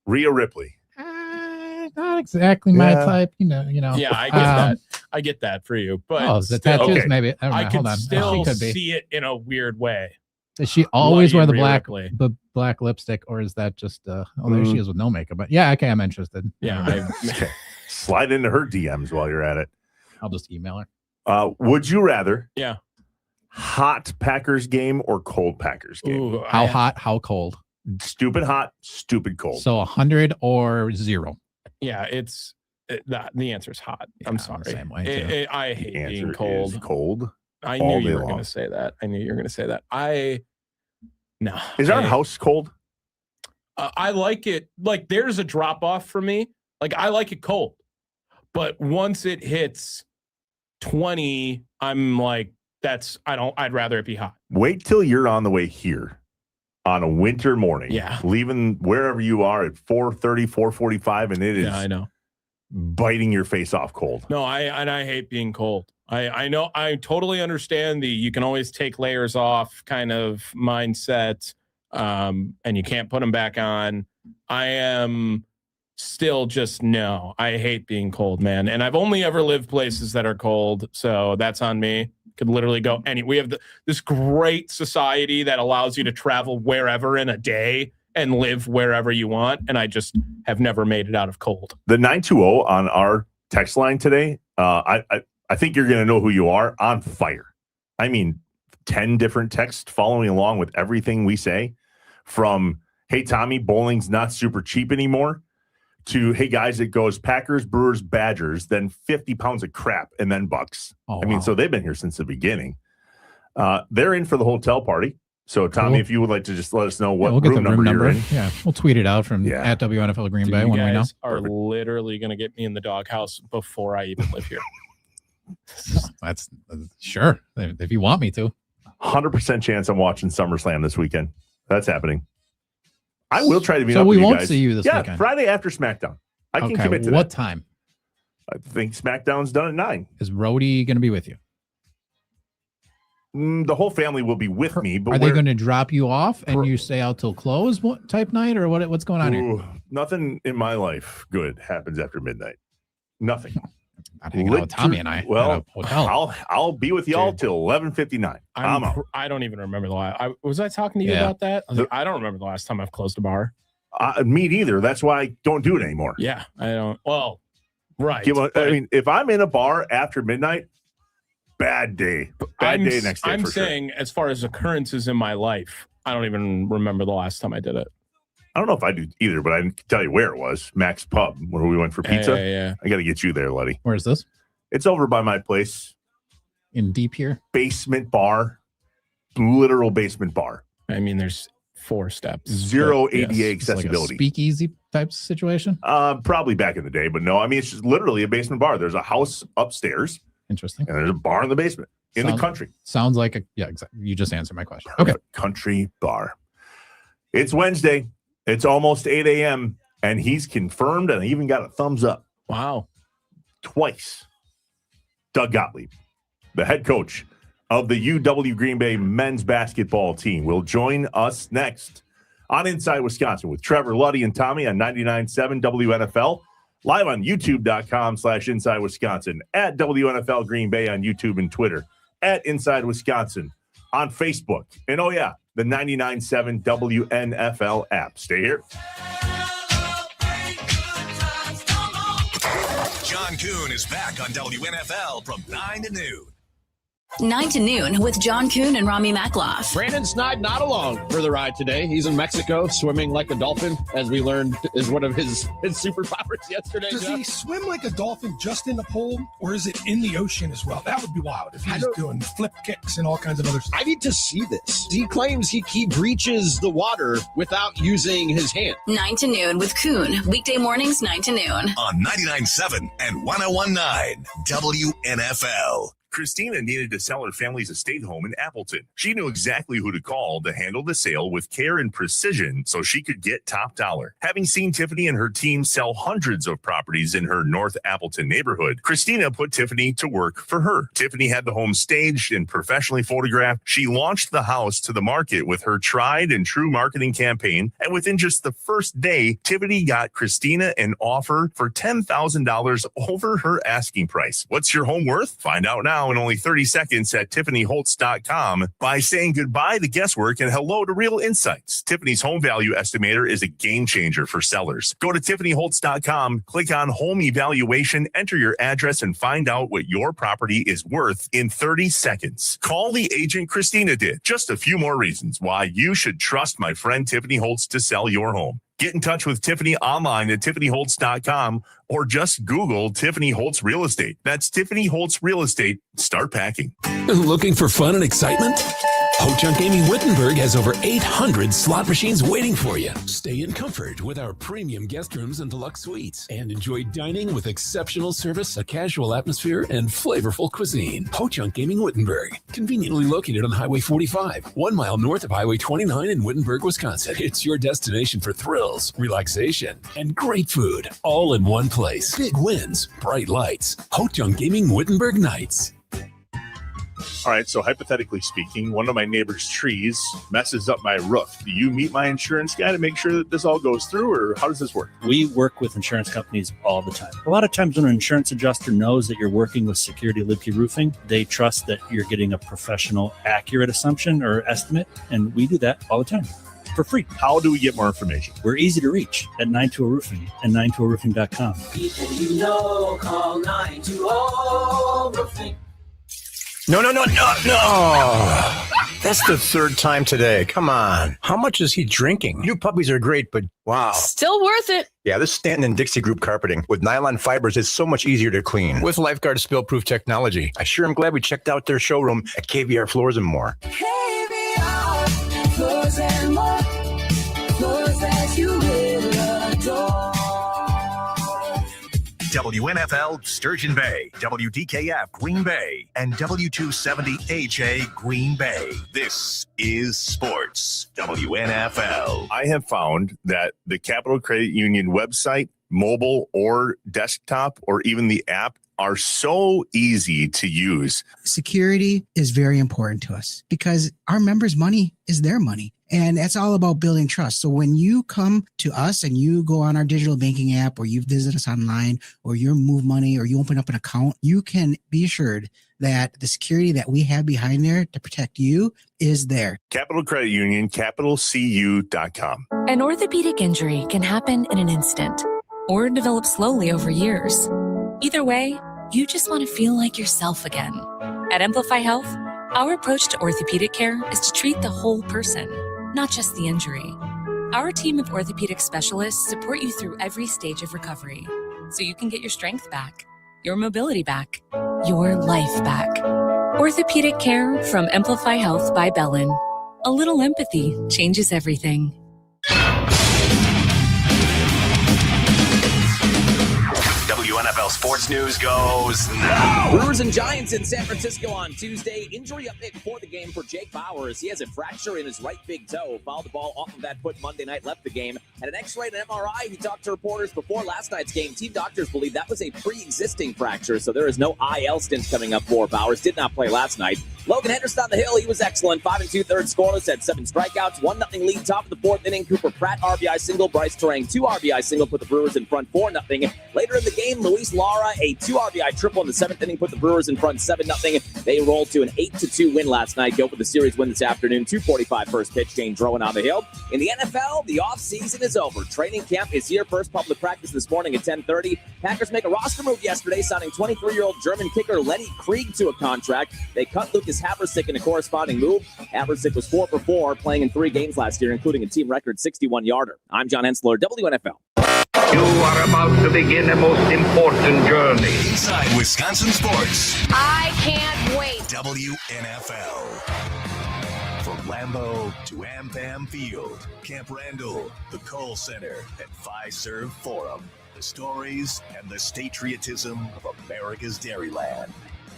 Rhea Ripley. Not exactly my type, you know. Yeah, I get that. I get that for you, but the tattoos maybe. I can hold on. still see it in a weird way. Does she always wear the Rhea black lipstick, or is that just? There she is with no makeup. But yeah, okay, I'm interested. Yeah, slide into her DMs while you're at it. I'll just email her. Would you rather? Yeah. Hot Packers game or cold Packers game? Ooh, how hot? How cold? Stupid hot, stupid cold. So 100 or 0. Yeah, the answer is hot. Yeah, I'm sorry. Same way. I hate being cold. Cold. I knew you were going to say that. No. Is our house cold? I like it. Like there's a drop off for me. Like I like it cold, but once it hits 20, I'm like, I'd rather it be hot. Wait till you're on the way here on a winter morning. Yeah. Leaving wherever you are at 4:30, 4:45, and it is I know. Biting your face off cold. No, I hate being cold. I know, I totally understand you can always take layers off kind of mindset, and you can't put them back on. I am still just no. I hate being cold, man. And I've only ever lived places that are cold, so that's on me. Could literally go we have this great society that allows you to travel wherever in a day and live wherever you want, and I just have never made it out of cold. The 920 on our text line today, I think you're going to know who you are. On fire. I mean, 10 different texts following along with everything we say, from, hey, Tommy, bowling's not super cheap anymore, to, hey, guys, it goes Packers, Brewers, Badgers, then 50 pounds of crap, and then Bucks. So they've been here since the beginning. They're in for the hotel party. So, Tommy, if you would like to just let us know what we'll get room the room number you're in. Yeah, we'll tweet it out from at WNFL Green Bay when we know. You guys are literally going to get me in the doghouse before I even live here. That's sure, if you want me to. 100% chance I'm watching SummerSlam this weekend. That's happening. I will try to be. So up we with you won't guys. see you this weekend. Friday after SmackDown. I can commit to what that. time? I think SmackDown's done at 9. Is Rhodey going to be with you? The whole family will be with me. But are they going to drop you off and you stay out till close type night, or what's going on here? Nothing in my life good happens after midnight. Nothing. Not hanging out with Tommy and I. Well, at a hotel. I'll be with y'all till 11:59. I'm out. I don't even remember the last. Was I talking to you about that? I don't remember the last time I've closed a bar. Me neither. That's why I don't do it anymore. Yeah, I don't. Well, right. I mean, if I'm in a bar after midnight, bad day. Bad day next day. I'm saying, as far as occurrences in my life, I don't even remember the last time I did it. I don't know if I do either, but I can tell you where it was. Max Pub, where we went for pizza. Yeah. I got to get you there, Luddy. Where is this? It's over by my place. In deep here? Basement bar. Literal basement bar. I mean, there's 4 steps. Zero ADA accessibility. Like a speakeasy type situation? Probably back in the day, but no. I mean, it's just literally a basement bar. There's a house upstairs. Interesting. And there's a bar in the basement. In the country. Sounds like exactly. You just answered my question. Perfect. Okay. Country bar. It's Wednesday. It's almost 8 a.m. and he's confirmed and even got a thumbs up. Wow. Twice. Doug Gottlieb, the head coach of the UW Green Bay men's basketball team, will join us next on Inside Wisconsin with Trevor, Luddy, and Tommy on 99.7 WNFL. Live on youtube.com/Inside Wisconsin, at WNFL Green Bay on YouTube and Twitter, at Inside Wisconsin on Facebook. And oh yeah, the 99.7 WNFL app. Stay here. John Kuhn is back on WNFL from 9 to noon. 9 to noon with John Kuhn and Rami Makloff. Brandon Snide not along for the ride today. He's in Mexico swimming like a dolphin, as we learned is one of his superpowers yesterday. Does he swim like a dolphin just in the pool, or is it in the ocean as well? That would be wild if he's doing flip kicks and all kinds of other stuff. I need to see this. He claims he breaches the water without using his hand. 9 to noon with Kuhn. Weekday mornings, 9 to noon. On 99.7 and 101.9 WNFL. Christina needed to sell her family's estate home in Appleton. She knew exactly who to call to handle the sale with care and precision so she could get top dollar. Having seen Tiffany and her team sell hundreds of properties in her North Appleton neighborhood, Christina put Tiffany to work for her. Tiffany had the home staged and professionally photographed. She launched the house to the market with her tried and true marketing campaign, and within just the first day, Tiffany got Christina an offer for $10,000 over her asking price. What's your home worth? Find out now in only 30 seconds at TiffanyHoltz.com by saying goodbye to guesswork and hello to real insights. Tiffany's home value estimator is a game changer for sellers. Go to TiffanyHoltz.com, click on home evaluation, enter your address, and find out what your property is worth in 30 seconds. Call the agent Christina did. Just a few more reasons why you should trust my friend Tiffany Holtz to sell your home. Get in touch with Tiffany online at TiffanyHoltz.com or just Google Tiffany Holtz Real Estate. That's Tiffany Holtz Real Estate. Start packing. Looking for fun and excitement? Ho-Chunk Gaming Wittenberg has over 800 slot machines waiting for you. Stay in comfort with our premium guest rooms and deluxe suites, and enjoy dining with exceptional service, a casual atmosphere, and flavorful cuisine. Ho-Chunk Gaming Wittenberg, conveniently located on Highway 45, 1 mile north of Highway 29 in Wittenberg, Wisconsin. It's your destination for thrills, relaxation, and great food, all in one place. Big wins, bright lights. Ho-Chunk Gaming Wittenberg Nights. All right, so hypothetically speaking, one of my neighbor's trees messes up my roof. Do you meet my insurance guy to make sure that this all goes through, or how does this work? We work with insurance companies all the time. A lot of times when an insurance adjuster knows that you're working with Security Liebke Roofing, they trust that you're getting a professional, accurate assumption or estimate, and we do that all the time for free. How do we get more information? We're easy to reach at 920-ROOFING and 920roofing.com. People you know, call 920-ROOFING. No. That's the third time today. Come on. How much is he drinking? New puppies are great, but wow. Still worth it. Yeah, this Stanton and Dixie Group carpeting with nylon fibers is so much easier to clean. With LifeGuard spill-proof technology. I sure am glad we checked out their showroom at KVR Floors and More. KVR Floors and More. Floors that you will adore. WNFL Sturgeon Bay, WDKF Green Bay, and W270HA Green Bay. This is sports, WNFL. I have found that the Capital Credit Union website, mobile or desktop, or even the app are so easy to use. Security is very important to us because our members' money is their money. And that's all about building trust. So when you come to us and you go on our digital banking app, or you visit us online, or you move money, or you open up an account, you can be assured that the security that we have behind there to protect you is there. Capital Credit Union, capitalcu.com. An orthopedic injury can happen in an instant or develop slowly over years. Either way, you just want to feel like yourself again. At Amplify Health, our approach to orthopedic care is to treat the whole person, not just the injury. Our team of orthopedic specialists support you through every stage of recovery so you can get your strength back, your mobility back, your life back. Orthopedic care from Amplify Health by Bellin. A little empathy changes everything. WNFL NFL sports news goes now. Brewers and Giants in San Francisco on Tuesday. Injury update before the game for Jake Bowers. He has a fracture in his right big toe. Fouled the ball off of that foot Monday night, left the game. Had an X-ray and an MRI. He talked to reporters before last night's game. Team doctors believe that was a pre-existing fracture, so there is no IL stint coming up for Bowers. Did not play last night. Logan Henderson on the hill. He was excellent. 5 2/3 scoreless, had 7 strikeouts. 1-0 lead top of the 4th inning. Cooper Pratt RBI single. Bryce Terang 2 RBI single, put the Brewers in front 4-0. Later in the game, Luis Lara a 2 RBI triple in the 7th inning, put the Brewers in front 7-0. They rolled to an 8-2 win last night. Go for the series win this afternoon. 2:45 first pitch. Shane Drowan on the hill. In the NFL, the offseason is over. Training camp is here. First public practice this morning at 10:30. Packers make a roster move yesterday, signing 23-year-old German kicker Lenny Krieg to a contract. They cut Lucas Haversick in a corresponding move. Haversick was 4 for 4, playing in 3 games last year, including a team record 61-yarder. I'm John Hensler, WNFL. You are about to begin a most important journey. Inside Wisconsin Sports. I can't wait. WNFL. From Lambeau to AmFam Field, Camp Randall, the Kohl Center, and Fiserv Forum. The stories and the patriotism of America's Dairyland.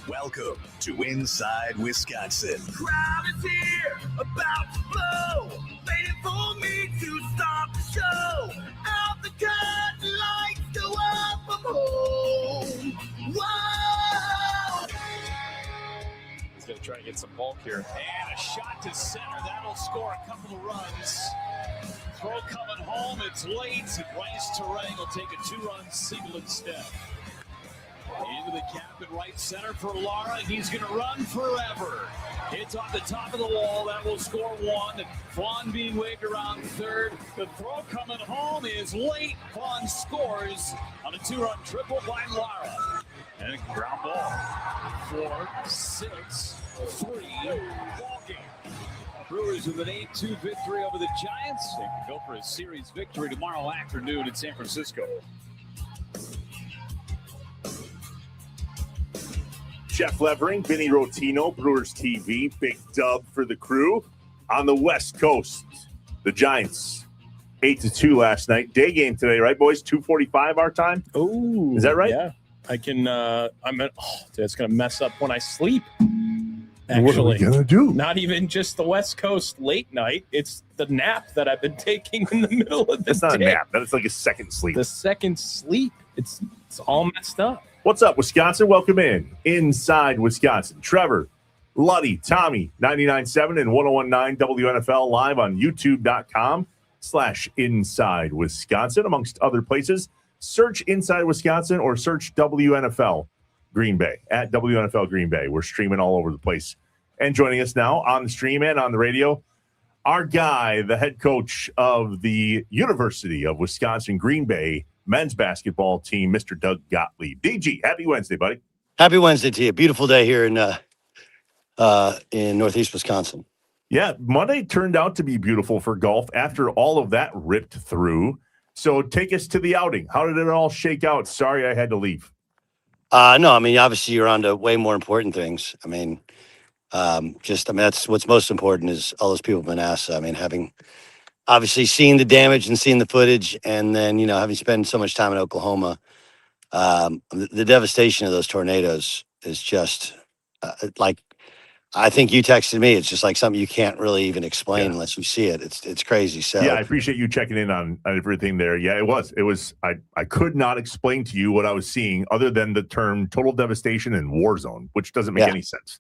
Welcome to Inside Wisconsin. Crowd is here, about to blow, waiting for me to stop the show. Out the curtain, lights go up, I'm home. Whoa! He's going to try and get some bulk here. And a shot to center. That'll score a couple of runs. Throw coming home. It's late. Bryce Terang will take a 2-run single instead. Into the cap in right center for Lara. He's going to run forever. It's on the top of the wall. That will score 1. Vaughn being waved around third. The throw coming home is late. Vaughn scores on a 2-run triple by Lara. And a ground ball. 4, 6, 3. Ball game. Brewers with an 8-2 victory over the Giants. They can go for a series victory tomorrow afternoon in San Francisco. Jeff Levering, Vinny Rotino, Brewers TV, big dub for the crew. On the West Coast, the Giants, 8-2 last night. Day game today, right, boys? 2:45 our time? Oh, is that right? Yeah. I can, it's going to mess up when I sleep. Actually, what are we going to do? Not even just the West Coast late night. It's the nap that I've been taking in the middle of the day. It's not a nap. That's like a second sleep. The second sleep. It's all messed up. What's up, Wisconsin? Welcome in. Inside Wisconsin. Trevor, Luddy, Tommy, 99.7 and 101.9 WNFL live on youtube.com/Inside Wisconsin, amongst other places. Search Inside Wisconsin or search WNFL Green Bay at WNFL Green Bay. We're streaming all over the place. And joining us now on the stream and on the radio, our guy, the head coach of the University of Wisconsin Green Bay men's basketball team, Mr. Doug Gottlieb. DG, happy Wednesday, buddy. Happy Wednesday to you. Beautiful day here in Northeast Wisconsin. Yeah, Monday turned out to be beautiful for golf after all of that ripped through. So take us to the outing. How did it all shake out? Sorry I had to leave. No, I mean, obviously you're on to way more important things. I mean, that's what's most important is all those people have been asked. I mean, having obviously seen the damage and seen the footage, and then, having spent so much time in Oklahoma, the devastation of those tornadoes is just like, I think you texted me. It's just like something you can't really even explain unless you see it. It's crazy. So yeah, I appreciate you checking in on everything there. Yeah, it was. I could not explain to you what I was seeing other than the term total devastation and war zone, which doesn't make any sense.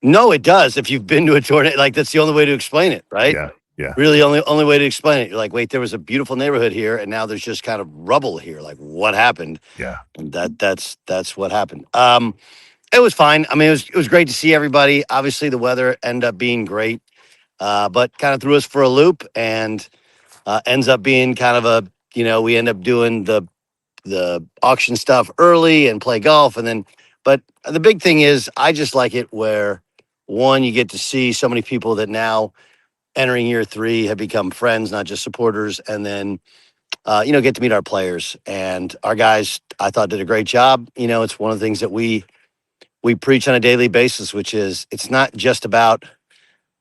No, it does. If you've been to a tornado, like that's the only way to explain it, right? Yeah. Really, only way to explain it. You're like, wait, there was a beautiful neighborhood here, and now there's just kind of rubble here. Like, what happened? Yeah, and that's what happened. It was fine. I mean, it was great to see everybody. Obviously, the weather ended up being great, but kind of threw us for a loop, and ends up being kind of we end up doing the auction stuff early and play golf, and then. But the big thing is, I just like it where one, you get to see so many people that now, entering year 3, have become friends, not just supporters, and then get to meet our players and our guys. I thought did a great job. It's one of the things that we preach on a daily basis, which is it's not just about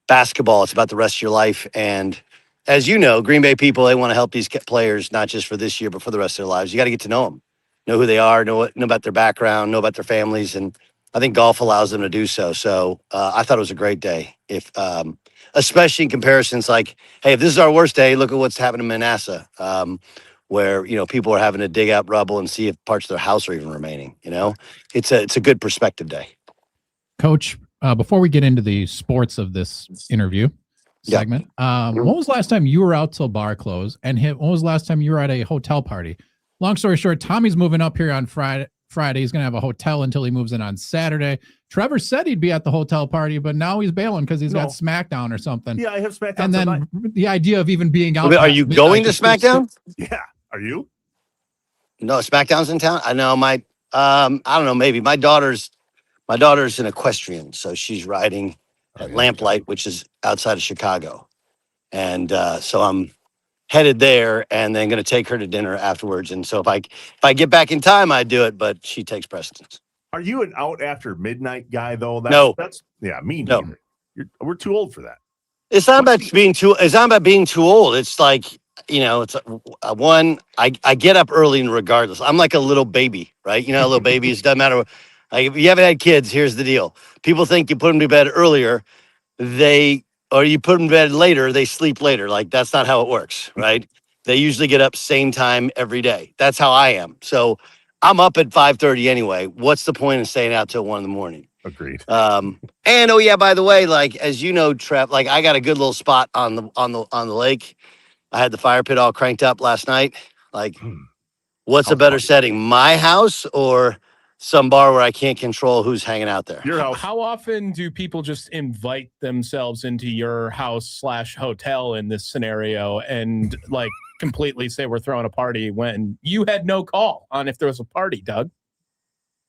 basketball. It's about the rest of your life. And as you know, Green Bay people, they want to help these players, not just for this year, but for the rest of their lives. You got to get to know them. know who they are, know about their background, know about their families, and I think golf allows them to do so. So I thought it was a great day. If especially in comparisons, like, hey, if this is our worst day, look at what's happened in Manasseh, where people are having to dig out rubble and see if parts of their house are even remaining. It's a good perspective day. Coach, before we get into the sports of this interview segment, when was the last time you were out till bar close? And when was the last time you were at a hotel party? Long story short, Tommy's moving up here on Friday. He's going to have a hotel until he moves in on Saturday. Trevor said he'd be at the hotel party, but now he's bailing because he's got SmackDown or something. Yeah, I have SmackDown And then tonight. the idea of even being out. Are you going to SmackDown? Yeah. Are you? No, SmackDown's in town. I know I don't know, maybe my daughter's an equestrian, so she's riding at Lamplight, which is outside of Chicago. And so I'm headed there and then going to take her to dinner afterwards. And so if I get back in time, I'd do it, but she takes precedence. Are you an out after midnight guy though? No. Me neither. We're too old for that. It's not about being too old. It's like, it's one, I get up early regardless. I'm like a little baby, right? Little babies, doesn't matter. Like, if you haven't had kids, here's the deal. People think you put them to bed earlier, or you put them to bed later, they sleep later. Like, that's not how it works, right? They usually get up same time every day. That's how I am. So I'm up at 5:30 anyway. What's the point of staying out till 1 a.m? Agreed. And oh yeah, by the way, like, as you know, Trev, like, I got a good little spot on the lake. I had the fire pit all cranked up last night. Like, what's a better setting, my house or some bar where I can't control who's hanging out there? Your house. How often do people just invite themselves into your house/hotel in this scenario and like completely say we're throwing a party when you had no call on if there was a party, Doug?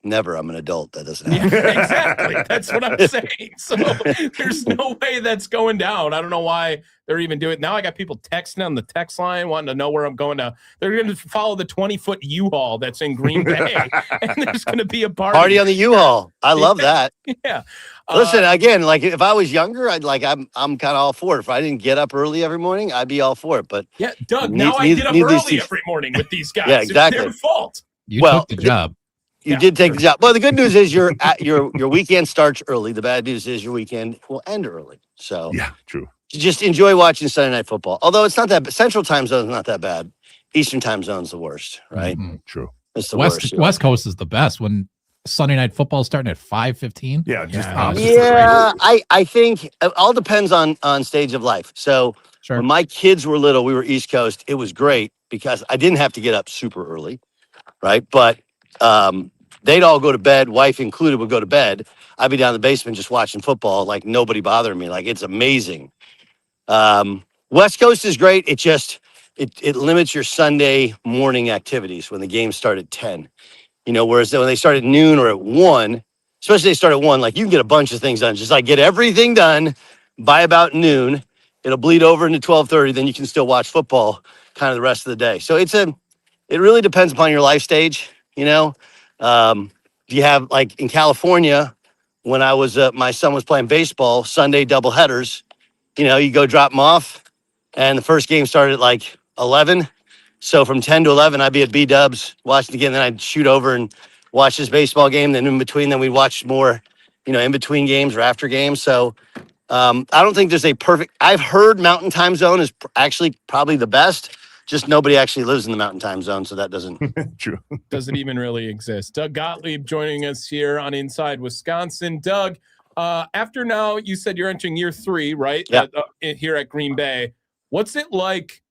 Never. I'm an adult. That doesn't happen. Yeah, exactly. That's what I'm saying. So there's no way that's going down. I don't know why they're even doing it. Now I got people texting on the text line wanting to know where I'm going to. They're going to follow the 20-foot U-Haul that's in Green Bay. And there's going to be a party on the U-Haul. I love that. Yeah. Listen, again, like, if I was younger, I'm kind of all for it. If I didn't get up early every morning, I'd be all for it. But yeah, Doug, now I get up early every morning with these guys. Yeah, exactly. It's their fault. You took the job. You did take the job. Well, the good news is your weekend starts early. The bad news is your weekend will end early. So yeah, true. You just enjoy watching Sunday Night Football. Although it's not that Central Time Zone is not that bad. Eastern Time Zone's the worst, right? Mm-hmm. True. It's the West worst. West Coast is the best when Sunday Night Football is starting at 5:15. Yeah, I think it all depends on stage of life. So when my kids were little, we were East Coast. It was great because I didn't have to get up super early, right? But they'd all go to bed, wife included, would go to bed. I'd be down in the basement just watching football, like nobody bothering me. Like, it's amazing. West Coast is great. It just it limits your Sunday morning activities when the games start at 10. Whereas when they start at noon or at 1, especially they start at 1, like, you can get a bunch of things done. Just like get everything done by about noon. It'll bleed over into 12:30. Then you can still watch football kind of the rest of the day. So it really depends upon your life stage. You have, like, in California, when I was my son was playing baseball, Sunday double headers. You go drop him off, and the first game started at like 11. So from 10 to 11, I'd be at B-Dubs watching again. Then I'd shoot over and watch this baseball game. Then in between, we'd watch more, in between games or after games. So I don't think there's a perfect. I've heard Mountain Time Zone is actually probably the best. Just nobody actually lives in the Mountain Time Zone, so that doesn't true. Doesn't even really exist. Doug Gottlieb joining us here on Inside Wisconsin. Doug, after now, you said you're entering year 3, right? Yeah. Here at Green Bay. What's it like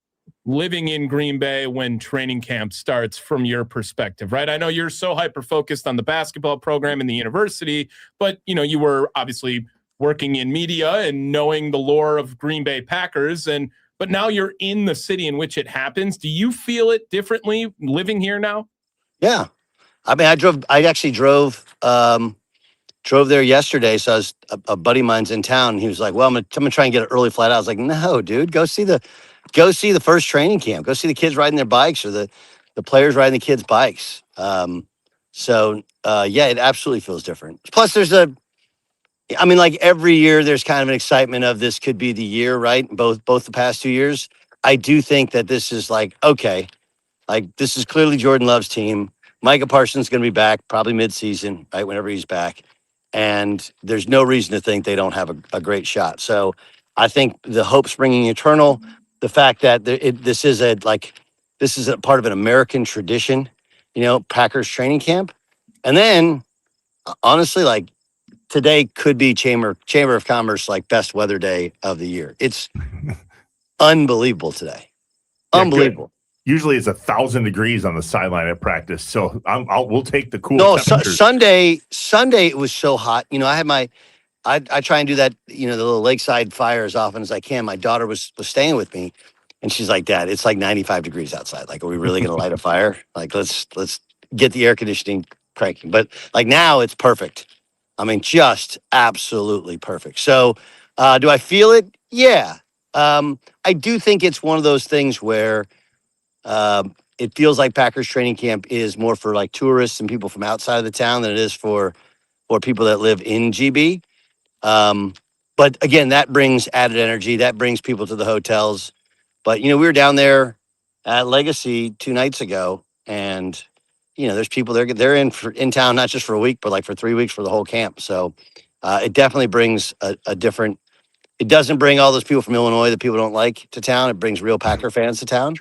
living in Green Bay when training camp starts from your perspective, right? I know you're so hyper-focused on the basketball program in the university, but, you were obviously working in media and knowing the lore of Green Bay Packers, but now you're in the city in which it happens. Do you feel it differently living here now? Yeah. I mean, I actually drove there yesterday. So a buddy of mine's in town. And he was like, well, I'm gonna try and get an early flight out. I was like, no, dude, go see the first training camp. Go see the kids riding their bikes or the players riding the kids' bikes. So it absolutely feels different. Plus like every year there's kind of an excitement of this could be the year, right? Both the past 2 years. I do think that this is like, okay, like, this is clearly Jordan Love's team. Micah Parsons is going to be back probably mid-season, right, whenever he's back. And there's no reason to think they don't have a great shot. So I think the hope springing eternal, the fact that this is a part of an American tradition, Packers training camp. And then, honestly, like, today could be Chamber of Commerce, like, best weather day of the year. It's unbelievable today. Unbelievable. Usually it's 1,000 degrees on the sideline at practice, so we'll take the cool. No, Sunday it was so hot. I try and do that, the little lakeside fire as often as I can. My daughter was staying with me, and she's like, "Dad, it's like 95 degrees outside. Like, are we really going to light a fire? Like, let's get the air conditioning cranking." But like now, it's perfect. I mean, just absolutely perfect. So, do I feel it? Yeah. I do think it's one of those things where it feels like Packers training camp is more for like tourists and people from outside of the town than it is for people that live in GB. But again, that brings added energy. That brings people to the hotels. But, we were down there at Legacy 2 nights ago, and, there's people there. They're in town, not just for a week, but like for 3 weeks for the whole camp. So it definitely brings a different, it doesn't bring all those people from Illinois that people don't like to town. It brings real Packer fans to town.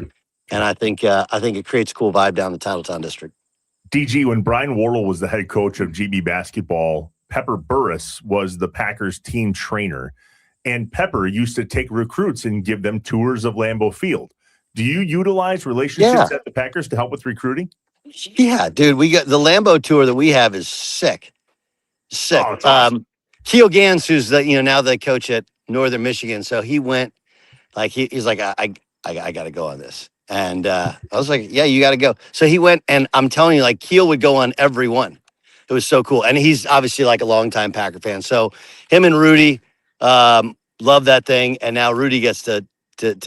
And I think it creates a cool vibe down the Titletown district. DG, when Brian Wardle was the head coach of GB basketball, Pepper Burris was the Packers team trainer. And Pepper used to take recruits and give them tours of Lambeau Field. Do you utilize relationships at the Packers to help with recruiting? Yeah, dude. We got the Lambeau tour that we have is sick. Sick. Oh, awesome. Keel Gans, who's now the coach at Northern Michigan. So he went, like, he's like, I got to go on this. And I was like, yeah, you got to go. So he went, and I'm telling you, like, Keel would go on every one. It was so cool. And he's obviously like a longtime Packer fan. So him and Rudy love that thing. And now Rudy gets to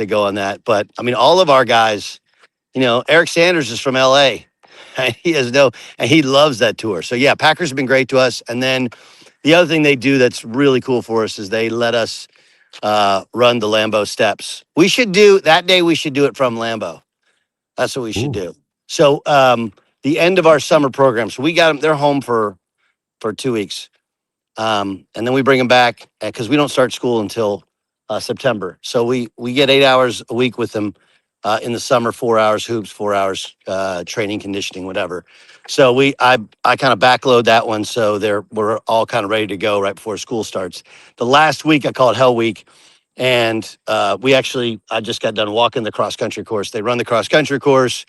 go on that. But I mean, all of our guys, Eric Sanders is from LA. And he loves that tour. So yeah, Packers have been great to us. And then the other thing they do that's really cool for us is they let us run the Lambeau steps. We should do it from Lambeau. That's what we should do. So the end of our summer program. So we got them, they're home for 2 weeks. And then we bring them back because we don't start school until September. So we get 8 hours a week with them in the summer, 4 hours hoops, 4 hours training, conditioning, whatever. So I kind of backload that one. So we're all kind of ready to go right before school starts. The last week I call it Hell Week. And I just got done walking the cross country course. They run the cross country course.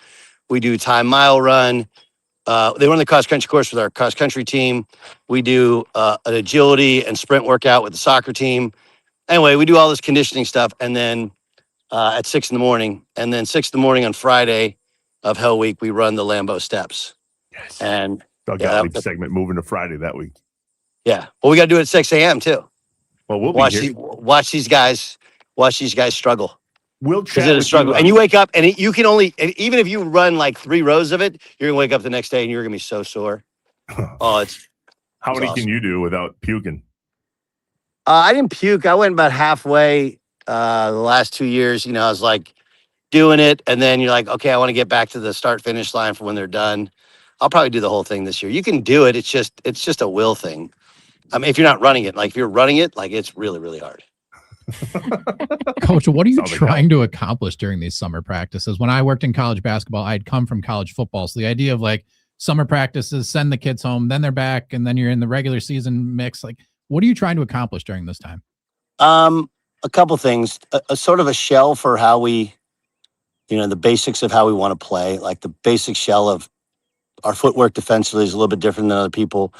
We do time mile run. They run the cross country course with our cross country team. We do an agility and sprint workout with the soccer team. Anyway, we do all this conditioning stuff. And then at 6 a.m. and then 6 a.m. on Friday of Hell Week, we run the Lambeau steps. Yes. And Gottlieb segment moving to Friday that week. Yeah. Well, we got to do it at 6 a.m. too. Well, we'll watch be here. Watch these guys struggle. We'll chat with struggle. And you wake up and you can only, even if you run like 3 rows of it, you're gonna wake up the next day and you're gonna be so sore. How many awesome. can you do without puking? I didn't puke. I went about halfway the last 2 years. I was like doing it, and then you're like, okay, I want to get back to the start finish line for when they're done. I'll probably do the whole thing this year. You can do it. It's just a will thing. I mean, if you're not running it, like if you're running it, like it's really, really hard. Coach, what are you trying to accomplish during these summer practices? When I worked in college basketball, I'd come from college football. So the idea of like summer practices, send the kids home, then they're back, and then you're in the regular season mix. Like, what are you trying to accomplish during this time? A couple things, a sort of a shell for how we, the basics of how we want to play, like the basic shell of our footwork defensively is a little bit different than other people.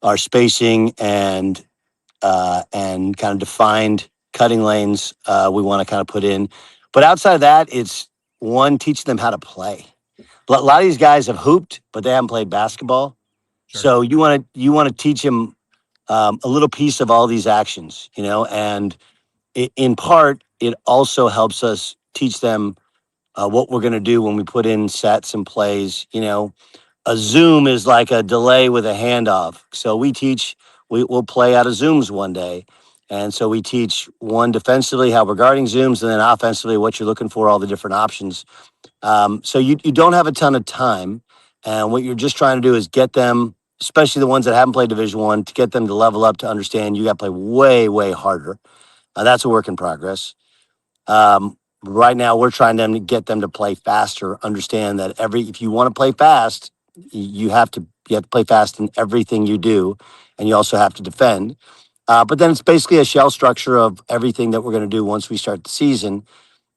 Our spacing and kind of defined cutting lanes we want to kind of put in. But outside of that, it's teaching them how to play. A lot of these guys have hooped, but they haven't played basketball. Sure. So you want to teach them a little piece of all these actions, and in part, it also helps us teach them what we're going to do when we put in sets and plays. A zoom is like a delay with a handoff. So we'll play out of zooms one day. And so we teach one defensively how we're guarding zooms, and then offensively what you're looking for, all the different options. So you don't have a ton of time, And what you're just trying to do is get them, especially the ones that haven't played Division I, to get them to level up to understand you got to play way, way harder. That's a work in progress. Right now, we're trying to get them to play faster. Understand that if you want to play fast, you have to play fast in everything you do, and you also have to defend. But then it's basically a shell structure of everything that we're going to do once we start the season.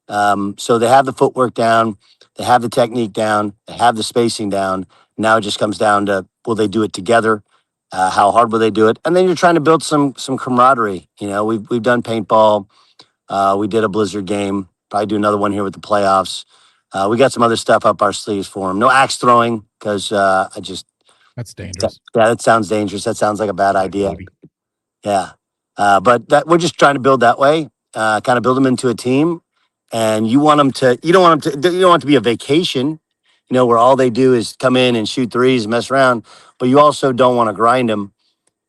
So they have the footwork down, they have the technique down, they have the spacing down. Now it just comes down to, will they do it together? How hard will they do it? And then you're trying to build some camaraderie. You know, we've done paintball. We did a Blizzard game. Probably do another one here with the playoffs. We got some other stuff up our sleeves for them. No axe throwing because that's dangerous. Yeah, that sounds dangerous. That sounds like a bad idea. Yeah, but we're just trying to build that way. Kind of build them into a team, and you want them to. You don't want it to be a vacation. You know, where all they do is come in and shoot threes and mess around. But you also don't want to grind them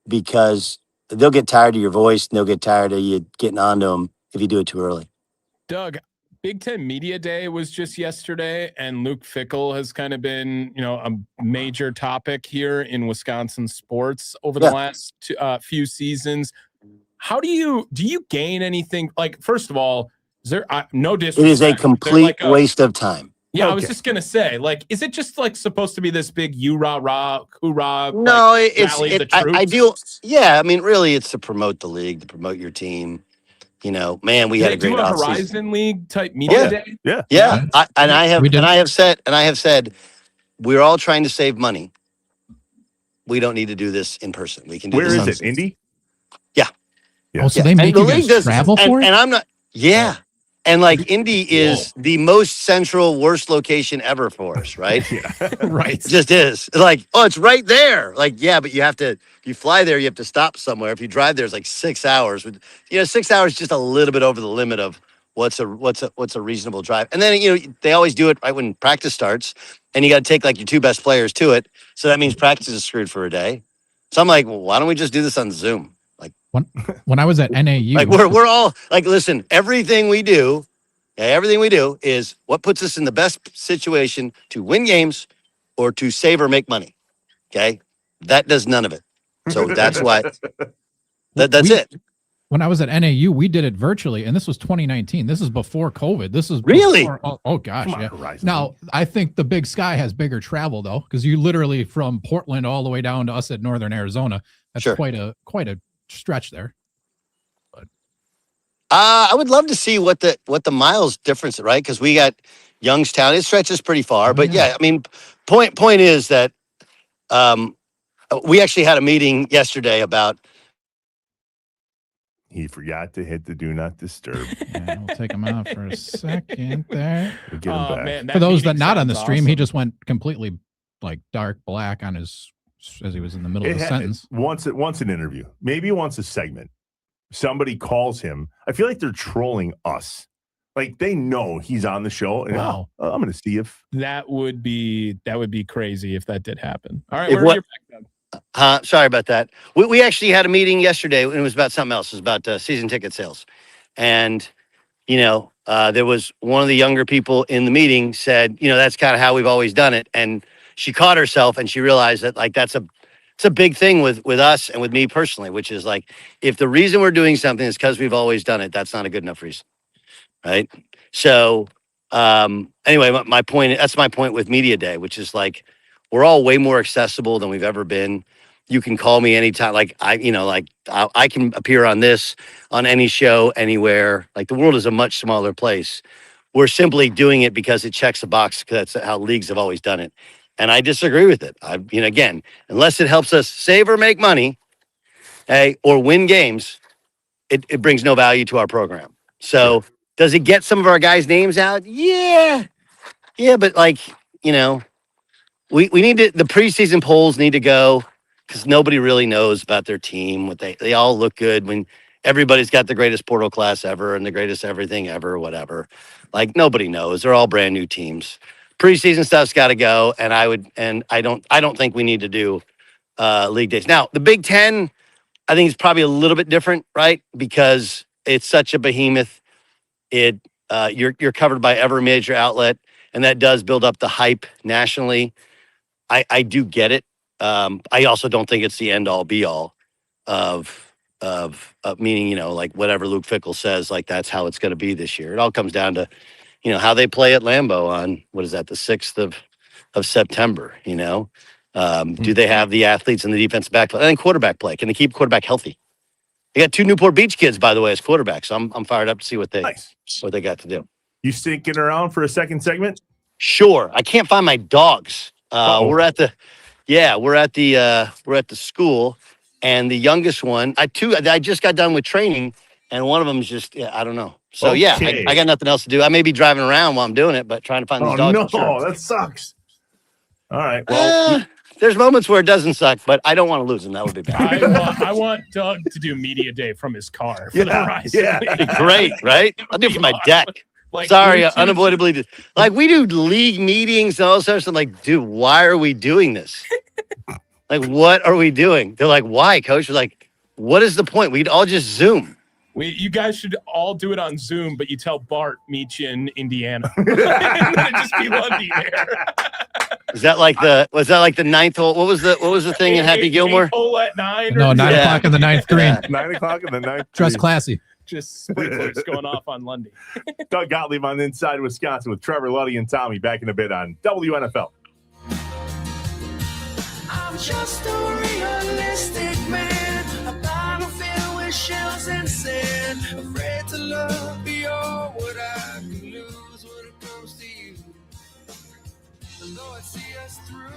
because they'll get tired of your voice and they'll get tired of you getting onto them if you do it too early. Doug, Big Ten Media Day was just yesterday, and Luke Fickell has kind of been, a major topic here in Wisconsin sports over the last few seasons. How do you gain anything? Like, first of all, is there no disrespect? It is a complete waste of time. Yeah, okay. I was just gonna say, like, is it just like supposed to be this big rah hoorah? No, the troops? I do. Yeah, I mean, really, it's to promote the league, to promote your team. You know, man, we had a great Horizon League type media day. Yeah. I have said, we're all trying to save money. We don't need to do this in person. We can do Where this. Is it? Indy? Yeah. Oh, so they make you guys travel for it? And I'm not. Yeah. And like Indy is the most central, worst location ever for us, right? Right. It just is. Like, oh, it's right there. Like, yeah, but you fly there, you have to stop somewhere. If you drive there, it's like 6 hours. 6 hours is just a little bit over the limit of what's a reasonable drive. And then they always do it right when practice starts, and you got to take like your two best players to it. So that means practice is screwed for a day. So I'm like, well, why don't we just do this on Zoom? Like when I was at NAU, like we're all like, listen, everything we do is what puts us in the best situation to win games or to save or make money. Okay, that does none of it. So that's why that's it. When I was at NAU, we did it virtually, and this was 2019. This is before COVID. This is really oh gosh, yeah. Now I think the Big Sky has bigger travel though, because you literally from Portland all the way down to us at Northern Arizona. That's quite a stretch there. But I would love to see what the miles difference, right? Because we got Youngstown. It stretches pretty far, but I mean, point is that we actually had a meeting yesterday about. He forgot to hit the do not disturb. Yeah, we'll take him out for a second there. We'll get him back. Man, for those that not on the stream, awesome. He just went completely like dark black on his as he was in the middle of the sentence. Once an interview, maybe once a segment. Somebody calls him. I feel like they're trolling us. Like they know he's on the show. And wow. I'm going to see if that would be crazy if that did happen. All right, where are you back? Sorry about that. We actually had a meeting yesterday, and it was about something else. It was about season ticket sales. And, there was one of the younger people in the meeting said, that's kind of how we've always done it. And she caught herself and she realized that like it's a big thing with us and with me personally, which is like, if the reason we're doing something is because we've always done it, that's not a good enough reason. Right. So anyway, that's my point with Media Day, which is like, we're all way more accessible than we've ever been. You can call me anytime. Like I can appear on any show anywhere. Like the world is a much smaller place. We're simply doing it because it checks the box because that's how leagues have always done it. And I disagree with it. Again, unless it helps us save or make money, or win games, it brings no value to our program. So does it get some of our guys' names out? Yeah. Yeah, but we need to, the preseason polls need to go because nobody really knows about their team. They all look good when everybody's got the greatest portal class ever and the greatest everything ever, whatever. Like nobody knows. They're all brand new teams. Preseason stuff's got to go, and I don't think we need to do league days. Now, the Big Ten, I think is probably a little bit different, right? Because it's such a behemoth. You're covered by every major outlet, and that does build up the hype nationally. I do get it. I also don't think it's the end all be all of meaning, like whatever Luke Fickell says, like that's how it's going to be this year. It all comes down to, how they play at Lambeau on, what is that, the 6th of September, Do they have the athletes in the defensive back play? And quarterback play. Can they keep quarterback healthy? They got 2 Newport Beach kids, by the way, as quarterbacks. So I'm fired up to see what they got to do. You sticking around for a second segment? Sure. I can't find my dogs. We're at the school, and the youngest one, I just got done with training, and one of them's just, I don't know. So I got nothing else to do. I may be driving around while I'm doing it, but trying to find these dogs. No, that sucks. All right. Well, there's moments where it doesn't suck, but I don't want to lose them. That would be bad. I want Doug to do media day from his car. For the Rise. Great, right? I'll do it from my deck. Like, sorry, unavoidably. Like, we do league meetings and all sorts of like, dude, why are we doing this? Like, what are we doing? They're like, why, coach? We're like, what is the point? We'd all just Zoom. You guys should all do it on Zoom, but you tell Bart meet you in Indiana. And then it just be Lundy there. Was that like the ninth hole? What was the thing in Happy Gilmore? Hole at 9. No, 9 o'clock in the ninth green. 9 o'clock in the ninth. Dress classy. Just sprinklers going off on Lundy. Doug Gottlieb on Inside Wisconsin with Trevor, Luddy, and Tommy back in a bit on WNFL. I'm just a realistic man, a battlefield with shells and sand, afraid to love beyond what I can lose when it comes to you. The Lord see us through,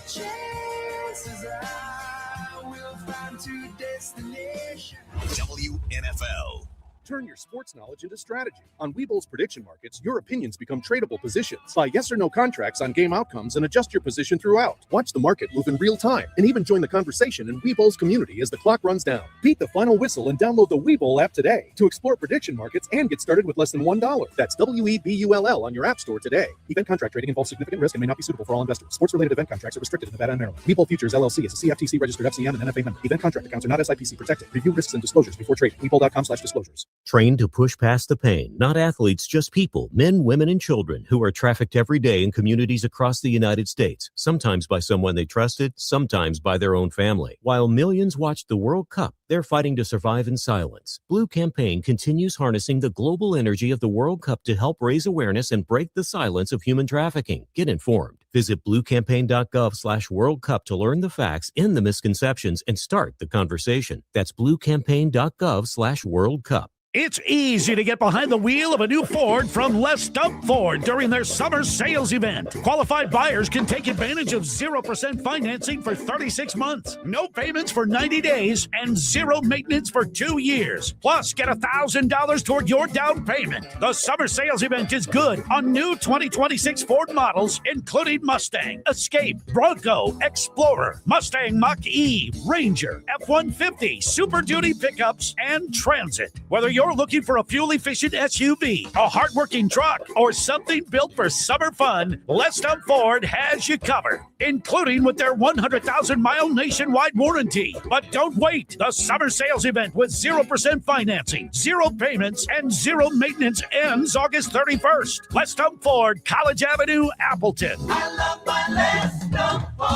chances I will find to destination. WNFL. Turn your sports knowledge into strategy. On Webull's prediction markets, your opinions become tradable positions. Buy yes or no contracts on game outcomes and adjust your position throughout. Watch the market move in real time and even join the conversation in Webull's community as the clock runs down. Beat the final whistle and download the Webull app today to explore prediction markets and get started with less than $1. That's WEBULL on your app store today. Event contract trading involves significant risk and may not be suitable for all investors. Sports-related event contracts are restricted in Nevada and Maryland. Webull Futures LLC is a CFTC registered FCM and NFA member. Event contract accounts are not SIPC protected. Review risks and disclosures before trading. Webull.com/disclosures. Trained to push past the pain, not athletes, just people, men, women, and children who are trafficked every day in communities across the United States, sometimes by someone they trusted, sometimes by their own family. While millions watched the World Cup, they're fighting to survive in silence. Blue Campaign continues harnessing the global energy of the World Cup to help raise awareness and break the silence of human trafficking. Get informed. Visit bluecampaign.gov/World Cup to learn the facts, end the misconceptions, and start the conversation. That's bluecampaign.gov/World Cup. It's easy to get behind the wheel of a new Ford from Les Dump Ford during their summer sales event. Qualified buyers can take advantage of 0% financing for 36 months, no payments for 90 days, and zero maintenance for 2 years. Plus, get $1,000 toward your down payment. The summer sales event is good on new 2026 Ford models, including Mustang, Escape, Bronco, Explorer, Mustang Mach-E, Ranger, F-150, Super Duty pickups, and Transit. Whether you're looking for a fuel-efficient SUV, a hard-working truck, or something built for summer fun, Les Dump Ford has you covered, including with their 100,000-mile nationwide warranty. But don't wait. The summer sales event with 0% financing, 0 payments, and 0 maintenance ends August 31st. Les Dump Ford, College Avenue, Appleton. I love my Les Dump Ford.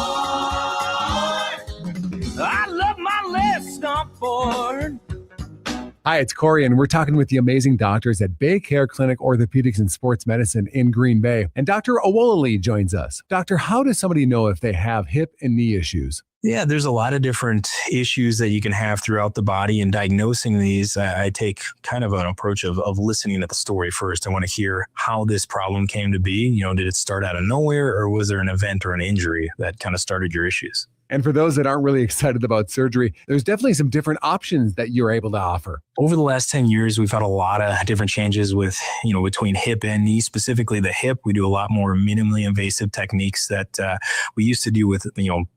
I love my Les Dump Ford. Hi, it's Corey, and we're talking with the amazing doctors at Bay Care Clinic Orthopedics and Sports Medicine in Green Bay. And Dr. Awolali joins us. Doctor, how does somebody know if they have hip and knee issues? Yeah, there's a lot of different issues that you can have throughout the body, and diagnosing these, I take kind of an approach of listening to the story first. I want to hear how this problem came to be. Did it start out of nowhere, or was there an event or an injury that kind of started your issues? And for those that aren't really excited about surgery, there's definitely some different options that you're able to offer. Over the last 10 years, we've had a lot of different changes with, between hip and knee, specifically the hip. We do a lot more minimally invasive techniques that we used to do with,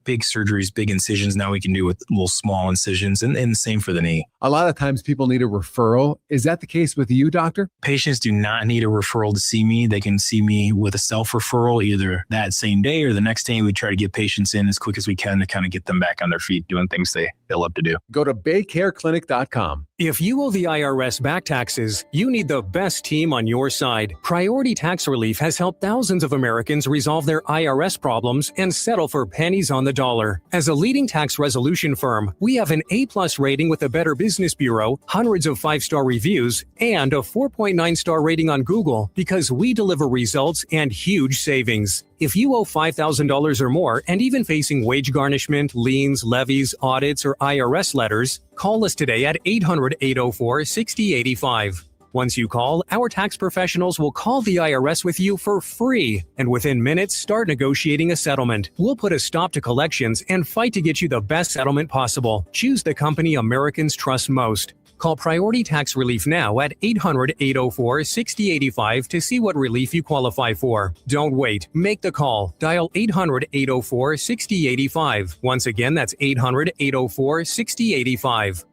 big surgeries, big incisions. Now we can do with little small incisions, and the same for the knee. A lot of times people need a referral. Is that the case with you, doctor? Patients do not need a referral to see me. They can see me with a self-referral either that same day or the next day. We try to get patients in as quick as we can to kind of get them back on their feet doing things they love to do. Go to baycareclinic.com. If you owe the IRS back taxes, you need the best team on your side. Priority Tax Relief has helped thousands of Americans resolve their IRS problems and settle for pennies on the dollar. As a leading tax resolution firm, we have an A-plus rating with the Better Business Bureau, hundreds of 5-star reviews, and a 4.9-star rating on Google because we deliver results and huge savings. If you owe $5,000 or more and even facing wage garnishment, liens, levies, audits, or IRS letters, call us today at 800-804-6085. Once you call, our tax professionals will call the IRS with you for free, and within minutes, start negotiating a settlement. We'll put a stop to collections and fight to get you the best settlement possible. Choose the company Americans trust most. Call Priority Tax Relief now at 800-804-6085 to see what relief you qualify for. Don't wait. Make the call. Dial 800-804-6085. Once again, that's 800-804-6085.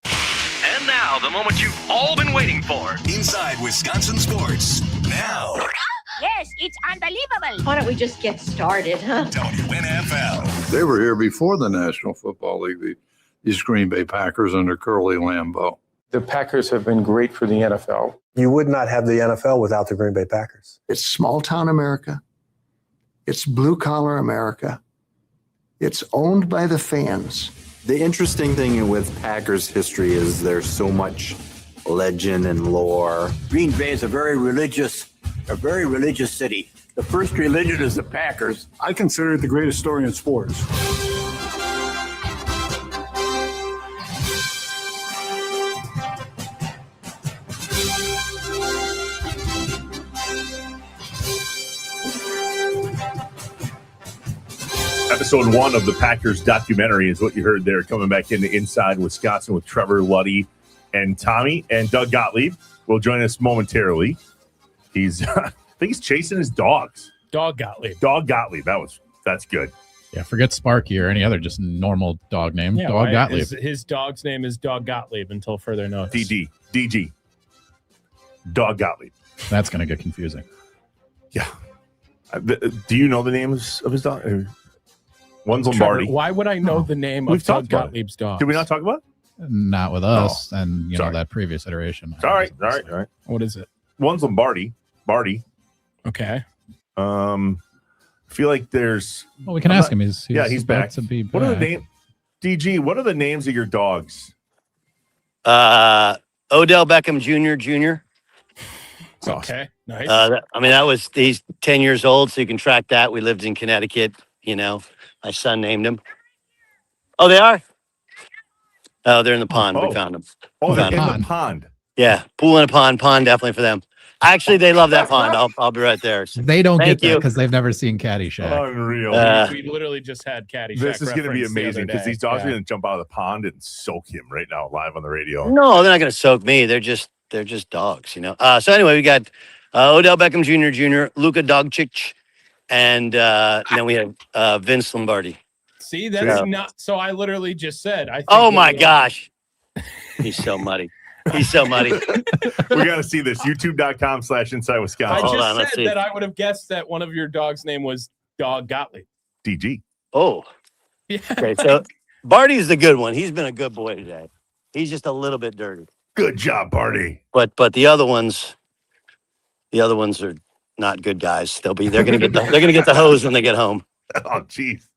And now, the moment you've all been waiting for. Inside Wisconsin Sports. Now. Yes, it's unbelievable. Why don't we just get started, huh? WNFL. They were here before the National Football League, these Green Bay Packers under Curly Lambeau. The Packers have been great for the NFL. You would not have the NFL without the Green Bay Packers. It's small town America. It's blue collar America. It's owned by the fans. The interesting thing with Packers history is there's so much legend and lore. Green Bay is a very religious city. The first religion is the Packers. I consider it the greatest story in sports. Episode 1 of the Packers documentary is what you heard there, coming back into Inside Wisconsin with Trevor, Luddy, and Tommy. And Doug Gottlieb will join us momentarily. He's, I think he's chasing his dogs. Dog Gottlieb. Dog Gottlieb. That's good. Yeah, forget Sparky or any other just normal dog name. Yeah, Dog Gottlieb. His dog's name is Dog Gottlieb until further notice. DG. Dog Gottlieb. That's going to get confusing. Yeah. Do you know the names of his dog? One's Lombardi. Trevor, why would I know the name of Doug Gottlieb's dog? Did we not talk about it? Not with us, and you know that previous iteration. All right. What is it? One's Lombardi. Barty. Okay. I feel like there's. Well, we can ask him. He's he's back. To be what are the names? DG, what are the names of your dogs? Odell Beckham Jr. Okay, nice. He's 10 years old, so you can track that. We lived in Connecticut. You know, my son named him. Oh, they are? Oh, they're in the pond. We found them. Oh, they're in the pond. Yeah, pool in a pond. Pond definitely for them. Actually, they love that pond. I'll be right there. So, they don't get that because they've never seen Caddyshack. Unreal. We literally just had Caddyshack. This is going to be reference the amazing other because day. these dogs are going to jump out of the pond and soak him right now live on the radio. No, they're not going to soak me. They're just dogs, you know. So anyway, we got Odell Beckham Jr., Luka Doncic, and then we have Vince Lombardi. See, that's not. So I literally just said. Oh my gosh, he's so muddy. He's so muddy. We got to see this. YouTube.com/Inside Wisconsin. I just said that I would have guessed that one of your dog's name was Dog Gottlieb. DG. Oh. Yeah. Okay, so Barty's the good one. He's been a good boy today. He's just a little bit dirty. Good job, Barty. But the other ones are not good guys. They're gonna get the hose when they get home. Oh, jeez.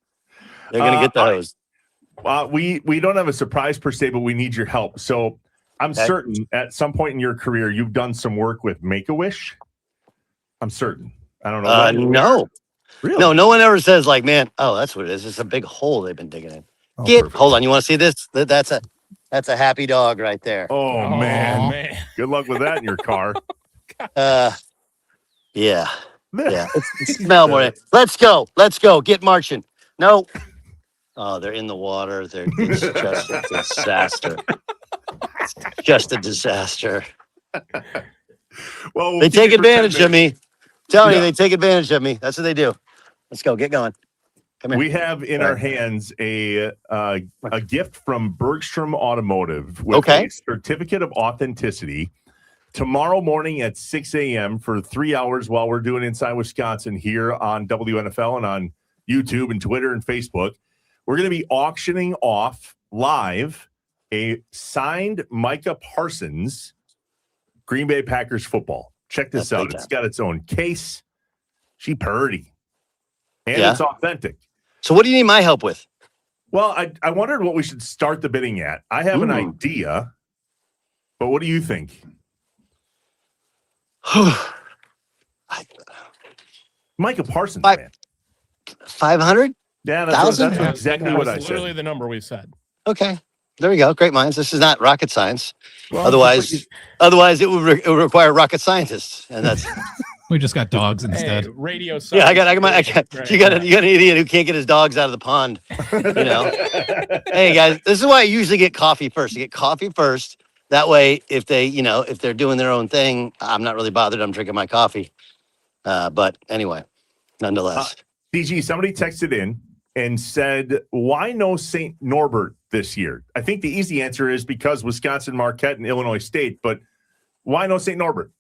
They're gonna get the hose. We don't have a surprise per se, but we need your help. So I'm certain at some point in your career you've done some work with Make-A-Wish. I'm certain. I don't know. No. Really? No one ever says like, man, oh, that's what it is. It's a big hole they've been digging in. Hold on, you want to see this? That's a happy dog right there. Oh man. Good luck with that in your car. Yeah. It's smell more. Let's go. Get marching. No. Oh, they're in the water. It's just a disaster. Just a disaster. Well, they take advantage of me. Telling you, they take advantage of me. That's what they do. Let's go. Get going. Come here. We have in our hands a gift from Bergstrom Automotive with a certificate of authenticity. Tomorrow morning at 6 a.m. for 3 hours while we're doing Inside Wisconsin here on WNFL and on YouTube and Twitter and Facebook. We're going to be auctioning off live a signed Micah Parsons Green Bay Packers football. Check this out. It's got its own case. She purdy. And it's authentic. So what do you need my help with? Well, I wondered what we should start the bidding at. I have an idea, but what do you think? Micah Parsons, man. 500? Yeah, that's exactly what I said. Literally the number we said. Okay. There we go. Great minds. This is not rocket science. Well, otherwise it would require rocket scientists, and that's we just got dogs instead. Radio science. Yeah, you got an idiot who can't get his dogs out of the pond. You know. Hey guys, this is why I usually get coffee first. You get coffee first. That way, if they're doing their own thing, I'm not really bothered. I'm drinking my coffee. But anyway, nonetheless. DG, somebody texted in and said, why no St. Norbert this year? I think the easy answer is because Wisconsin, Marquette, and Illinois State, but why no St. Norbert?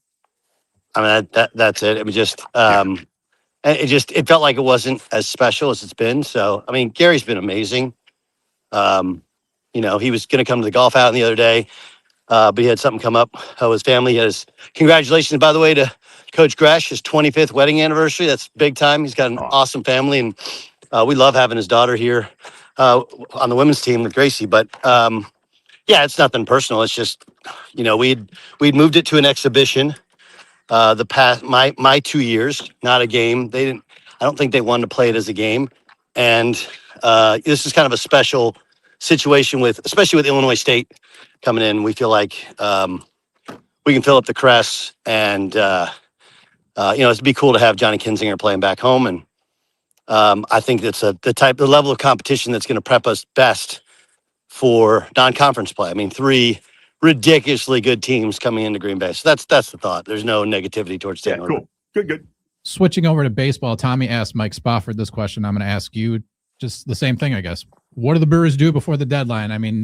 I mean, that's it. It was just, it felt like it wasn't as special as it's been. So, I mean, Gary's been amazing. He was going to come to the golf outing the other day, but he had something come up with his family. He had congratulations, by the way, to Coach Gresh, his 25th wedding anniversary. That's big time. He's got an awesome family, and we love having his daughter here on the women's team with Gracie. But it's nothing personal. It's just, we'd moved it to an exhibition the past my 2 years, not a game. I don't think they wanted to play it as a game, and this is kind of a special situation especially with Illinois State coming in. We feel like we can fill up the crest, and it'd be cool to have Johnny Kinzinger playing back home. And I think that's the level of competition that's going to prep us best for non-conference play. I mean, 3 ridiculously good teams coming into Green Bay. So that's the thought. There's no negativity towards State Norbert. Cool. Good. Switching over to baseball, Tommy asked Mike Spofford this question. I'm going to ask you just the same thing, I guess. What do the Brewers do before the deadline? I mean,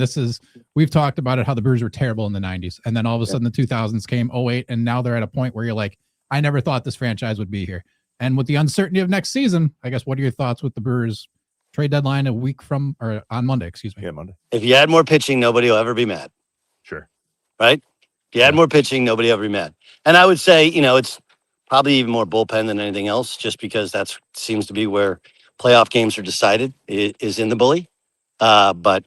we've talked about it, how the Brewers were terrible in the 90s. And then all of a sudden the 2000s came, 08, and now they're at a point where you're like, I never thought this franchise would be here. And with the uncertainty of next season, I guess, what are your thoughts with the Brewers trade deadline on Monday, excuse me. Yeah, Monday. If you add more pitching, nobody will ever be mad. Sure. Right? If you add more pitching, nobody will ever be mad. And I would say, it's probably even more bullpen than anything else, just because that seems to be where playoff games are decided, is in the bully. But,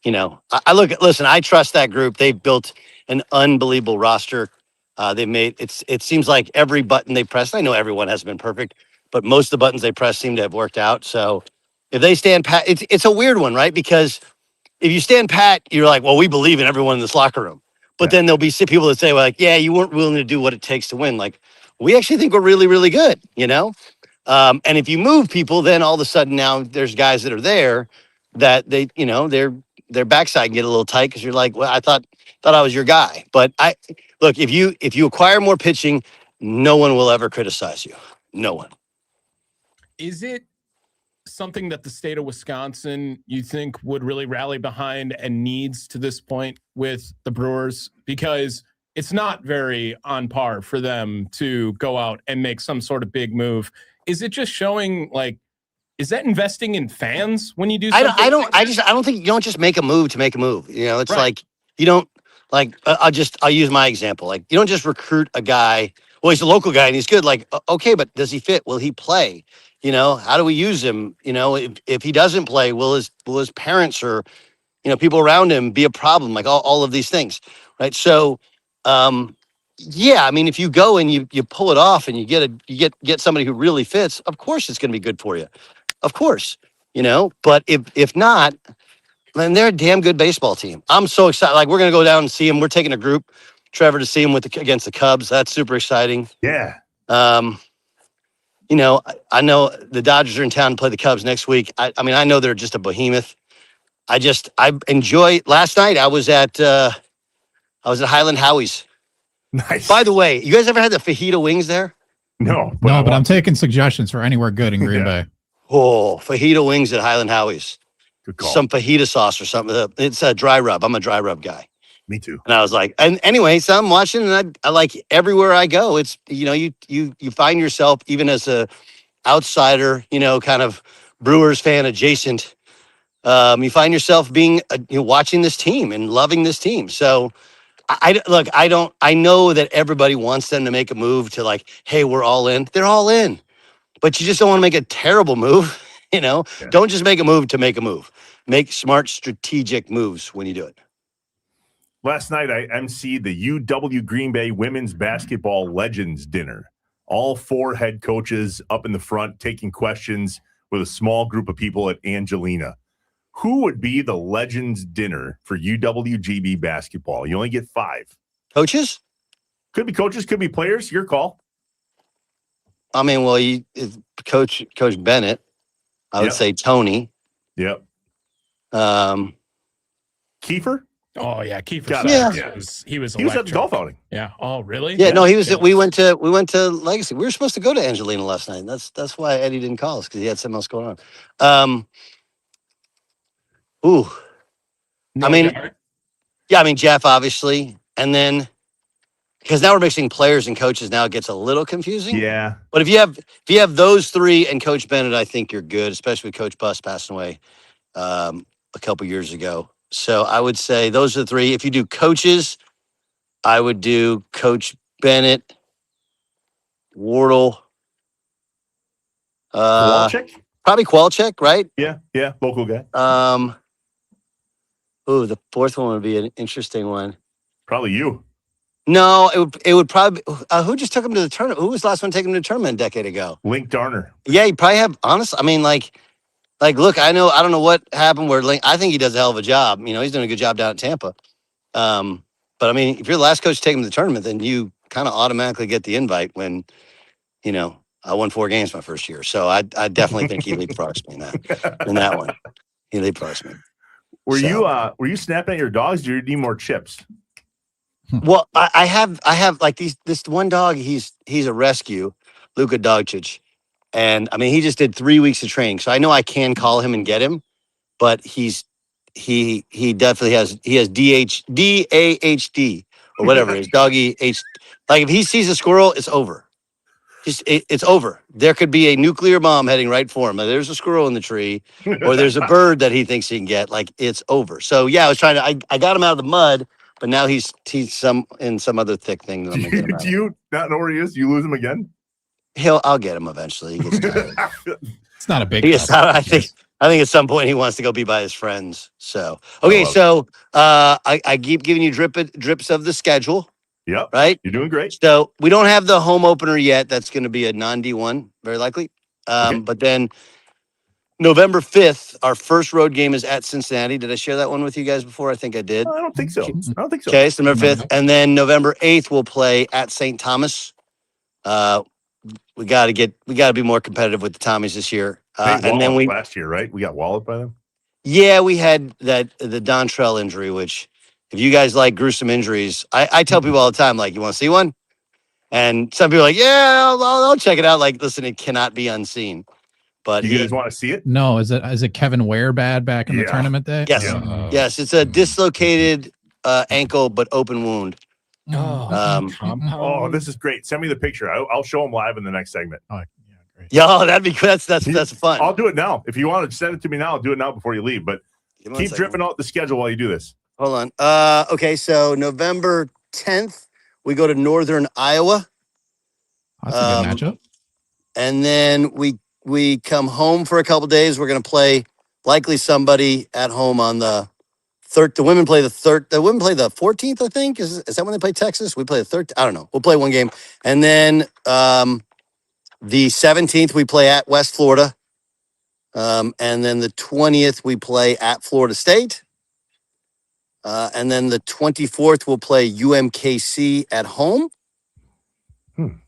I trust that group. They've built an unbelievable roster. It seems like every button they press, I know everyone hasn't been perfect, but most of the buttons they press seem to have worked out. So if they stand pat, it's a weird one, right? Because if you stand pat, you're like, well, we believe in everyone in this locker room. But then there'll be people that say, well, like, yeah, you weren't willing to do what it takes to win. Like, we actually think we're really, really good, And if you move people, then all of a sudden now there's guys that are there that their backside can get a little tight because you're like, well, I thought I was your guy. But look, if you acquire more pitching, no one will ever criticize you. No one. Is it something that the state of Wisconsin, you think, would really rally behind and needs to this point with the Brewers? Because it's not very on par for them to go out and make some sort of big move. Is it just showing, is that investing in fans when you do something? I don't think you don't just make a move to make a move. It's right. Like, you don't, I'll use my example. Like, you don't just recruit a guy. Well, he's a local guy and he's good. Like, okay, but does he fit? Will he play? How do we use him? If he doesn't play, will his parents or, people around him be a problem? Like all of these things. Right. So, if you go and you pull it off and you get somebody who really fits, of course it's going to be good for you. Of course, but if not, then they're a damn good baseball team. I'm so excited. Like, we're going to go down and see them. We're taking a group, Trevor, to see them against the Cubs. That's super exciting. Yeah. I know the Dodgers are in town to play the Cubs next week. I know they're just a behemoth. I enjoy. Last night I was at Highland Howie's. Nice. By the way, you guys ever had the fajita wings there? No, but I'm taking suggestions for anywhere good in Green Bay. Oh, fajita wings at Highland Howie's. Good call. Some fajita sauce or something. It's a dry rub. I'm a dry rub guy. Me too. And I was like, and anyway, so I'm watching, and I like everywhere I go. It's you find yourself, even as a outsider, kind of Brewers fan adjacent. You find yourself being watching this team and loving this team. So I know that everybody wants them to make a move to like, hey, we're all in. They're all in, but you just don't want to make a terrible move. Don't just make a move to make a move. Make smart, strategic moves when you do it. Last night, I emceed the UW Green Bay Women's Basketball Legends Dinner. All 4 head coaches up in the front taking questions with a small group of people at Angelina. Who would be the Legends Dinner for UWGB basketball? You only get 5. Coaches? Could be coaches, could be players. Your call. I mean, well, Coach Bennett. I would say Tony. Yep. Kiefer? Oh yeah, Kiefer. Yeah. He was at the golf outing. Yeah. Oh really? Yeah. No, he was. We went to Legacy. We were supposed to go to Angelina last night. That's why Eddie didn't call us, because he had something else going on. Jeff, obviously, and then because now we're mixing players and coaches, now it gets a little confusing. Yeah. But if you have those 3 and Coach Bennett, I think you're good, especially with Coach Buss passing away a couple years ago. So I would say those are the 3. If you do coaches, I would do Coach Bennett, Wardle, Kowalczyk? Probably Kowalczyk, right? Yeah, local guy. The 4th one would be an interesting one. Probably you. No, it would probably. Who just took him to the tournament? Who was the last one taking him to the tournament a decade ago? Link Darner. Yeah, he probably have. Honestly, I mean, like, look, I don't know what happened where Link. I think he does a hell of a job. He's doing a good job down at Tampa. But I mean, if you're the last coach to take him to the tournament, then you kind of automatically get the invite. When, I won 4 games my first year, so I definitely think he leapfrogs me in that one. He leapfrogs me. Were you snapping at your dogs? Do you need more chips? Well, I have like this one dog. He's a rescue, Luka Dogčić, and I mean he just did 3 weeks of training, so I know I can call him and get him, but he definitely has DAHD or whatever it is, doggy H. Like if he sees a squirrel, it's over. It's over. There could be a nuclear bomb heading right for him. There's a squirrel in the tree, or there's a bird that he thinks he can get. Like it's over. So yeah, I was trying to. I got him out of the mud. But now he's in some other thick thing. That I'm gonna get him out. Do you not know where he is? Do you lose him again? I'll get him eventually. He gets tired. It's not a big. I think at some point he wants to go be by his friends. So okay, I keep giving you drips of the schedule. Yep. Right. You're doing great. So we don't have the home opener yet. That's going to be a non-D1, very likely. But then November 5th, our first road game is at Cincinnati. Did I share that one with you guys before? I think I did. I don't think so. Okay, so November 5th. And then November 8th, we'll play at St. Thomas. We got to be more competitive with the Tommies this year. And then last year, right? We got walloped by them. Yeah, we had the Dontrell injury, which if you guys like gruesome injuries, I tell people all the time, like, you want to see one? And some people are like, yeah, I'll check it out. Like, listen, it cannot be unseen. But you guys want to see it? No, is it Kevin Ware bad back in the tournament day? Yes, yes, it's a dislocated ankle but open wound. This is great. Send me the picture. I'll show them live in the next segment. Oh, yeah, great. Yeah, that'd be good. That's fun. I'll do it now. If you want to send it to me now, I'll do it now before you leave. But keep dripping out the schedule while you do this. Hold on. Okay, so November 10th, we go to Northern Iowa. That's a good matchup. And then we come home for a couple days. We're going to play likely somebody at home on the 3rd. The women play the 3rd. The women play the 14th, I think. Is that when they play Texas? We play the 3rd. I don't know. We'll play one game. And then the 17th, we play at West Florida. And then the 20th, we play at Florida State. And then the 24th, we'll play UMKC at home. And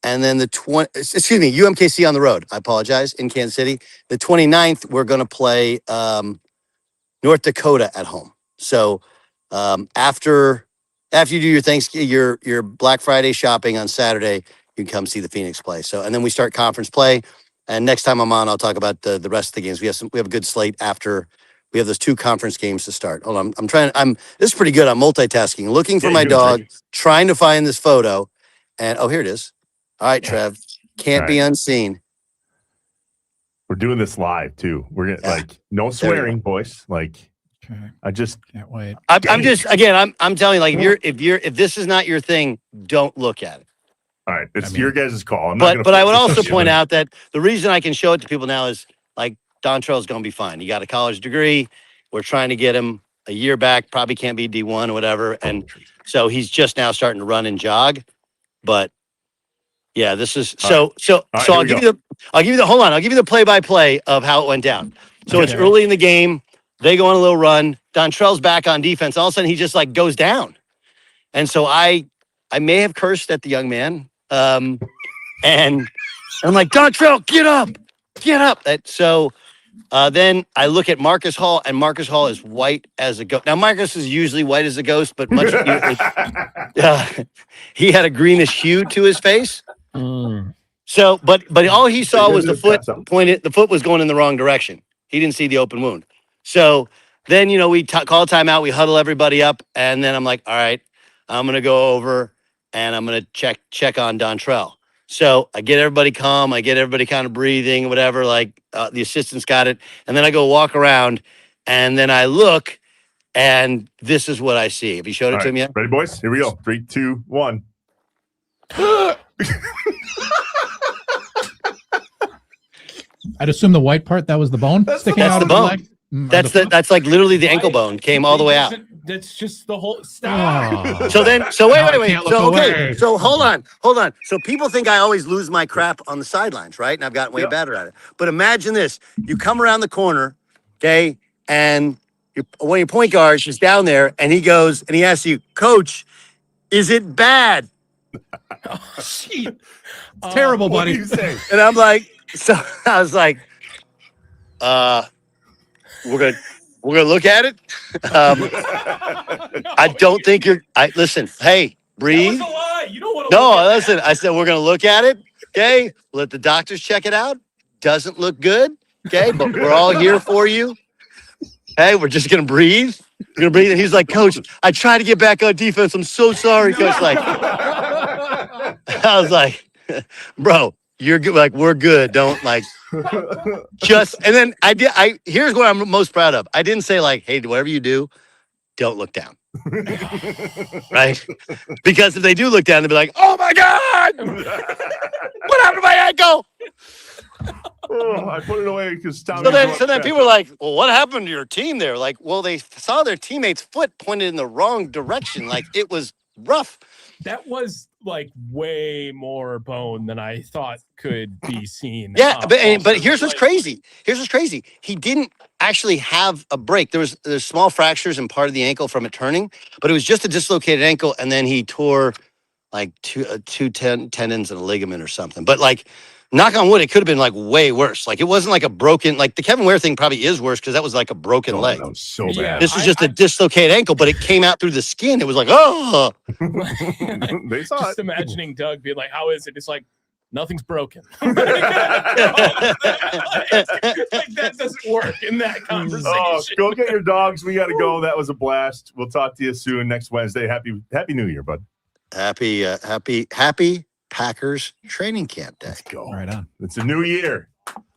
then UMKC on the road. I apologize, in Kansas City. The 29th, we're going to play North Dakota at home. So after you do your Black Friday shopping on Saturday, you can come see the Phoenix play. So and then we start conference play. And next time I'm on, I'll talk about the rest of the games. We have a good slate after. We have those 2 conference games to start. Hold on, this is pretty good. I'm multitasking, looking for my dog, trying to find this photo. And here it is. All right, Trev. Can't be unseen. We're doing this live too. We're gonna no swearing, boys. I just can't wait. I'm just again. I'm telling you, like if this is not your thing, don't look at it. All right, it's your guys' call. But I would also point out that the reason I can show it to people now is like Dontrell's going to be fine. He got a college degree. We're trying to get him a year back. Probably can't be D1 or whatever, and so he's just now starting to run and jog. But yeah, this is so. I'll give you the play-by-play of how it went down. So it's early in the game. They go on a little run. Dontrell's back on defense. All of a sudden, he just like goes down, and so I may have cursed at the young man, and I'm like, Dontrell, get up. So then I look at Marcus Hall, and Marcus Hall is white as a ghost. Now Marcus is usually white as a ghost, but he had a greenish hue to his face. So, but all he saw was the foot pointed. The foot was going in the wrong direction. He didn't see the open wound. So then, we call timeout. We huddle everybody up, and then I'm like, all right, I'm gonna go over and I'm gonna check on Dontrell. So I get everybody calm. I get everybody kind of breathing, whatever. Like the assistants got it, and then I go walk around, and then I look, and this is what I see. Have you showed it to him yet? Ready, boys? Here we go. 3, 2, 1. I'd assume the white part, that was the bone sticking out of the leg. That's like literally the ankle bone came all the way out. That's just the whole stop. So wait. So okay. So hold on. So people think I always lose my crap on the sidelines, right? And I've gotten way better at it. But imagine this: you come around the corner, okay, and one of your point guards is down there, and he goes and he asks you, "Coach, is it bad?" Shit. It's terrible, buddy. What do you say? And I'm like, so I was like, we're gonna look at it. I don't think listen, hey, breathe. That was a lie. You don't want to listen. I said we're gonna look at it. Okay, let the doctors check it out. Doesn't look good. Okay, but we're all here for you. Hey, we're just gonna breathe. We're gonna breathe. And he's like, Coach, I tried to get back on defense. I'm so sorry, Coach. Like, I was like, bro, you're good. Like, we're good. Don't like just. And then here's what I'm most proud of. I didn't say like, hey, whatever you do, don't look down. Right? Because if they do look down, they'll be like, oh my God, what happened to my ankle? I put it away because Tommy. So then people are like, well, what happened to your team there? Like, well, they saw their teammate's foot pointed in the wrong direction. Like, it was rough. That was like way more bone than I thought could be seen. Yeah, but here's what's crazy. He didn't actually have a break. There's small fractures in part of the ankle from it turning, but it was just a dislocated ankle, and then he tore like two tendons and a ligament or something. But like, knock on wood, it could have been like way worse. Like, it wasn't like a broken, like the Kevin Ware thing probably is worse because that was like a broken leg. That was so bad. This was just a dislocated ankle, but it came out through the skin. It was like, oh. They saw just it. imagining Doug being like, how is it? It's like, nothing's broken. Like, that doesn't work in that conversation. Oh, go get your dogs. We got to go. That was a blast. We'll talk to you soon next Wednesday. Happy New Year, bud. Happy Packers training camp day. Let's go. Right on. It's a new year.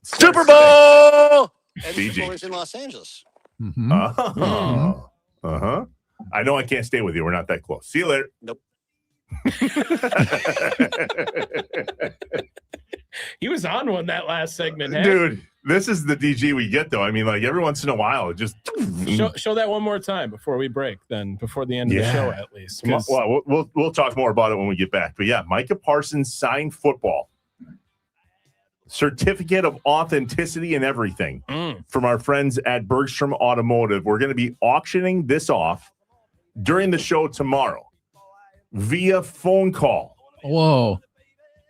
Super Bowl! And DG. Super Bowl is in Los Angeles. Mm-hmm. Uh-huh. I know I can't stay with you. We're not that close. See you later. Nope. He was on one that last segment, hey? Dude, this is the DG we get, though. I mean, like, every once in a while, it just... Show that one more time before we break, then, before the end of the show, at least. Well, we'll talk more about it when we get back. But yeah, Micah Parsons signed football. Certificate of authenticity and everything from our friends at Bergstrom Automotive. We're going to be auctioning this off during the show tomorrow via phone call. Whoa.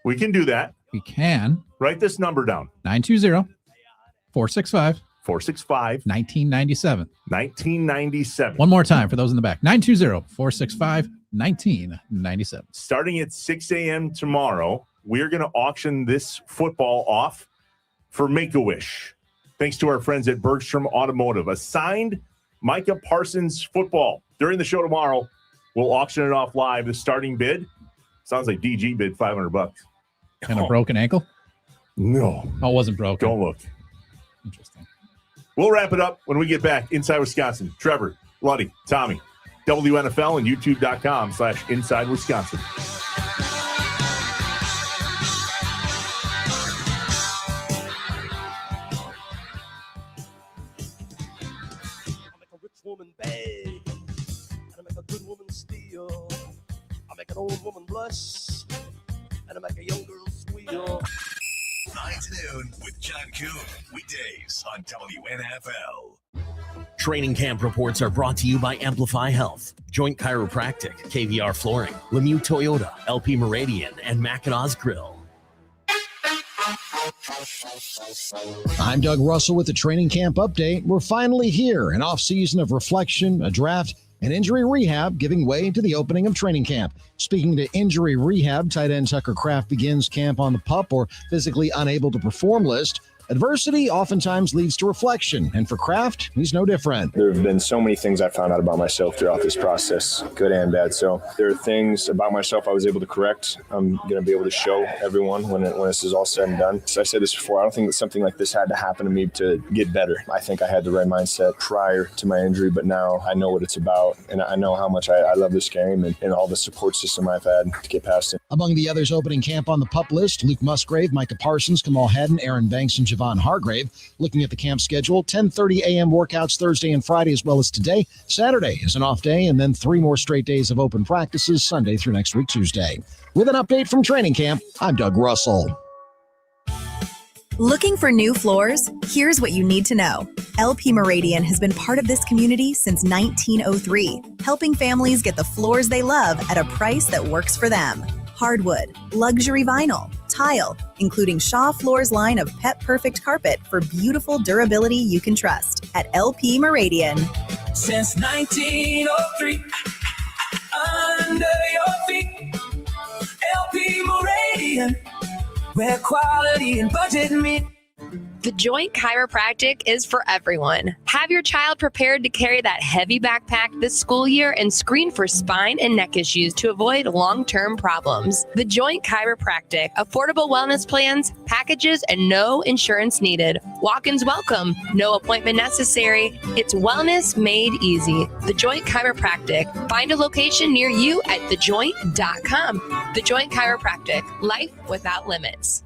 We can do that. We can. Write this number down. 920-465. 1997. 1997. One more time for those in the back. 920-465-1997. Starting at 6 a.m. tomorrow, we're going to auction this football off for Make-A-Wish. Thanks to our friends at Bergstrom Automotive. A signed Micah Parsons football. During the show tomorrow, we'll auction it off live. The starting bid, sounds like DG bid $500. And a broken ankle? No. Oh, it wasn't broken. Don't look. Interesting. We'll wrap it up when we get back. Inside Wisconsin. Trevor, Luddy, Tommy, WNFL and YouTube.com/Inside Wisconsin. Woman beg, and I make a good woman steal. I make an old woman blush, and I make a young girl squeal. 9 to noon with John Kuhn, weekdays on WNFL. Training camp reports are brought to you by Amplify Health, Joint Chiropractic, KVR Flooring, Lemieux Toyota, LP Meridian, and Mackinaw's Grill. I'm Doug Russell with the training camp update. We're finally here, an off-season of reflection, a draft, and injury rehab giving way to the opening of training camp. Speaking to injury rehab, tight end Tucker Kraft begins camp on the PUP or physically unable to perform list. Adversity oftentimes leads to reflection, and for Kraft, he's no different. There have been so many things I found out about myself throughout this process, good and bad. So there are things about myself I was able to correct. I'm going to be able to show everyone when this is all said and done. So I said this before, I don't think that something like this had to happen to me to get better. I think I had the right mindset prior to my injury, but now I know what it's about, and I know how much I love this game and all the support system I've had to get past it. Among the others opening camp on the PUP list, Luke Musgrave, Micah Parsons, Kamal Haddon, Aaron Banks, and Javon Hargrave. Looking at the camp schedule, 10:30 a.m. workouts Thursday and Friday as well as today. Saturday is an off day, and then 3 more straight days of open practices Sunday through next week Tuesday. With an update from training camp, I'm Doug Russell. Looking for new floors? Here's what you need to know. LP Meridian has been part of this community since 1903, helping families get the floors they love at a price that works for them. Hardwood, luxury vinyl, tile, including Shaw Floors line of Pet Perfect carpet for beautiful durability you can trust at LP Meridian. Since 1903, under your feet, LP Meridian, where quality and budget meet. The Joint Chiropractic is for everyone. Have your child prepared to carry that heavy backpack this school year and screen for spine and neck issues to avoid long-term problems. The Joint Chiropractic, affordable wellness plans, packages, and no insurance needed. Walk-ins welcome, no appointment necessary. It's wellness made easy. The Joint Chiropractic. Find a location near you at thejoint.com. The Joint Chiropractic, life without limits.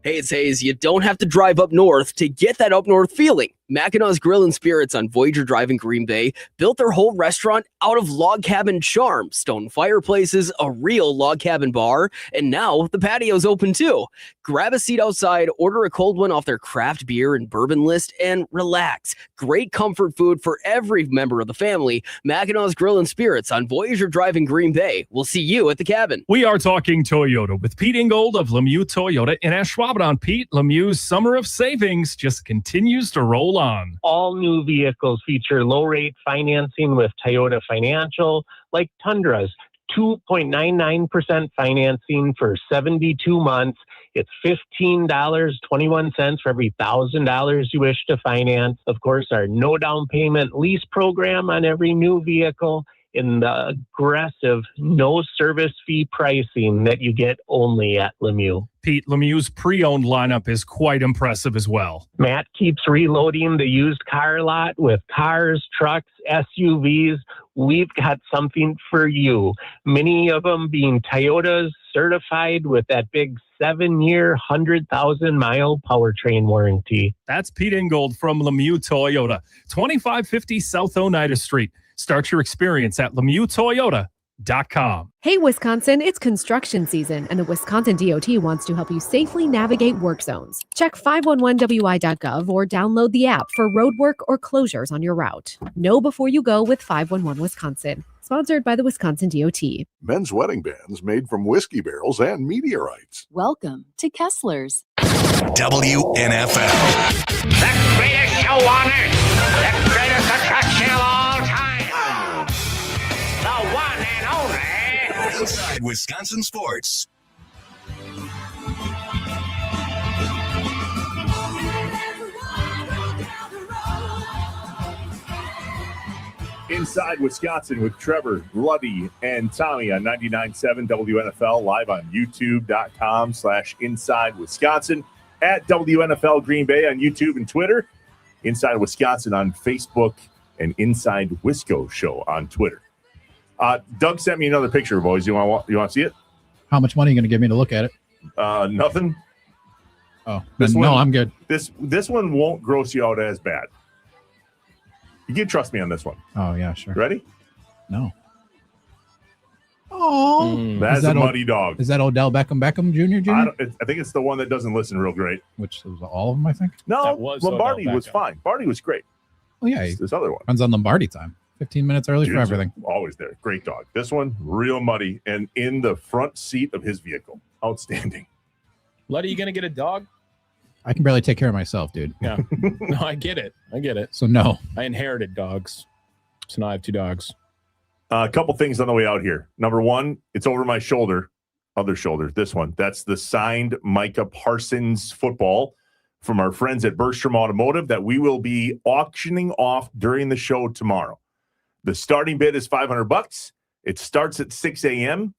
Hey, it's Hayes. You don't have to drive up north to get that up north feeling. Mackinaw's Grill and Spirits on Voyager Drive in Green Bay built their whole restaurant out of log cabin charm. Stone fireplaces, a real log cabin bar, and now the patio's open too. Grab a seat outside, order a cold one off their craft beer and bourbon list, and relax. Great comfort food for every member of the family. Mackinaw's Grill and Spirits on Voyager Drive in Green Bay. We'll see you at the cabin. We are talking Toyota with Pete Ingold of Lemieux Toyota in Ashwaubenon. Pete, Lemieux's summer of savings just continues to roll on. All new vehicles feature low-rate financing with Toyota Financial, like Tundras, 2.99% financing for 72 months. It's $15.21 for every $1,000 you wish to finance. Of course, our no down payment lease program on every new vehicle, in the aggressive no service fee pricing that you get only at Lemieux. Pete, Lemieux's pre-owned lineup is quite impressive as well. Matt keeps reloading the used car lot with cars, trucks, SUVs. We've got something for you. Many of them being Toyotas, certified with that big 7-year, 100,000-mile powertrain warranty. That's Pete Ingold from Lemieux Toyota, 2550 South Oneida Street. Start your experience at LemieuxToyota.com. Hey, Wisconsin, it's construction season, and the Wisconsin DOT wants to help you safely navigate work zones. Check 511wi.gov or download the app for road work or closures on your route. Know before you go with 511 Wisconsin. Sponsored by the Wisconsin DOT. Men's wedding bands made from whiskey barrels and meteorites. Welcome to Kessler's. WNFL. The greatest show on earth. The greatest attraction of all time. The one and only. Inside Wisconsin Sports. Inside Wisconsin with Trevor, Luddy, and Tommy on 99.7 WNFL, live on YouTube.com/Inside Wisconsin. at WNFL Green Bay on YouTube and Twitter. Inside Wisconsin on Facebook and Inside Wisco Show on Twitter. Doug sent me another picture, boys. You want to see it? How much money are you going to give me to look at it? Nothing. Oh, no, I'm good. This one won't gross you out as bad. You can trust me on this one. Oh, yeah, sure. Ready? No. Oh, That's a muddy dog. Is that Odell Beckham Jr.? I think it's the one that doesn't listen real great. Which was all of them, I think. No, Lombardi was fine. Lombardi was great. Oh, yeah. This other one. Runs on Lombardi time. 15 minutes early for everything. Always there. Great dog. This one, real muddy and in the front seat of his vehicle. Outstanding. Luddy, you going to get a dog? I can barely take care of myself, dude. Yeah. No, I get it. So, no. I inherited dogs. So now I have 2 dogs. A couple things on the way out here. Number one, it's over my shoulder. Other shoulder. This one. That's the signed Micah Parsons football from our friends at Bergstrom Automotive that we will be auctioning off during the show tomorrow. The starting bid is $500. It starts at 6 a.m.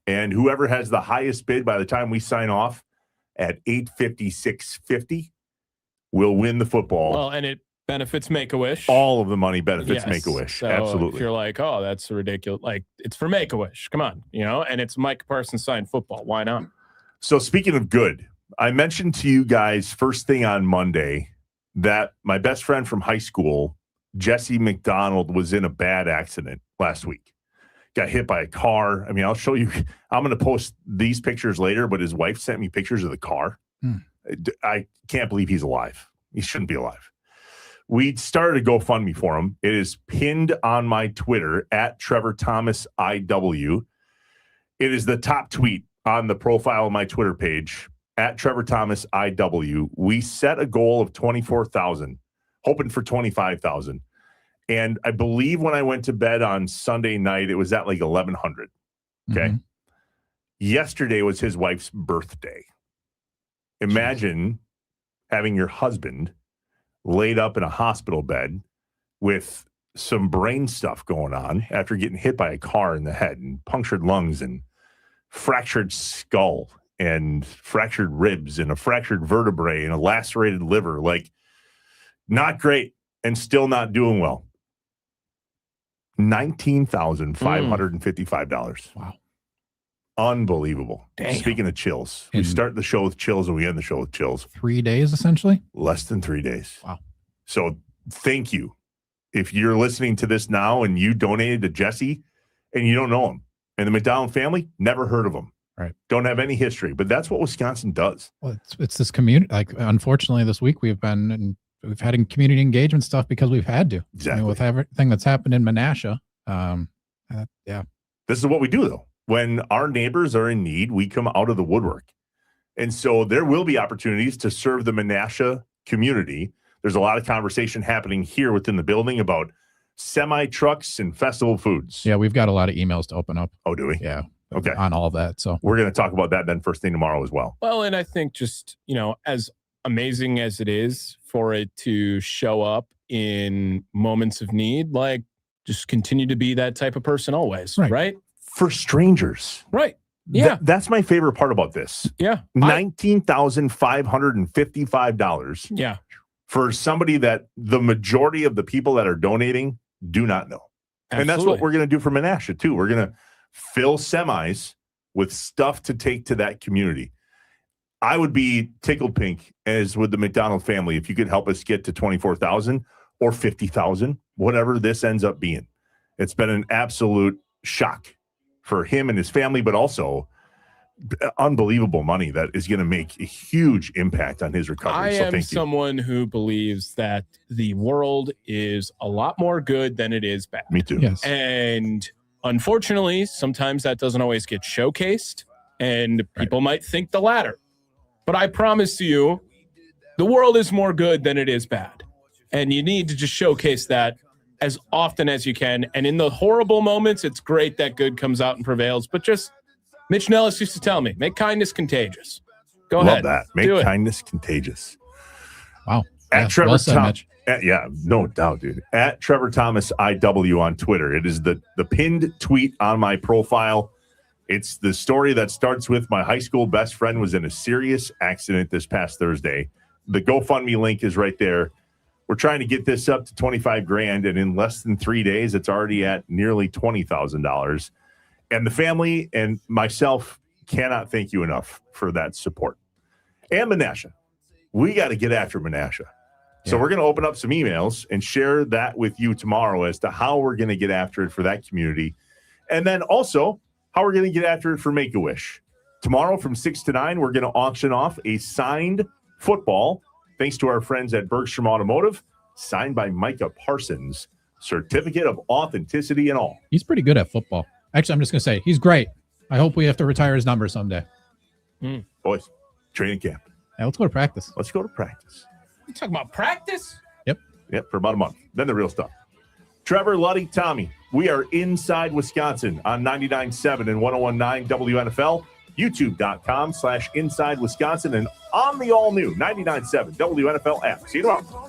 And whoever has the highest bid by the time we sign off at 856.50 will win the football. Well, and it benefits Make-A-Wish. All of the money benefits Make-A-Wish. So absolutely. If you're like, oh, that's ridiculous. Like, it's for Make-A-Wish. Come on, and it's Mike Parsons signed football. Why not? So speaking of good, I mentioned to you guys first thing on Monday that my best friend from high school, Jesse McDonald, was in a bad accident last week. Got hit by a car. I mean, I'll show you. I'm going to post these pictures later, but his wife sent me pictures of the car. I can't believe he's alive. He shouldn't be alive. We started a GoFundMe for him. It is pinned on my Twitter at Trevor Thomas IW. It is the top tweet on the profile of my Twitter page at Trevor Thomas IW. We set a goal of 24,000, hoping for 25,000. And I believe when I went to bed on Sunday night, it was at like 1,100. Okay. Mm-hmm. Yesterday was his wife's birthday. Imagine having your husband laid up in a hospital bed with some brain stuff going on after getting hit by a car in the head and punctured lungs and fractured skull and fractured ribs and a fractured vertebrae and a lacerated liver. Like, not great and still not doing well. $19,555. Wow. Unbelievable. Damn. Speaking of chills, we start the show with chills and we end the show with chills. 3 days, essentially? Less than 3 days. Wow. So thank you. If you're listening to this now and you donated to Jesse and you don't know him, and the McDonald family, never heard of him. Right. Don't have any history, but that's what Wisconsin does. Well, it's this community. Like, unfortunately, this week we've had community engagement stuff because we've had to. Exactly. I mean, with everything that's happened in Menasha. Yeah. This is what we do, though. When our neighbors are in need, we come out of the woodwork. And so there will be opportunities to serve the Menasha community. There's a lot of conversation happening here within the building about semi-trucks and festival foods. Yeah, we've got a lot of emails to open up. Oh, do we? Yeah. Okay. On all of that. So we're going to talk about that then first thing tomorrow as well. Well, and I think just, as amazing as it is for it to show up in moments of need, like, just continue to be that type of person always, right? For strangers. Right. Yeah. That's my favorite part about this. Yeah. $19,555. Yeah. For somebody that the majority of the people that are donating do not know. Absolutely. And that's what we're going to do for Menasha too. We're going to fill semis with stuff to take to that community. I would be tickled pink, as would the McDonald family, if you could help us get to 24,000 or 50,000, whatever this ends up being. It's been an absolute shock for him and his family, but also unbelievable money that is going to make a huge impact on his recovery. I am someone who believes that the world is a lot more good than it is bad. Me too. Yes. And unfortunately, sometimes that doesn't always get showcased, and people might think the latter. But I promise you, the world is more good than it is bad. And you need to just showcase that as often as you can. And in the horrible moments, it's great that good comes out and prevails. But just, Mitch Nellis used to tell me, make kindness contagious. Go ahead. Love that. Make kindness contagious. Wow. At Trevor well said, Mitch. Yeah, no doubt, dude. At Trevor Thomas IW on Twitter. It is the pinned tweet on my profile. It's the story that starts with my high school best friend was in a serious accident this past Thursday. The GoFundMe link is right there. We're trying to get this up to $25,000, and in less than 3 days, it's already at nearly $20,000. And the family and myself cannot thank you enough for that support. And Menasha. We got to get after Menasha. So we're going to open up some emails and share that with you tomorrow as to how we're going to get after it for that community. And then also how we're going to get after it for Make-A-Wish. Tomorrow from 6 to 9, we're going to auction off a signed football, thanks to our friends at Bergstrom Automotive, signed by Micah Parsons. Certificate of authenticity and all. He's pretty good at football. Actually, I'm just going to say, he's great. I hope we have to retire his number someday. Boys, training camp. Yeah, let's go to practice. Let's go to practice. You talking about practice? Yep, for about a month. Then the real stuff. Trevor, Luddy, Tommy, we are inside Wisconsin on 99.7 and 101.9 WNFL, youtube.com/inside Wisconsin, and on the all-new 99.7 WNFL app. See you tomorrow.